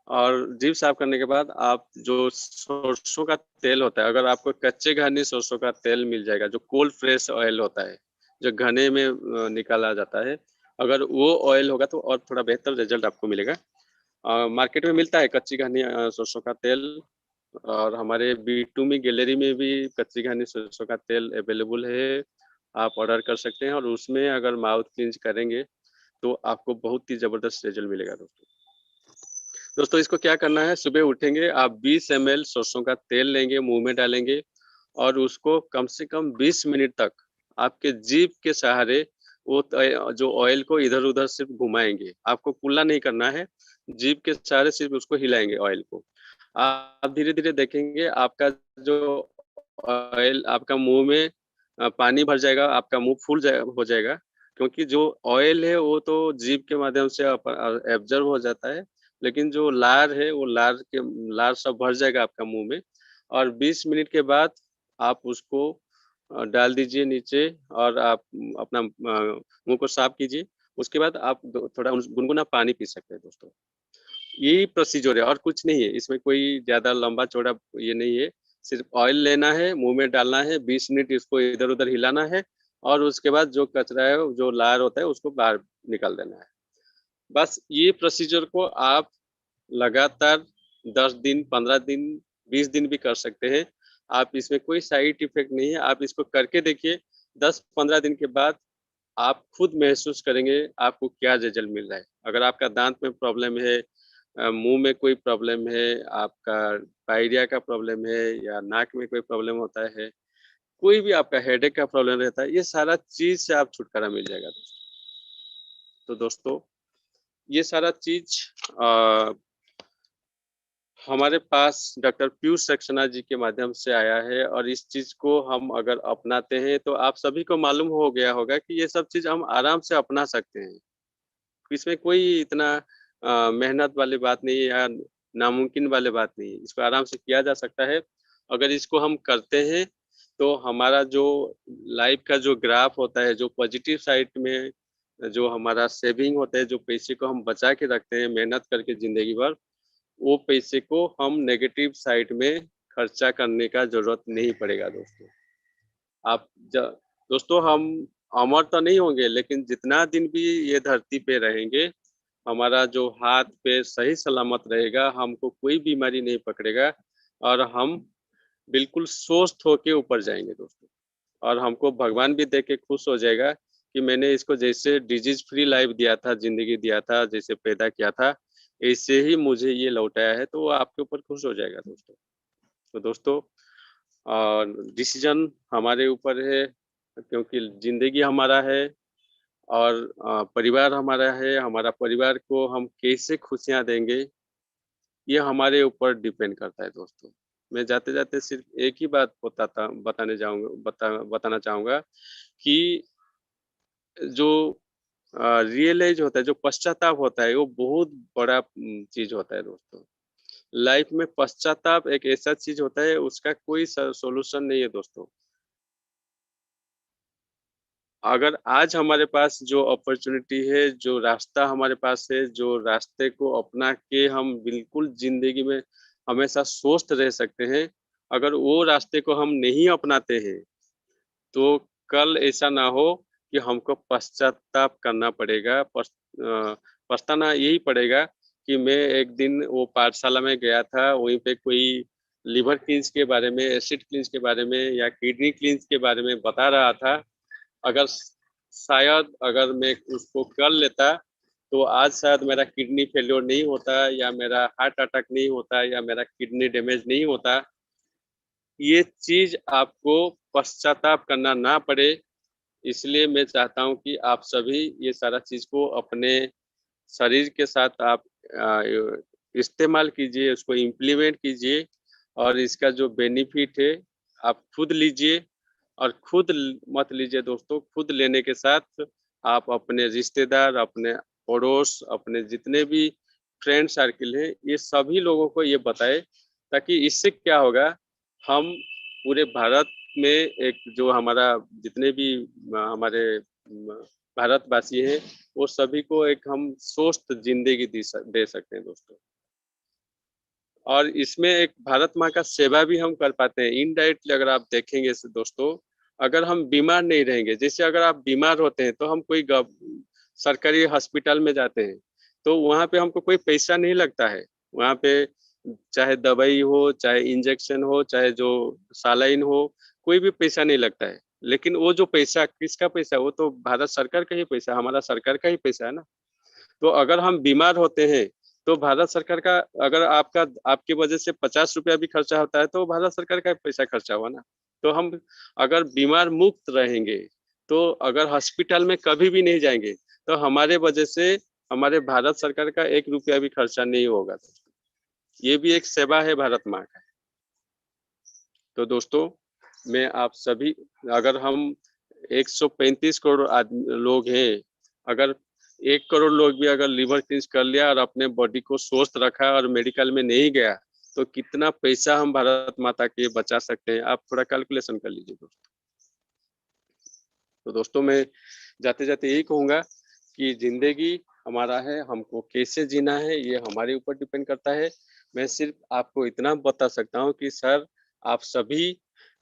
और जीभ साफ करने के बाद आप जो सरसों का तेल होता है, अगर आपको कच्चे घानी सरसों का तेल मिल जाएगा, जो कोल्ड फ्रेश ऑयल होता है, जो घने में निकाला जाता है, अगर वो ऑयल होगा तो और थोड़ा बेहतर रिजल्ट आपको मिलेगा। मार्केट में मिलता है कच्ची घानी सरसों का तेल, और हमारे B2 गैलरी में भी कच्ची घानी सरसों का तेल अवेलेबल है। आप ऑर्डर कर सकते हैं, और उसमें अगर माउथ क्लींज करेंगे तो आपको बहुत ही जबरदस्त रिजल्ट मिलेगा दोस्तों। इसको क्या करना है, सुबह उठेंगे आप 20 ml सरसों का तेल लेंगे, मुंह में डालेंगे, और उसको कम से कम 20 मिनट तक आपके जीभ के सहारे वो जो ऑयल को इधर उधर सिर्फ घुमाएंगे। आपको कुल्ला नहीं करना है, जीभ के सहारे सिर्फ उसको हिलाएंगे ऑयल को। आप धीरे धीरे देखेंगे आपका जो ऑयल आपका मुंह में पानी भर जाएगा, आपका मुंह फूल हो जाएगा, क्योंकि जो ऑयल है वो तो जीभ के माध्यम से एब्जॉर्ब हो जाता है, लेकिन जो लार है वो लार सब भर जाएगा आपका मुंह में। और 20 मिनट के बाद आप उसको डाल दीजिए नीचे, और आप अपना मुंह को साफ कीजिए। उसके बाद आप थोड़ा गुनगुना पानी पी सकते हैं दोस्तों। यही प्रोसीजर है और कुछ नहीं है, इसमें कोई ज्यादा लंबा चौड़ा ये नहीं है। सिर्फ ऑयल लेना है, मुंह में डालना है, 20 मिनट इसको इधर उधर हिलाना है, और उसके बाद जो कचरा है, जो लार होता है, उसको बाहर निकाल देना है। बस ये प्रोसीजर को आप लगातार 10 दिन, 15 दिन, 20 दिन भी कर सकते हैं। आप इसमें कोई साइड इफेक्ट नहीं है, आप इसको करके देखिए। 10-15 दिन के बाद आप खुद महसूस करेंगे आपको क्या रिजल्ट मिल रहा है। अगर आपका दांत में प्रॉब्लम है, मुंह में कोई प्रॉब्लम है, आपका पायरिया का प्रॉब्लम है या नाक में कोई प्रॉब्लम होता है, कोई भी आपका हेडेक का प्रॉब्लम रहता है, ये सारा चीज से आप छुटकारा मिल जाएगा दोस्तों। तो दोस्तों ये सारा चीज हमारे पास डॉक्टर पीयूष सक्सेना जी के माध्यम से आया है और इस चीज को हम अगर अपनाते हैं तो आप सभी को मालूम हो गया होगा कि ये सब चीज हम आराम से अपना सकते हैं। इसमें कोई इतना मेहनत वाली बात नहीं है या नामुमकिन वाली बात नहीं है, इसको आराम से किया जा सकता है। अगर इसको हम करते हैं तो हमारा जो लाइफ का जो ग्राफ होता है, जो पॉजिटिव साइड में जो हमारा सेविंग होता है, जो पैसे को हम बचा के रखते हैं मेहनत करके जिंदगी भर, वो पैसे को हम नेगेटिव साइड में खर्चा करने का जरूरत नहीं पड़ेगा दोस्तों। आप दोस्तों हम अमर तो नहीं होंगे, लेकिन जितना दिन भी ये धरती पे रहेंगे, हमारा जो हाथ पे सही सलामत रहेगा, हमको कोई बीमारी नहीं पकड़ेगा और हम बिल्कुल स्वस्थ होके ऊपर जाएंगे दोस्तों। और हमको भगवान भी देख के खुश हो जाएगा कि मैंने इसको जैसे डिजीज फ्री लाइफ दिया था, जिंदगी दिया था, जैसे पैदा किया था, ऐसे ही मुझे ये लौटाया है, तो वो आपके ऊपर खुश हो जाएगा दोस्तों। तो दोस्तों डिसीजन हमारे ऊपर है, क्योंकि जिंदगी हमारा है और परिवार हमारा है। हमारा परिवार को हम कैसे खुशियां देंगे, ये हमारे ऊपर डिपेंड करता है दोस्तों। मैं जाते जाते सिर्फ एक ही बात बताना चाहूंगा कि जो रियलाइज होता है, जो पश्चाताप होता है, वो बहुत बड़ा चीज होता है दोस्तों। लाइफ में पश्चाताप एक ऐसा चीज होता है, उसका कोई सोल्यूशन नहीं है दोस्तों। अगर आज हमारे पास जो अपॉर्चुनिटी है, जो रास्ता हमारे पास है, जो रास्ते को अपना के हम बिल्कुल जिंदगी में हमेशा स्वस्थ रह सकते हैं, अगर वो रास्ते को हम नहीं अपनाते हैं तो कल ऐसा ना हो कि हमको पश्चाताप करना पड़ेगा। पछताना यही पड़ेगा कि मैं एक दिन वो पाठशाला में गया था, वहीं पे कोई लिवर क्लींस के बारे में, एसिड क्लींस के बारे में या किडनी क्लींस के बारे में बता रहा था। अगर शायद अगर मैं उसको कर लेता तो आज शायद मेरा किडनी फेल्योर नहीं होता, या मेरा हार्ट अटैक नहीं होता, या मेरा किडनी डैमेज नहीं होता। ये चीज आपको पश्चाताप करना ना पड़े, इसलिए मैं चाहता हूं कि आप सभी ये सारा चीज को अपने शरीर के साथ आप इस्तेमाल कीजिए, उसको इम्प्लीमेंट कीजिए और इसका जो बेनिफिट है आप खुद लीजिए। और खुद मत लीजिए दोस्तों, खुद लेने के साथ आप अपने रिश्तेदार, अपने पड़ोस, अपने जितने भी फ्रेंड सर्किल है, ये सभी लोगों को ये बताएं, ताकि इससे क्या होगा, हम पूरे भारत में एक जो हमारा जितने भी हमारे भारतवासी हैं, वो सभी को एक हम स्वस्थ जिंदगी दे सकते हैं दोस्तों। और इसमें एक भारत माँ का सेवा भी हम कर पाते हैं इनडायरेक्टली। अगर आप देखेंगे दोस्तों, अगर हम बीमार नहीं रहेंगे, जैसे अगर आप बीमार होते हैं तो हम कोई सरकारी हॉस्पिटल में जाते हैं तो वहाँ पे हमको कोई पैसा नहीं लगता है। वहाँ पे चाहे दवाई हो, चाहे इंजेक्शन हो, चाहे जो सालाइन हो, कोई भी पैसा नहीं लगता है। लेकिन वो जो पैसा किसका पैसा, वो तो भारत सरकार का ही पैसा, हमारा सरकार का ही पैसा है ना। तो अगर हम बीमार होते हैं तो भारत सरकार का, अगर आपकी वजह से 50 रुपया भी खर्चा होता है तो भारत सरकार का पैसा खर्चा हुआ ना। तो हम अगर बीमार मुक्त रहेंगे, तो अगर हॉस्पिटल में कभी भी नहीं जाएंगे, तो हमारे वजह से हमारे भारत सरकार का 1 रुपया भी खर्चा नहीं होगा। ये भी एक सेवा है भारत माँ का। तो दोस्तों मैं आप सभी, अगर हम 135 करोड़ लोग हैं, अगर 1 करोड़ लोग भी अगर लिवर क्लींस कर लिया और अपने बॉडी को स्वस्थ रखा और मेडिकल में नहीं गया, तो कितना पैसा हम भारत माता के बचा सकते हैं, आप थोड़ा कैलकुलेशन कर लीजिए दोस्तों। तो दोस्तों मैं जाते जाते यही कहूँगा कि जिंदगी हमारा है, हमको कैसे जीना है ये हमारे ऊपर डिपेंड करता है। मैं सिर्फ आपको इतना बता सकता हूँ कि सर, आप सभी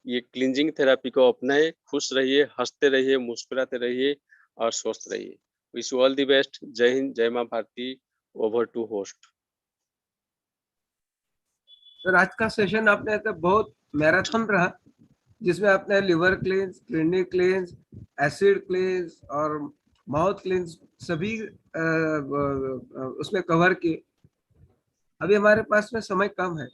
ये क्लींजिंग थेरेपी को अपनाएं, खुश रहिए, हंसते रहिए, मुस्कुराते रहिए और स्वस्थ रहिए। Wish you all the best. जय हिंद, जय माँ Bharati. Over to host. Sir आज का सेशन आपने तो बहुत मैराथन रहा, जिसमें आपने लिवर क्लींस, किडनी क्लींस, एसिड क्लींस और माउथ क्लींस सभी उसमें कवर किए। अभी हमारे पास में समय कम है,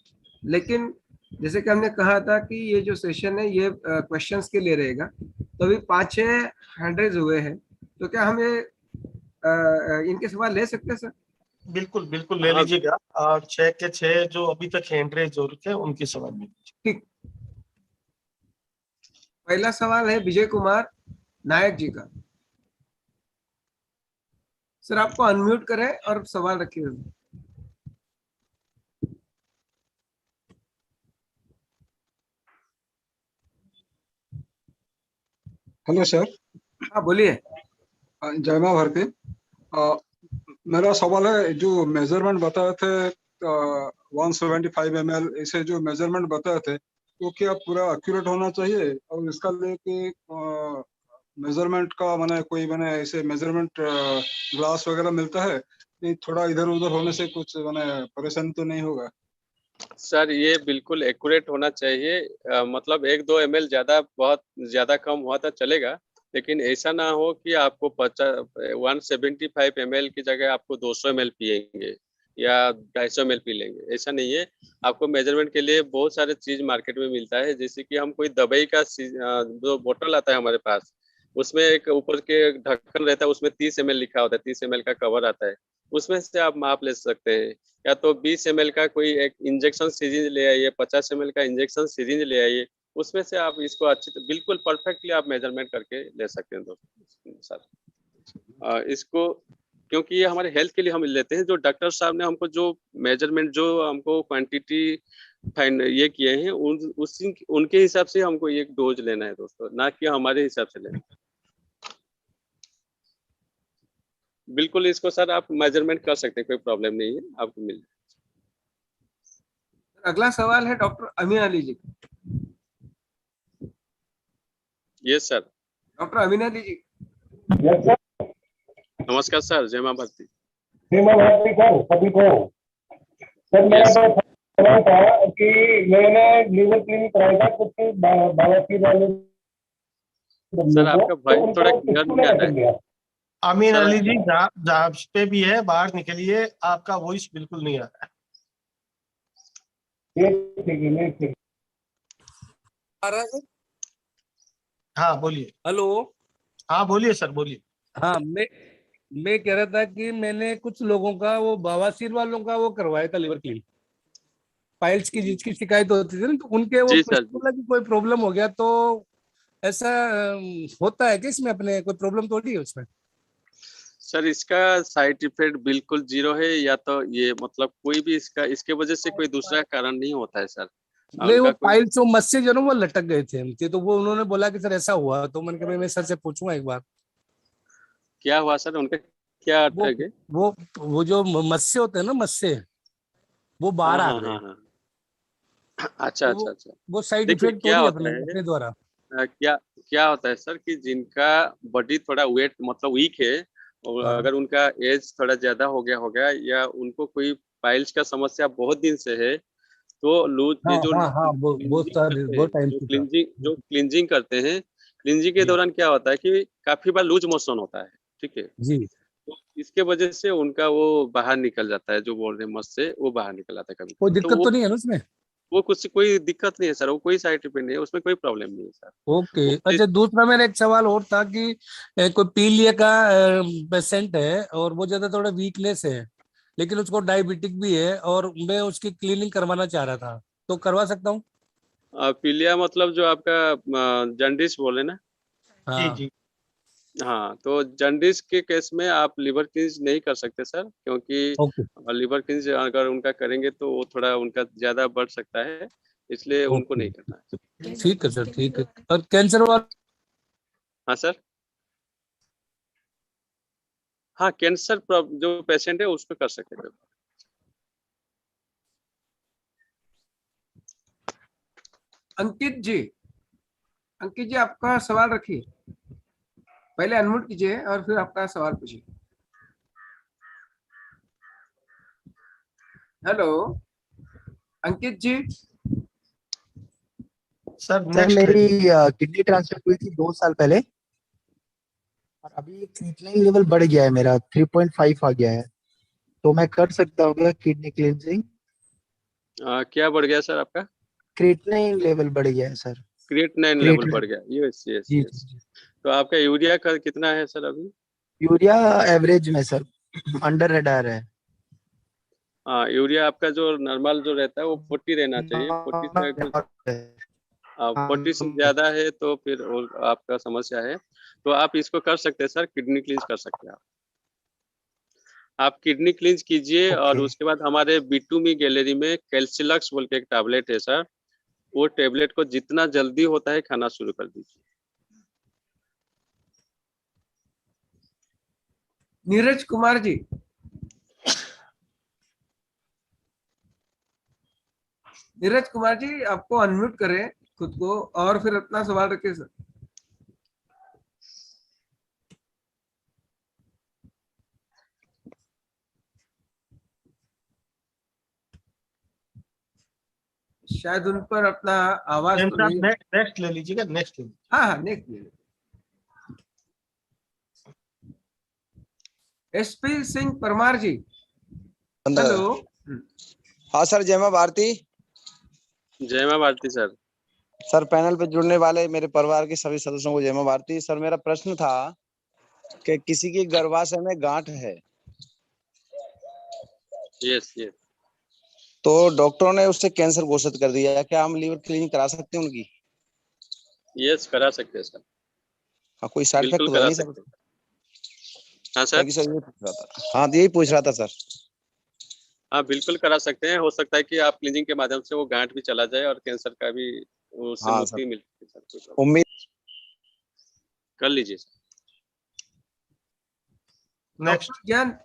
लेकिन जैसे कि हमने कहा था कि ये जो सेशन है ये क्वेश्चंस के लिए रहेगा, तो अभी 5-6 हैंड रेज हुए हैं, तो क्या हम ये इनके सवाल ले सकते हैं सर? बिल्कुल बिल्कुल ले हाँ। लीजिएगा। 6 के 6 जो अभी तक हैंड रेज हो रखे हैं उनके सवाल में ठीक। पहला सवाल है विजय कुमार नायक जी का। सर आपको अनम्यूट करें और सवाल रखिए। Hello sir. हाँ बोलिए। जय मां भारती। मेरा सवाल है, जो मेजरमेंट बताए थे 175 ml, इसे जो मेजरमेंट बताए थे वो क्या पूरा एक्यूरेट होना चाहिए? और इसका लेके मेजरमेंट का माने कोई माने ऐसे मेजरमेंट ग्लास वगैरह मिलता है कि थोड़ा इधर उधर होने से कुछ माने परेशानी तो नहीं होगा? सर ये बिल्कुल एक्यूरेट होना चाहिए। मतलब 1-2 ml ज्यादा, बहुत ज्यादा कम हुआ तो चलेगा, लेकिन ऐसा ना हो कि आपको 175 ml की जगह आपको 200 ml पिएंगे या 250 ml पी लेंगे, ऐसा नहीं है। आपको मेजरमेंट के लिए बहुत सारे चीज मार्केट में मिलता है, जैसे कि हम कोई दवाई का जो बोतल आता है हमारे पास, उसमें एक ऊपर के ढक्कन रहता है, उसमें 30 ml लिखा होता है, 30 ml का कवर आता है, उसमें से आप माप ले सकते हैं। या तो 20 ml का कोई एक इंजेक्शन सीरीज ले आइए, 50 ml का इंजेक्शन सीरीज ले आइए, उसमें से आप इसको बिल्कुल परफेक्टली आप मेजरमेंट करके ले सकते हैं दोस्तों सर। इसको, क्योंकि ये हमारे हेल्थ के लिए हम लेते हैं, जो डॉक्टर साहब ने हमको जो मेजरमेंट, जो हमको क्वांटिटी फाइन ये किए हैं, उनके हिसाब से हमको ये डोज लेना है दोस्तों, ना कि हमारे हिसाब से लेना। बिल्कुल इसको सर आप मेजरमेंट कर सकते हैं, कोई प्रॉब्लम नहीं है, आपको मिल। अगला सवाल है doctor Amin Ali ji. Yes sir. Doctor Amin Ali ji. Yes sir. नमस्कार सर, जय मां भारती। जय मां भारती सर सभी को। सर मेरा Yes. तो सवाल था कि मैंने लीवर क्लीनिक कराया था कुछ बवासीर वाले सर आपका वॉइस थोड़ा क्लियर नहीं आ रहा है। अमीन सर, अली जी जहाँ पे भी है बाहर निकलिए, आपका वॉइस बिल्कुल नहीं आ रहा है। ठीक। आ रहा है? हाँ बोलिए। हेलो। हाँ बोलिए सर, बोलिए। हाँ मैं कह रहा था कि मैंने कुछ लोगों का वो बवासीर वालों का वो करवाया था लीवर क्लीन, पाइल्स की जिसकी शिकायत होती थी ना, तो उनके वो जी सर जी। बोला कि कोई प्रॉब्लम हो गया, तो ऐसा होता है कि इसमें अपने कोई प्रॉब्लम तो नहीं है उसमें? सर इसका साइड इफेक्ट बिल्कुल जीरो है, या तो ये मतलब कोई भी इसके वजह से कोई दूसरा कारण नहीं होता है सर। नहीं, वो उनका कोई पाइल्स वो मस्से जो ना वो लटक गए थे उनके, तो वो उन्होंने बोला कि सर ऐसा हुआ, तो मैंने कहा मैं सर से पूछूंगा एक बार। क्या हुआ सर, उनका क्या वो अटैक है? वो जो मस्से होते हैं ना, मस्से वो बाहर हाँ आ हाँ गए। हाँ हाँ। अच्छा तो अच्छा अच्छा। वो साइड देखिए इफेक्ट क्या थोड़ी होता अपने है, अपने द्वारा। क्या क्या होता है सर कि जिनका बॉडी थोड़ा वेट मतलब वीक है, और हाँ अगर उनका एज थोड़ा ज्यादा हो गया या उनको कोई पाइल्स का समस्या बहुत दिन से है, तो लूज हाँ ये जो हाँ हाँ, वो क्लिंजिंग सारे करते हैं, बहुत टाइम जो से था। क्लिंजिंग करते हैं, क्लिंजिंग के जी दौरान क्या होता है कि काफी बार लूज मोशन होता है, ठीक है। जी। तो इसके वजह से उनका वो बाहर निकल जाता है, जो बोल रहे हैं मस से वो बाहर निकल जाता है कभी कोई कभी, तो दिक्कत तो नहीं है ना उसमें? वो कुछ कोई दिक्कत नहीं है सर, वो कोई साइड इफेक्ट नहीं है, उसमें कोई प्रॉब्लम नहीं है सर। ओके। वो अच्छा, दूसरा मेरा एक सवाल और था कि कोई पीलिया का पेशेंट है और वो ज्यादा थोड़ा वीकनेस है, लेकिन उसको डायबिटिक भी है, और मैं उसकी क्लीनिंग करवाना चाह रहा था, तो करवा सकता हूँ? पीलिया मतलब जो आपका जॉन्डिस बोले ना? जी हाँ। जी। हाँ, तो जॉन्डिस के केस में आप लिवर क्लींस नहीं कर सकते सर, क्योंकि ओके लिवर क्लींस अगर उनका करेंगे तो वो थोड़ा उनका ज्यादा बढ़ सकता है, इसलिए उनको ओके। नहीं करना है। ठीक है सर, ठीक है। और कैंसर वाला? हाँ सर। हाँ, कैंसर जो पेशेंट है उसको कर सकते हैं। अंकित जी आपका सवाल रखिए। पहले अनम्यूट कीजिए और फिर आपका सवाल पूछिए। हेलो अंकित जी। सर सर नेक्स्ट मेरी किडनी ट्रांसफर हुई थी 2 साल पहले, और अभी क्रिएटिनिन लेवल बढ़ गया है, मेरा 3.5 आ गया है। तो मैं कर सकता हूँ क्या किडनी क्लींजिंग? क्या बढ़ गया सर आपका? क्रिएटिनिन लेवल बढ़ गया है सर। क्रिएटिनिन लेवल क्रिएटिनिन बढ़ गया। यस यस जी यस। जी। तो आपका यूरिया का कितना है सर अभी? यूरिया एवरेज में सर, अंडर रेडार है। हाँ, यूरिया आपका जो नॉर्मल जो रहता है वो 40 रहना चाहिए। 40 से अगर 40 से ज्यादा है तो फिर आपका समस्या है। तो आप इसको कर सकते हैं सर, किडनी क्लींस कर सकते हैं आप किडनी क्लींस कीजिए। और उसके बाद हमारे B2Me गैलरी में कैल्सिलक्स बोल के एक टैबलेट है सर, वो टैबलेट को जितना जल्दी होता है खाना शुरू कर दीजिए। नीरज कुमार जी, नीरज कुमार जी आपको अनम्यूट करें खुद को और फिर अपना सवाल रखें सर। शायद उन पर अपना आवाज तो नहीं। नेक्स्ट ले लीजिएगा, नेक्स्ट ले लीजिए। हाँ हाँ, नेक्स्ट। SP सिंह परमार जी, हेलो। हाँ सर, जय मां भारती। जय मां भारती सर। सर पैनल पे जुड़ने वाले मेरे परिवार के सभी सदस्यों को जय मां भारती। सर मेरा प्रश्न था कि किसी की गर्भाशय में गांठ है, यस यस। तो डॉक्टरों ने उससे कैंसर घोषित कर दिया है, क्या हम लीवर क्लीनिंग करा सकते हैं उनकी? यस, करा सकते हैं सर। हाँ, कोई साइड इफेक्ट बिल्कुल तो है करा नहीं सर? सकते हैं। हाँ सर। सर ये पूछ रहा था। हाँ, यही पूछ रहा था सर। हाँ बिल्कुल करा सकते हैं। हो सकता है कि आप क्लीनिंग के माध्यम से वो गांठ भी चला जाए और कैंसर का भी उससे हाँ मुक्ति सर, मिल सके। उम्मीद कर लीजिए सर। नेक्स्ट ज्ञान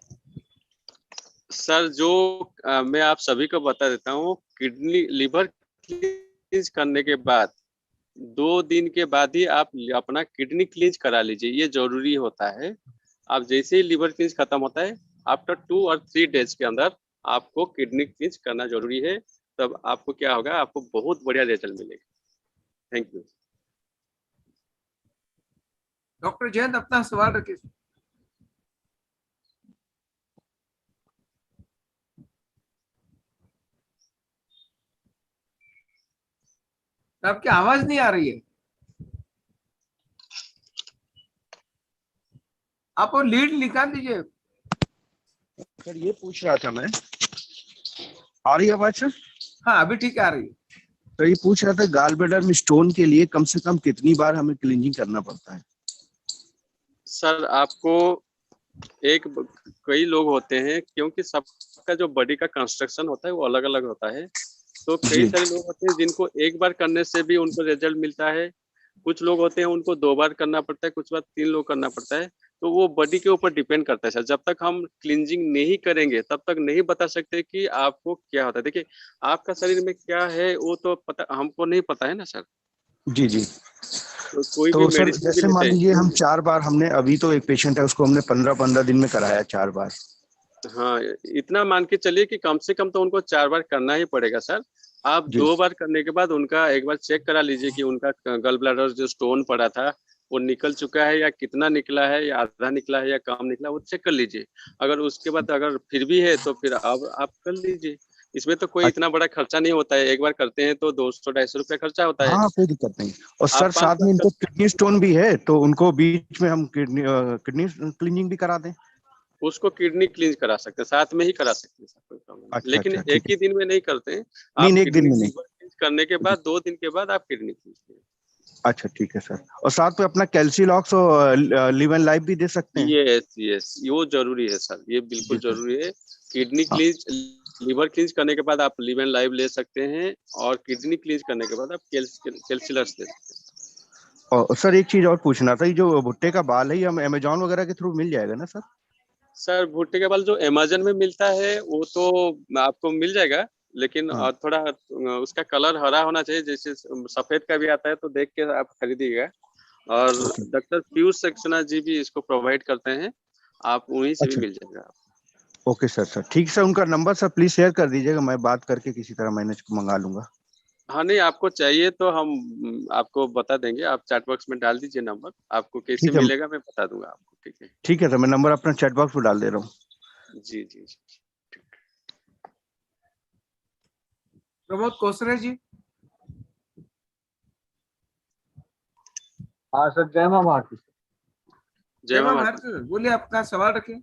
सर, जो मैं आप सभी को बता देता हूँ, किडनी लीवर क्लींस करने के बाद 2 दिन के बाद ही आप अपना किडनी क्लींस करा लीजिए, ये जरूरी होता है। आप जैसे ही लीवर क्लींस खत्म होता है, आफ्टर 2 और 3 डेज के अंदर आपको किडनी क्लींस करना जरूरी है। तब आपको क्या होगा, आपको बहुत बढ़िया रिजल्ट मिलेगा। Thank you. डॉक्टर जयंत अपना सवाल रखिए। आपकी आवाज नहीं आ रही है। आप वो लीड निकाल दीजिए। सर ये पूछ रहा था मैं, आ रही है आवाज सर? हाँ अभी ठीक आ रही है। तो ये पूछ रहा था, गाल ब्लैडर में स्टोन के लिए कम से कम कितनी बार हमें क्लीनिंग करना पड़ता है? सर आपको कई लोग होते हैं, क्योंकि सबका जो बॉडी का कंस्ट्रक्शन होता है वो अलग अलग होता है। तो कई सारे लोग होते हैं जिनको एक बार करने से भी उनको रिजल्ट मिलता है। कुछ लोग होते हैं उनको 2 बार करना पड़ता है, कुछ बार 3 लोग करना पड़ता है। तो वो बॉडी के ऊपर डिपेंड करता है सर। जब तक हम क्लींजिंग नहीं करेंगे तब तक नहीं बता सकते कि आपको क्या होता है। देखिए, आपका शरीर में क्या है वो तो पता हमको नहीं पता है ना सर। जी जी। तो कोई भी तो सर मेडिसिन भी जैसे मान लेते लीजिए हैं। हम 4 बार, हमने अभी तो एक पेशेंट है उसको हमने 15-15 दिन में कराया 4 बार। हाँ, इतना मान के चलिए कि कम से कम तो उनको 4 बार करना ही पड़ेगा सर। आप जी 2 बार करने के बाद उनका एक बार चेक करा लीजिए कि उनका गल ब्लैडर जो स्टोन पड़ा था वो निकल चुका है या कितना निकला है, या आधा निकला है या कम निकला, वो चेक कर लीजिए। अगर उसके बाद अगर फिर भी है तो फिर अब आप कर लीजिए। इसमें तो कोई इतना बड़ा खर्चा नहीं होता है। एक बार करते हैं तो 200-250 रुपया खर्चा होता है। हाँ कोई दिक्कत नहीं। और आप सर 5 साथ में बार इनको कर किडनी स्टोन भी है, तो उनको बीच में हम किडनी क्लीनिंग भी करा दें? उसको किडनी क्लींस करा सकते हैं, साथ में ही करा सकते हैं सर, कोई प्रॉब्लम नहीं। अच्छा लेकिन अच्छा, एक ठीक ही है। दिन में नहीं करते हैं। नहीं आप नहीं, एक दिन किडनी में नहीं। लीवर क्लींस करने के बाद 2 दिन के बाद आप किडनी क्लींस करें। अच्छा ठीक है सर। और साथ में अपना कैल्सिलॉक्स और लिव एंड लाइफ भी दे सकते हैं? यस यस, वो जरूरी है सर, ये बिल्कुल जी सर। जरूरी है। किडनी हाँ। क्लींस, लीवर क्लींस करने के बाद आप लिव एंड लाइव ले सकते हैं, और किडनी क्लींस करने के बाद आप कैल्सिलस ले सकते हैं। और सर एक चीज और पूछना था, ये जो भुट्टे का बाल है ये हम अमेजोन वगैरह के थ्रू मिल जाएगा ना सर? सर भुट्टे के बाल जो अमेज़न में मिलता है वो तो आपको मिल जाएगा, लेकिन हाँ। थोड़ा उसका कलर हरा होना चाहिए। जैसे सफेद का भी आता है तो देख के आप खरीदिएगा। और डॉक्टर पीयूष सक्सेना जी भी इसको प्रोवाइड करते हैं, आप उन्हीं से भी अच्छा। मिल जाएगा। Okay sir. सर ठीक सर, उनका नंबर सर प्लीज शेयर कर दीजिएगा, मैं बात करके किसी तरह मैनेज मंगा लूंगा। हाँ नहीं, आपको चाहिए तो हम आपको बता देंगे। आप चैट बॉक्स में डाल दीजिए नंबर, आपको कैसे ठीक है। मिलेगा मैं बता दूंगा आपको। ठीक है। ठीक है सर, मैं नंबर अपना चैट बॉक्स में डाल दे रहा हूँ। जी जी जी। प्रमोद कोसरे जी। हाँ सर, जय माँ भारती। जय माँ भारती। भारती, बोलिए अपना सवाल रखिए।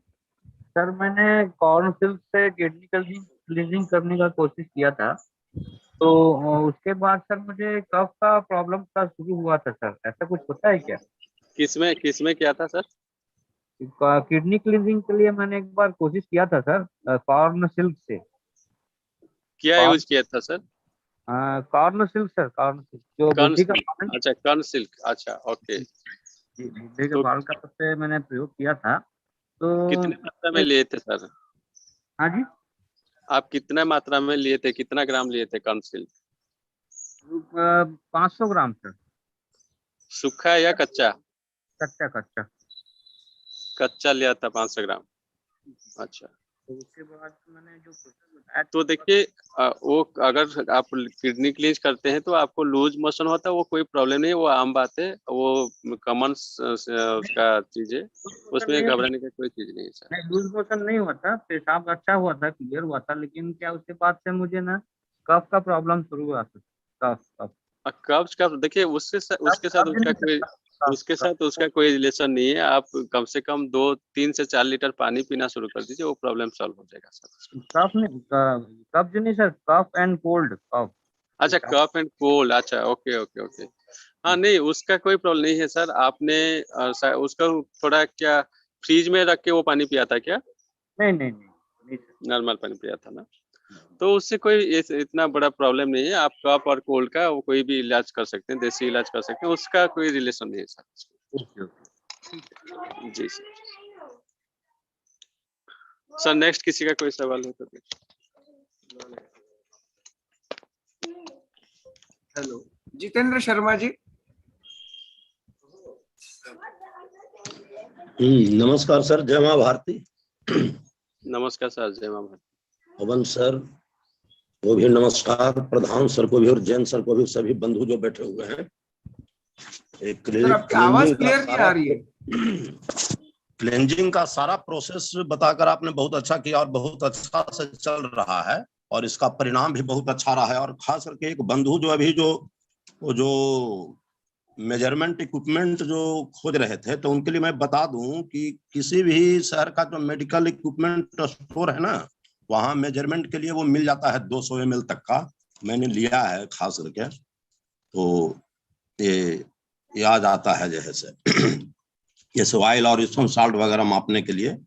सर मैंने कॉर्न सिल्क से किडनी क्लीनिंग करने का कोशिश किया था, तो उसके बाद सर मुझे कफ का प्रॉब्लम का शुरू हुआ था सर, ऐसा कुछ होता है क्या? किसमें किया था सर? किडनी क्लीनिंग के लिए मैंने एक बार कोशिश किया था सर, कॉर्न सिल्क से। क्या यूज किया था sir? Corn silk sir, corn silk जो कर्ण बुद्धि का सिल्क, बाल है, अच्छा कर्ण सिल्क, अच्छा ओके। जी, बुद्धि के तो बाल का सबसे मैंने प्रयोग किया था, तो कितने मात्रा में लिए थे सर? हाँ जी, आप कितना मात्रा में लिए थे, कितना ग्राम लिए थे कर्ण सिल्क? 500 gram sir. सूखा या कच्चा? कच्चा कच्चा। कच्चा लिया था 500 ग्राम। अच्छा, तो उसके बाद मैंने जो प्रोसेस बताया तो देखिए वो अगर आप किडनी क्लींस करते हैं तो आपको लूज मोशन होता है, वो कोई प्रॉब्लम नहीं है, वो आम बात है, वो कॉमन उसका चीज है, उसमें नहीं, घबराने की कोई चीज नहीं है सर। नहीं लूज मोशन नहीं हुआ था, पेशाब अच्छा हुआ था, क्लियर हुआ था, लेकिन क्या उसके बाद से मुझे ना कफ का प्रॉब्लम शुरू हुआ था। कफ कफ कब्ज का देखिए उसके साथ कब्ज नहीं सर, उसका कोई रिलेशन नहीं है। आप कम से कम 2-3 से 4 लीटर पानी पीना शुरू कर दीजिए, वो प्रॉब्लम सॉल्व हो जाएगा सर। कफ नहीं, कब्ज नहीं सर, कफ एंड कोल्ड, कफ। अच्छा कफ एंड कोल्ड, अच्छा ओके ओके ओके। हाँ नहीं उसका कोई प्रॉब्लम नहीं है सर। आपने उसका थोड़ा क्या फ्रीज में रख के वो पानी पिया था क्या? नहीं नहीं नहीं, नहीं सर। नॉर्मल पानी पिया था ना, तो उससे कोई इतना बड़ा प्रॉब्लम नहीं है। आप कफ और कोल्ड का वो कोई भी इलाज कर सकते हैं, देसी इलाज कर सकते हैं, उसका कोई रिलेशन नहीं है सर। Okay okay. जी सर। सर नेक्स्ट किसी का कोई सवाल हो तो? हेलो जितेंद्र शर्मा जी। नमस्कार सर, जय माँ भारती। नमस्कार सर, जय माँ भारती। पवन सर को भी नमस्कार, प्रधान सर को भी और जैन सर को भी, सभी बंधु जो बैठे हुए हैं। एक आवाज क्लियर नहीं आ रही है। क्लेंजिंग का सारा प्रोसेस बताकर आपने बहुत अच्छा किया और बहुत अच्छा से चल रहा है, और इसका परिणाम भी बहुत अच्छा रहा है। और खास करके एक बंधु जो अभी जो मेजरमेंट इक्विपमेंट जो खोज रहे थे, तो उनके लिए मैं बता दूं कि किसी भी शहर का जो मेडिकल इक्विपमेंट स्टोर है ना, वहां मेजरमेंट के लिए वो मिल जाता है 200 ml तक का। मैंने लिया है खास करके, तो ये आ जाता है जैसे जैसे ऑयल और स्टोन साल्ट वगैरह मापने के लिए।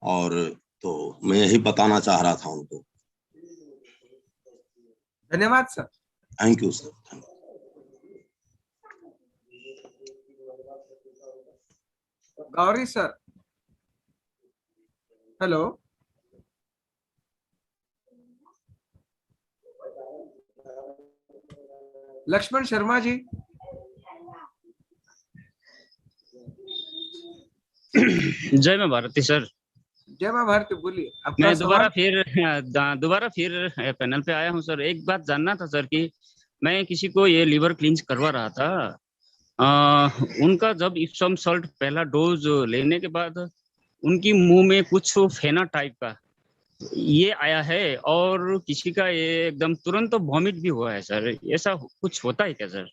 और तो मैं यही बताना चाह रहा था उनको। धन्यवाद sir. Thank you sir. Gauri sir. Hello. Laxman Sharma ji. जय माँ भारती सर। जय माँ भारती, बोलिए। मैं दोबारा फिर पैनल पे आया हूँ सर। एक बात जानना था सर कि मैं किसी को ये लीवर क्लींस करवा रहा था, उनका जब इप्सम सॉल्ट पहला डोज लेने के बाद उनकी मुंह में कुछ फेना टाइप का ये आया है, और किसी का ये एकदम तुरंत वॉमिट भी हुआ है सर। ऐसा कुछ होता है क्या सर?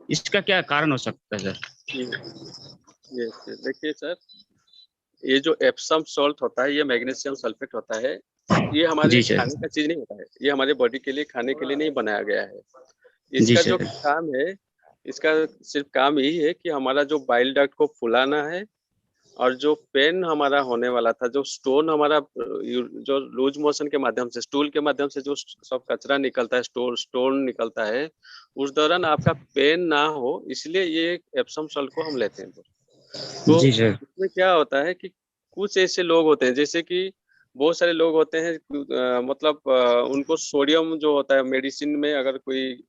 इसका क्या कारण हो सकता है सर? देखिए सर, ये जो एप्सम सॉल्ट होता है, ये मैग्नीशियम सल्फेट होता है। ये हमारे खाने का चीज नहीं होता है, ये हमारे बॉडी के लिए खाने के लिए नहीं बनाया गया है। इसका जो काम है, इसका सिर्फ काम यही है कि हमारा जो बाइल डक्ट को फुलाना है, और जो पेन हमारा होने वाला था, जो स्टोन हमारा जो लूज मोशन के माध्यम से, स्टूल के माध्यम से जो सब कचरा निकलता है, स्टोन निकलता है, उस दौरान आपका पेन ना हो, इसलिए ये एप्सम सॉल्ट को हम लेते हैं। तो इसमें क्या होता है कि कुछ ऐसे लोग होते हैं, जैसे कि बहुत सारे लोग होते हैं, मतलब उनको सोडियम जो होता है मेडिसिन में, अगर कोई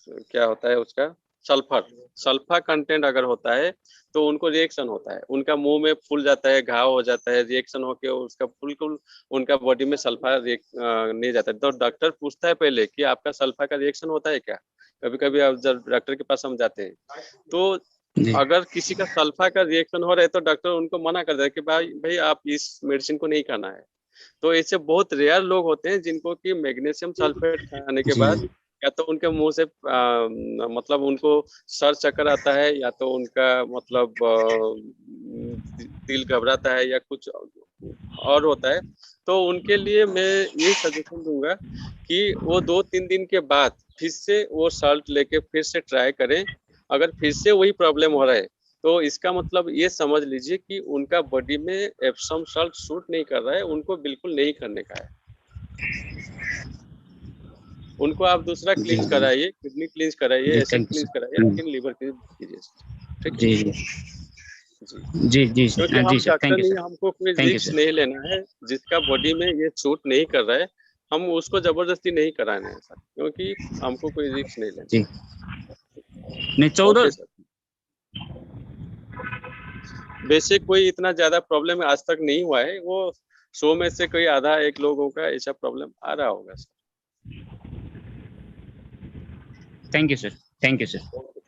क्या होता है उसका सल्फर कंटेंट अगर होता है तो उनको रिएक्शन होता है, उनका मुंह में फूल जाता है, घाव हो जाता है, रिएक्शन होके उसका बिल्कुल उनका बॉडी में सल्फर नहीं जाता है। तो डॉक्टर पूछता है पहले कि आपका सल्फर का रिएक्शन होता है क्या। कभी कभी आप जब डॉक्टर के पास हम जाते हैं, तो अगर किसी का सल्फर का रिएक्शन हो रहा है तो डॉक्टर उनको मना कर देता है कि भाई आप इस मेडिसिन को नहीं खाना है। तो ऐसे बहुत रेयर लोग होते हैं जिनको कि मैग्नीशियम सल्फेट खाने के जी बाद या तो उनके मुंह से मतलब उनको सर चक्कर आता है, या तो उनका मतलब दिल घबराता है, या कुछ और होता है। तो उनके लिए मैं ये सजेशन दूंगा कि वो 2-3 दिन के बाद फिर से वो सॉल्ट लेके फिर से ट्राई करें। अगर फिर से वही प्रॉब्लम हो रहा है तो इसका मतलब ये समझ लीजिए कि उनका बॉडी में एप्सम सॉल्ट सूट नहीं कर रहा है, उनको बिल्कुल नहीं करने का है। उनको आप दूसरा जी क्लींस कराइए, किडनी क्लींस कराइए, जी acid thank you cleanse sir. कराइए, लेकिन लीवर क्लींस कीजिए। ठीक है जी जी जी। जी जी क्योंकि जी हम सर, डॉक्टर थैंक यू नहीं, सर, हमको कोई थैंक यू रिस्क सर। नहीं लेना है। जिसका बॉडी में ये सूट नहीं कर रहा है हम उसको जबरदस्ती नहीं कराना है सर, क्योंकि हमको कोई रिस्क नहीं लेना। जी नहीं 14 ओके सर। वैसे कोई इतना ज्यादा प्रॉब्लम आज तक नहीं हुआ है, वो 100 में से कोई आधा एक लोगों का ऐसा प्रॉब्लम आ रहा होगा sir. Thank you sir, thank you sir. Okay.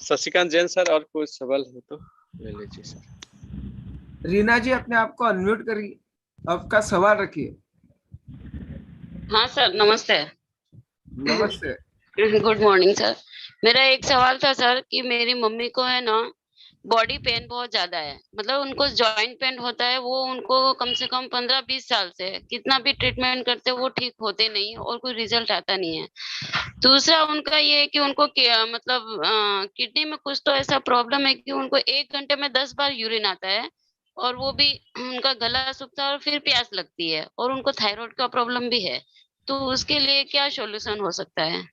Shashikant Jain sir, और कोई सवाल हो तो ले लीजिए सर। रीना जी अपने आप को अनम्यूट करिए, आपका सवाल रखिए। हाँ सर, नमस्ते। नमस्ते। Good morning sir. मेरा एक सवाल था सर कि मेरी मम्मी को है ना बॉडी पेन बहुत ज्यादा है, मतलब उनको जॉइंट पेन होता है, वो उनको कम से कम 15-20 साल से है। कितना भी ट्रीटमेंट करते वो ठीक होते नहीं और कोई रिजल्ट आता नहीं है। दूसरा उनका ये है कि उनको मतलब किडनी में कुछ तो ऐसा प्रॉब्लम है कि उनको 1 घंटे में 10 बार यूरिन आता है, और वो भी उनका गला सूखता है और फिर प्यास लगती है, और उनको थायराइड का प्रॉब्लम भी है। तो उसके लिए क्या सॉल्यूशन हो सकता है?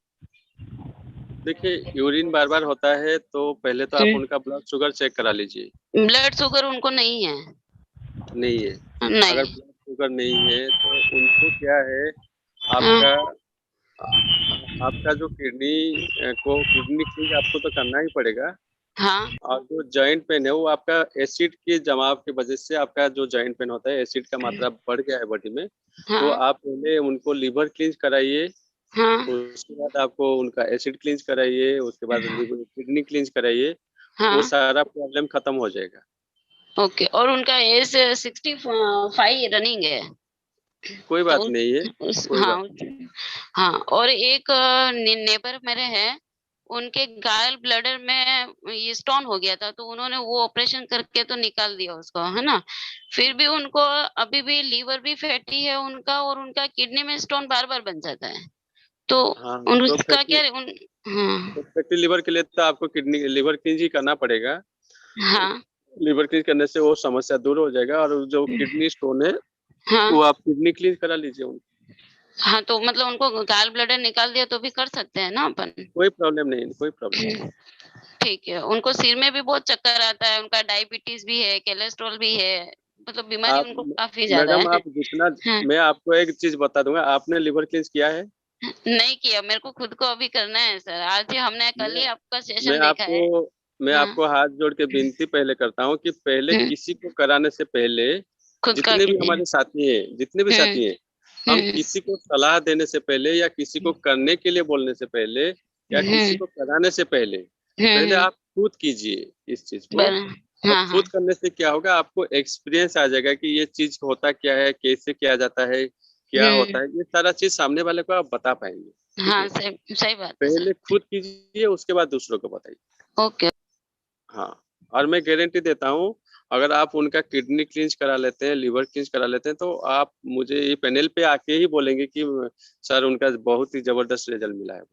देखिए, यूरिन बार बार होता है तो पहले तो आप उनका ब्लड शुगर चेक करा लीजिए। ब्लड शुगर उनको नहीं है। नहीं है? अगर नहीं। ब्लड शुगर नहीं है तो उनको क्या है, हाँ। आपका आपका जो किडनी क्लीन आपको तो करना ही पड़ेगा। हाँ। और जो जॉइंट पेन है वो आपका एसिड के जमाव की वजह से, आपका जो जॉइंट पेन होता है एसिड का मात्रा बढ़ गया है बॉडी में। तो हाँ। आप पहले उनको लीवर क्लींस कराइए, हाँ। उसके बाद आपको उनका एसिड क्लींस कराइए, उसके बाद लीवर किडनी क्लींस कराइए, वो हाँ। सारा प्रॉब्लम खत्म हो जाएगा। ओके, और उनका एज 65 रनिंग है। कोई तो बात नहीं है, कोई हाँ। बात नहीं। हाँ, और एक नेबर मेरे हैं, उनके गाल ब्लडर में ये स्टोन हो गया था, तो उन्होंने वो ऑपरेशन करके तो निकाल दिया उसको, है ना। फिर भी उनको अभी भी लीवर भी फैटी है उनका, और उनका किडनी में स्टोन बार बार बन जाता है। तो हाँ, तो उनका क्या हाँ। फैटी लिवर के लिए तो आपको किडनी लीवर क्लींस ही करना पड़ेगा। हाँ। लिवर क्लींस करने से वो समस्या दूर हो जाएगा, और जो किडनी स्टोन है हाँ। वो आप किडनी क्लींस करा लीजिए उनको। हाँ, तो मतलब उनको गाल ब्लडर निकाल दिया तो भी कर सकते हैं ना अपन? कोई प्रॉब्लम नहीं, कोई प्रॉब्लम नहीं। ठीक है। उनको सिर में भी बहुत चक्कर आता है, उनका डायबिटीज भी है, कोलेस्ट्रॉल भी है, मतलब बीमारी आप उनको काफी ज्यादा मैडम, है। आप जितना, हाँ। मैं आपको एक चीज बता दूंगा, आपने लिवर क्लींस किया है? नहीं किया, मेरे को खुद को अभी करना है सर। आज ही हमने कल ही आपका मैं सेशन देखा है। आपको मैं हाँ। आपको हाथ जोड़ के विनती पहले करता हूँ कि पहले किसी को कराने से पहले, खुद का जितने भी कीजिए। हमारे साथी हैं, जितने भी साथी हैं, हम किसी को सलाह देने से पहले, या किसी को करने के लिए बोलने से पहले, या किसी को कराने से पहले, पहले आप खुद कीजिए इस चीज को। और हाँ। खुद करने से क्या होगा, आपको एक्सपीरियंस आ जाएगा कि ये चीज होता क्या है, कैसे किया जाता है, क्या होता है, ये सारा चीज सामने वाले को आप बता पाएंगे। हाँ, सही सही बात है सर। पहले खुद कीजिए, उसके बाद दूसरों को बताइए। ओके। हाँ, और मैं गारंटी देता हूँ, अगर आप उनका किडनी क्लींस करा लेते हैं, लिवर क्लींस करा लेते हैं, तो आप मुझे ये पैनल पे आके ही बोलेंगे कि सर उनका बहुत ही जबरदस्त रिजल्ट मिला है।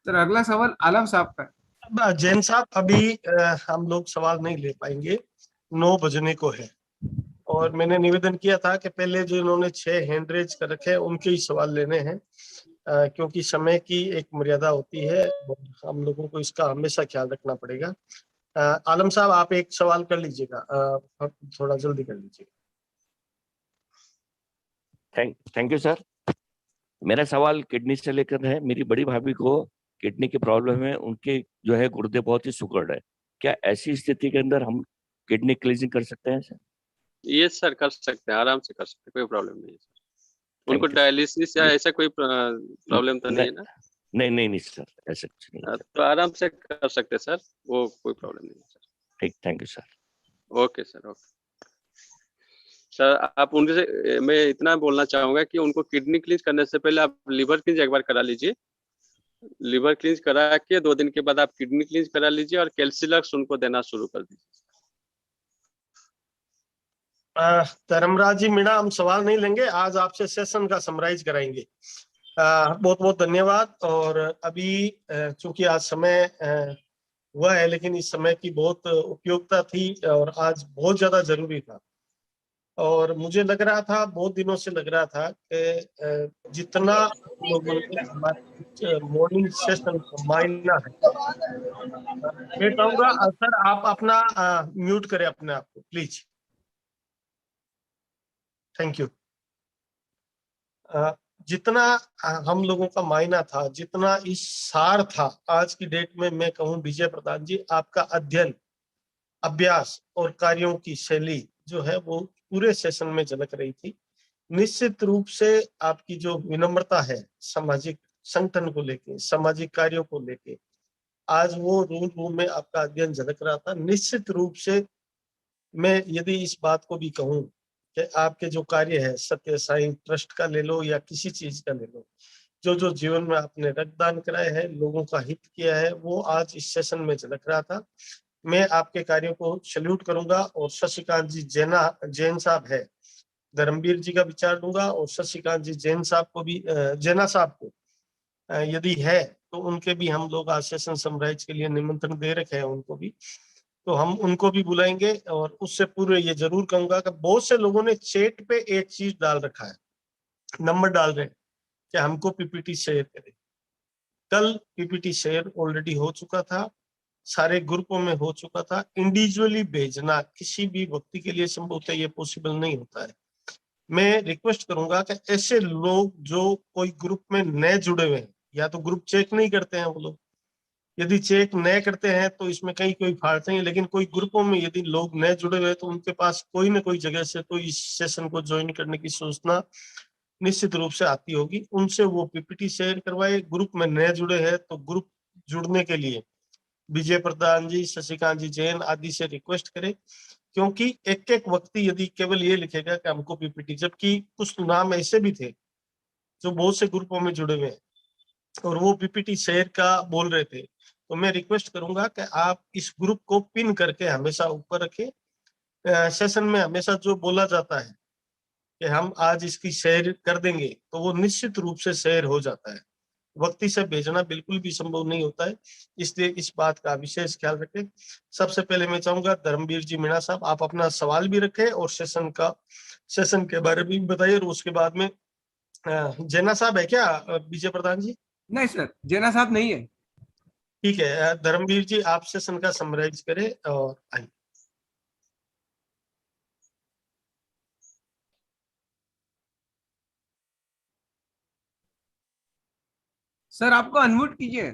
सर अगला सवाल आलम साहब का है। जैन साहब, अभी हम लोग सवाल नहीं ले पाएंगे, 9 बजने को है, और मैंने निवेदन किया था कि पहले जो इन्होंने 6 हैंड रेज कर रखे हैं उनके ही सवाल लेने हैं, क्योंकि समय की एक मर्यादा होती है और हम लोगों को इसका हमेशा ख्याल रखना पड़ेगा। आलम साहब, आप एक सवाल कर लीजिएगा, थोड़ा जल्दी कर लीजिएगा। Thank you sir. मेरा सवाल किडनी से लेकर है। मेरी बड़ी भाभी को किडनी की प्रॉब्लम है, उनके जो है गुर्दे बहुत ही सुगड़ है। क्या ऐसी स्थिति के अंदर हम किडनी क्लींजिंग कर सकते हैं सर? ये सर कर सकते हैं, आराम से कर सकते हैं, कोई प्रॉब्लम नहीं है सर। उनको you. डायलिसिस या ऐसा कोई प्रॉब्लम तो नहीं है ना? नहीं सर, ऐसा कुछ नहीं। तो आराम से कर सकते हैं सर, वो कोई प्रॉब्लम नहीं है सर। ठीक, thank you sir. Okay sir, okay sir. आप उनसे मैं इतना बोलना चाहूंगा कि उनको किडनी क्लींस करने से पहले आप लिवर क्लींस एक बार करा लीजिए। लिवर क्लींस करा के 2 दिन के बाद आप किडनी क्लींस करा लीजिए और कैल्सिलक्स उनको देना शुरू कर दीजिए। धर्मराज जी मीणा, हम सवाल नहीं लेंगे, आज आपसे सेशन का समराइज कराएंगे। बहुत बहुत धन्यवाद। और अभी चूंकि आज समय हुआ है, लेकिन इस समय की बहुत उपयोगिता थी और आज बहुत ज्यादा जरूरी था। और मुझे लग रहा था, बहुत दिनों से लग रहा था कि जितना लोगों ने हमारे मॉर्निंग सेशन को मायना है, मैं चाहूंगा सर आप अपना म्यूट करें अपने आप को प्लीज। Thank you. जितना हम लोगों का मायना था, जितना इस सार था, आज की डेट में मैं कहूं विजय प्रधान जी, आपका अध्ययन, अभ्यास और कार्यों की शैली जो है वो पूरे सेशन में झलक रही थी। निश्चित रूप से आपकी जो विनम्रता है सामाजिक संगठन को लेके, सामाजिक कार्यों को लेके, आज वो रूम में आपका अध्ययन झलक रहा था। निश्चित रूप से मैं यदि इस बात को भी कहूं कि आपके जो कार्य है, सत्य साईं ट्रस्ट का ले लो या किसी चीज का ले लो, जो जीवन में आपने रक्तदान कराए है, लोगों का हित किया है, वो आज इस सेशन में झलक रहा था। मैं आपके कार्यों को सल्यूट करूंगा। और शशिकांत जी जैन साहब है, धर्मवीर जी का विचार दूंगा, और शशिकांत जी जैन साहब को भी, जैना साहब को यदि है तो उनके भी हम लोग आज सेशन समराइज के लिए निमंत्रण दे रखे हैं उनको भी, तो हम उनको भी बुलाएंगे। और उससे पूर्व ये जरूर कहूंगा कि बहुत से लोगों ने चैट पे एक चीज डाल रखा है, नंबर डाल रहे हैं कि हमको पीपीटी शेयर करें। कल पीपीटी शेयर ऑलरेडी हो चुका था, सारे ग्रुपों में हो चुका था। इंडिविजुअली भेजना किसी भी व्यक्ति के लिए संभवतः ये पॉसिबल नहीं होता है। मैं रिक्वेस्ट करूंगा कि ऐसे लोग जो कोई ग्रुप में नए जुड़े हुए हैं, या तो ग्रुप चेक नहीं करते हैं वो लोग, यदि चेक नए करते हैं तो इसमें कहीं कोई फाल्ट नहीं है, लेकिन कोई ग्रुपों में यदि लोग नए जुड़े हुए हैं तो उनके पास कोई ना कोई जगह से तो इस सेशन को ज्वाइन करने की सूचना निश्चित रूप से आती होगी। उनसे वो पीपीटी शेयर करवाए। ग्रुप में नए जुड़े हैं तो ग्रुप जुड़ने के लिए विजय प्रधान जी, शशिकांत जी जैन आदि से रिक्वेस्ट करें, क्योंकि एक एक व्यक्ति यदि केवल ये लिखेगा कि हमको पीपीटी, जबकि कुछ नाम ऐसे भी थे जो बहुत से ग्रुपों में जुड़े हुए हैं और वो पीपीटी शेयर का बोल रहे थे, तो मैं रिक्वेस्ट करूंगा कि आप इस ग्रुप को पिन करके हमेशा ऊपर रखें। सेशन में हमेशा जो बोला जाता है कि हम आज इसकी शेयर कर देंगे, तो वो निश्चित रूप से शेयर हो जाता है। व्यक्ति से भेजना बिल्कुल भी संभव नहीं होता है, इसलिए इस बात का विशेष ख्याल रखें। सबसे पहले मैं चाहूंगा धर्मवीर जी मीणा साहब, आप अपना सवाल भी रखें और सेशन के बारे में बताइए। और उसके बाद में जैना साहब है क्या विजय प्रधान जी? नहीं सर, जैना साहब नहीं है। ठीक है, धर्मवीर जी आप सेशन का समराइज करें और आइए। सर आपको अनम्यूट कीजिए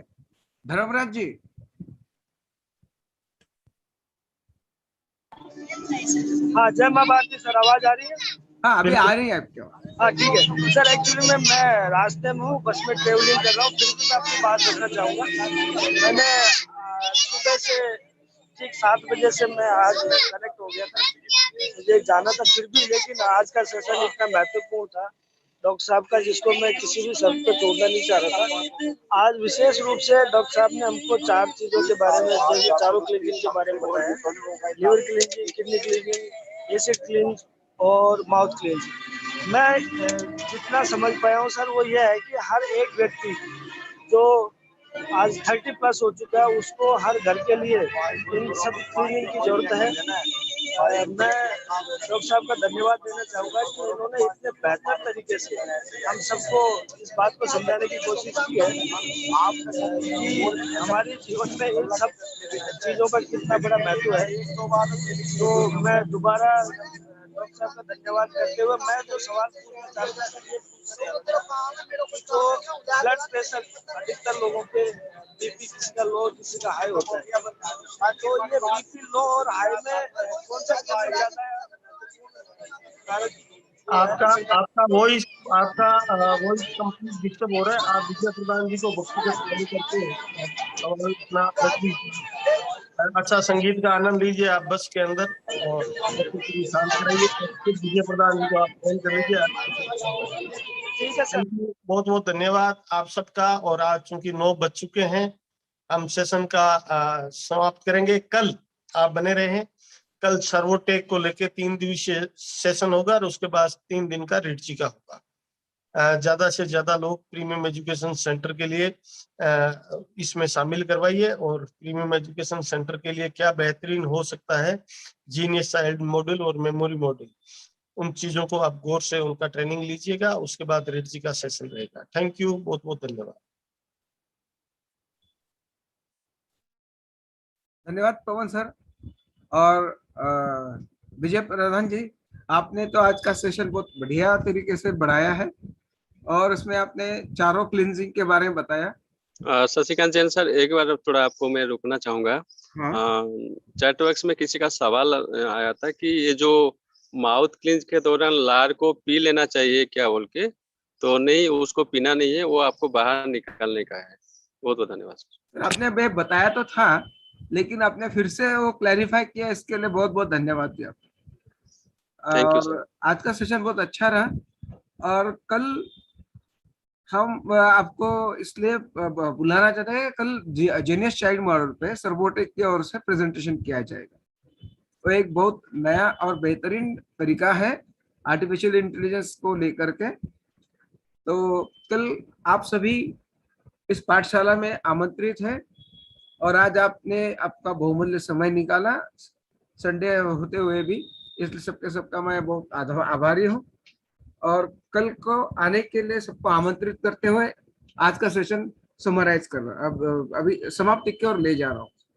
धर्मराज जी। हाँ, जय माँ भारती सर, आवाज आ रही है? हाँ अभी आ रही है आपकी आवाज। हाँ ठीक है सर, एक्चुअली मैं रास्ते में हूँ, बस में ट्रेवलिंग कर रहा हूँ, फिर भी मैं अपनी बात रखना चाहूंगा। मैंने सुबह से ठीक 7 बजे से मैं आज कनेक्ट हो गया था, मुझे जाना था फिर भी, लेकिन आज का सेशन इतना महत्वपूर्ण था डॉक्टर साहब का, जिसको मैं किसी भी शर्त पे छोड़ना नहीं चाह रहा था। आज विशेष रूप से डॉक्टर साहब ने हमको 4 चीजों के बारे में, जैसे चारों क्लीनिंग के बारे में बताया, liver cleaning, kidney cleaning, acid cleaning और माउथ क्लीनिंग। मैं जितना समझ पाया हूँ सर, वो ये है कि हर एक व्यक्ति जो आज 30+ हो चुका है, उसको हर घर के लिए इन सब क्लीनिंग की जरूरत है। और मैं डॉक्टर साहब का धन्यवाद देना चाहूँगा कि उन्होंने इतने बेहतर तरीके से हम सबको इस बात को समझाने की कोशिश की है कि हमारे जीवन में इन सब चीज़ों का कितना बड़ा महत्व है। तो मैं दोबारा डॉक्टर साहब का धन्यवाद करते हुए मैं जो सवाल पूछना चाहता हूँ, तो ब्लड प्रेशर अधिकतर लोगों के बीपी किसी का लो किसी का हाई होता है, तो ये बीपी लो और हाई में कौन सा ज्यादा है? आपका वॉइस आपका वॉइस कंप्लीट डिस्टर्ब हो रहा है। आप विजय प्रधान जी को व्यक्तिगत कॉल करके आप सवाल अपना रख लीजिए। अच्छा संगीत का आनंद लीजिए आप बस के अंदर और बच्चों को शांत कराइए। फिर विजय प्रधान जी को आप कॉल कर लीजिए। ठीक है सर। बहुत बहुत धन्यवाद आप सबका। और आज चूंकि 9 बज चुके हैं, हम सेशन का समाप्त करेंगे। कल आप बने रहें। कल सर्वोटेक को लेके 3 दिवसीय सेशन होगा और उसके बाद 3 दिन का रिटची का होगा। ज्यादा से ज्यादा लोग प्रीमियम एजुकेशन सेंटर के लिए इसमें शामिल करवाइए। और प्रीमियम एजुकेशन सेंटर के लिए क्या बेहतरीन हो सकता है, जीनियस चाइल्ड मॉडल और मेमोरी मॉडल, उन चीजों को आप गौर से उनका ट्रेनिंग लीजिएगा। उसके बाद रिटची का सेशन रहेगा। थैंक यू, बहुत बहुत धन्यवाद। धन्यवाद पवन सर। और विजय प्रधान जी, आपने तो आज का सेशन बहुत बढ़िया तरीके से बढ़ाया है और उसमें आपने चारों क्लींजिंग के बारे में बताया। शशिकांत जैन सर, एक बार थोड़ा आपको मैं रुकना चाहूंगा। हाँ। चैट बॉक्स में किसी का सवाल आया था कि ये जो माउथ क्लींज के दौरान लार को पी लेना चाहिए क्या बोल के, तो नहीं, उसको पीना नहीं है, वो आपको बाहर निकालने का है। बहुत बहुत धन्यवाद सर। आपने बे बताया तो था, लेकिन आपने फिर से वो क्लैरिफाई किया, इसके लिए बहुत बहुत धन्यवाद दिया। थैंक यू और सर। आज का सेशन बहुत अच्छा रहा। और कल हम आपको इसलिए बुलाना चाहते हैं, कल जीनियस चाइल्ड मॉडल पे सर्वोटेक की ओर से प्रेजेंटेशन किया जाएगा। वो एक बहुत नया और बेहतरीन तरीका है आर्टिफिशियल इंटेलिजेंस को लेकर के। तो कल आप सभी इस पाठशाला में आमंत्रित हैं और आज आपने आपका बहुमूल्य समय निकाला संडे होते हुए भी, इसलिए सबका मैं बहुत आभारी हूँ। और कल को आने के लिए सबको आमंत्रित करते हुए आज का सेशन समराइज कर रहा, अब अभी समाप्ति की ओर ले जा रहा हूँ।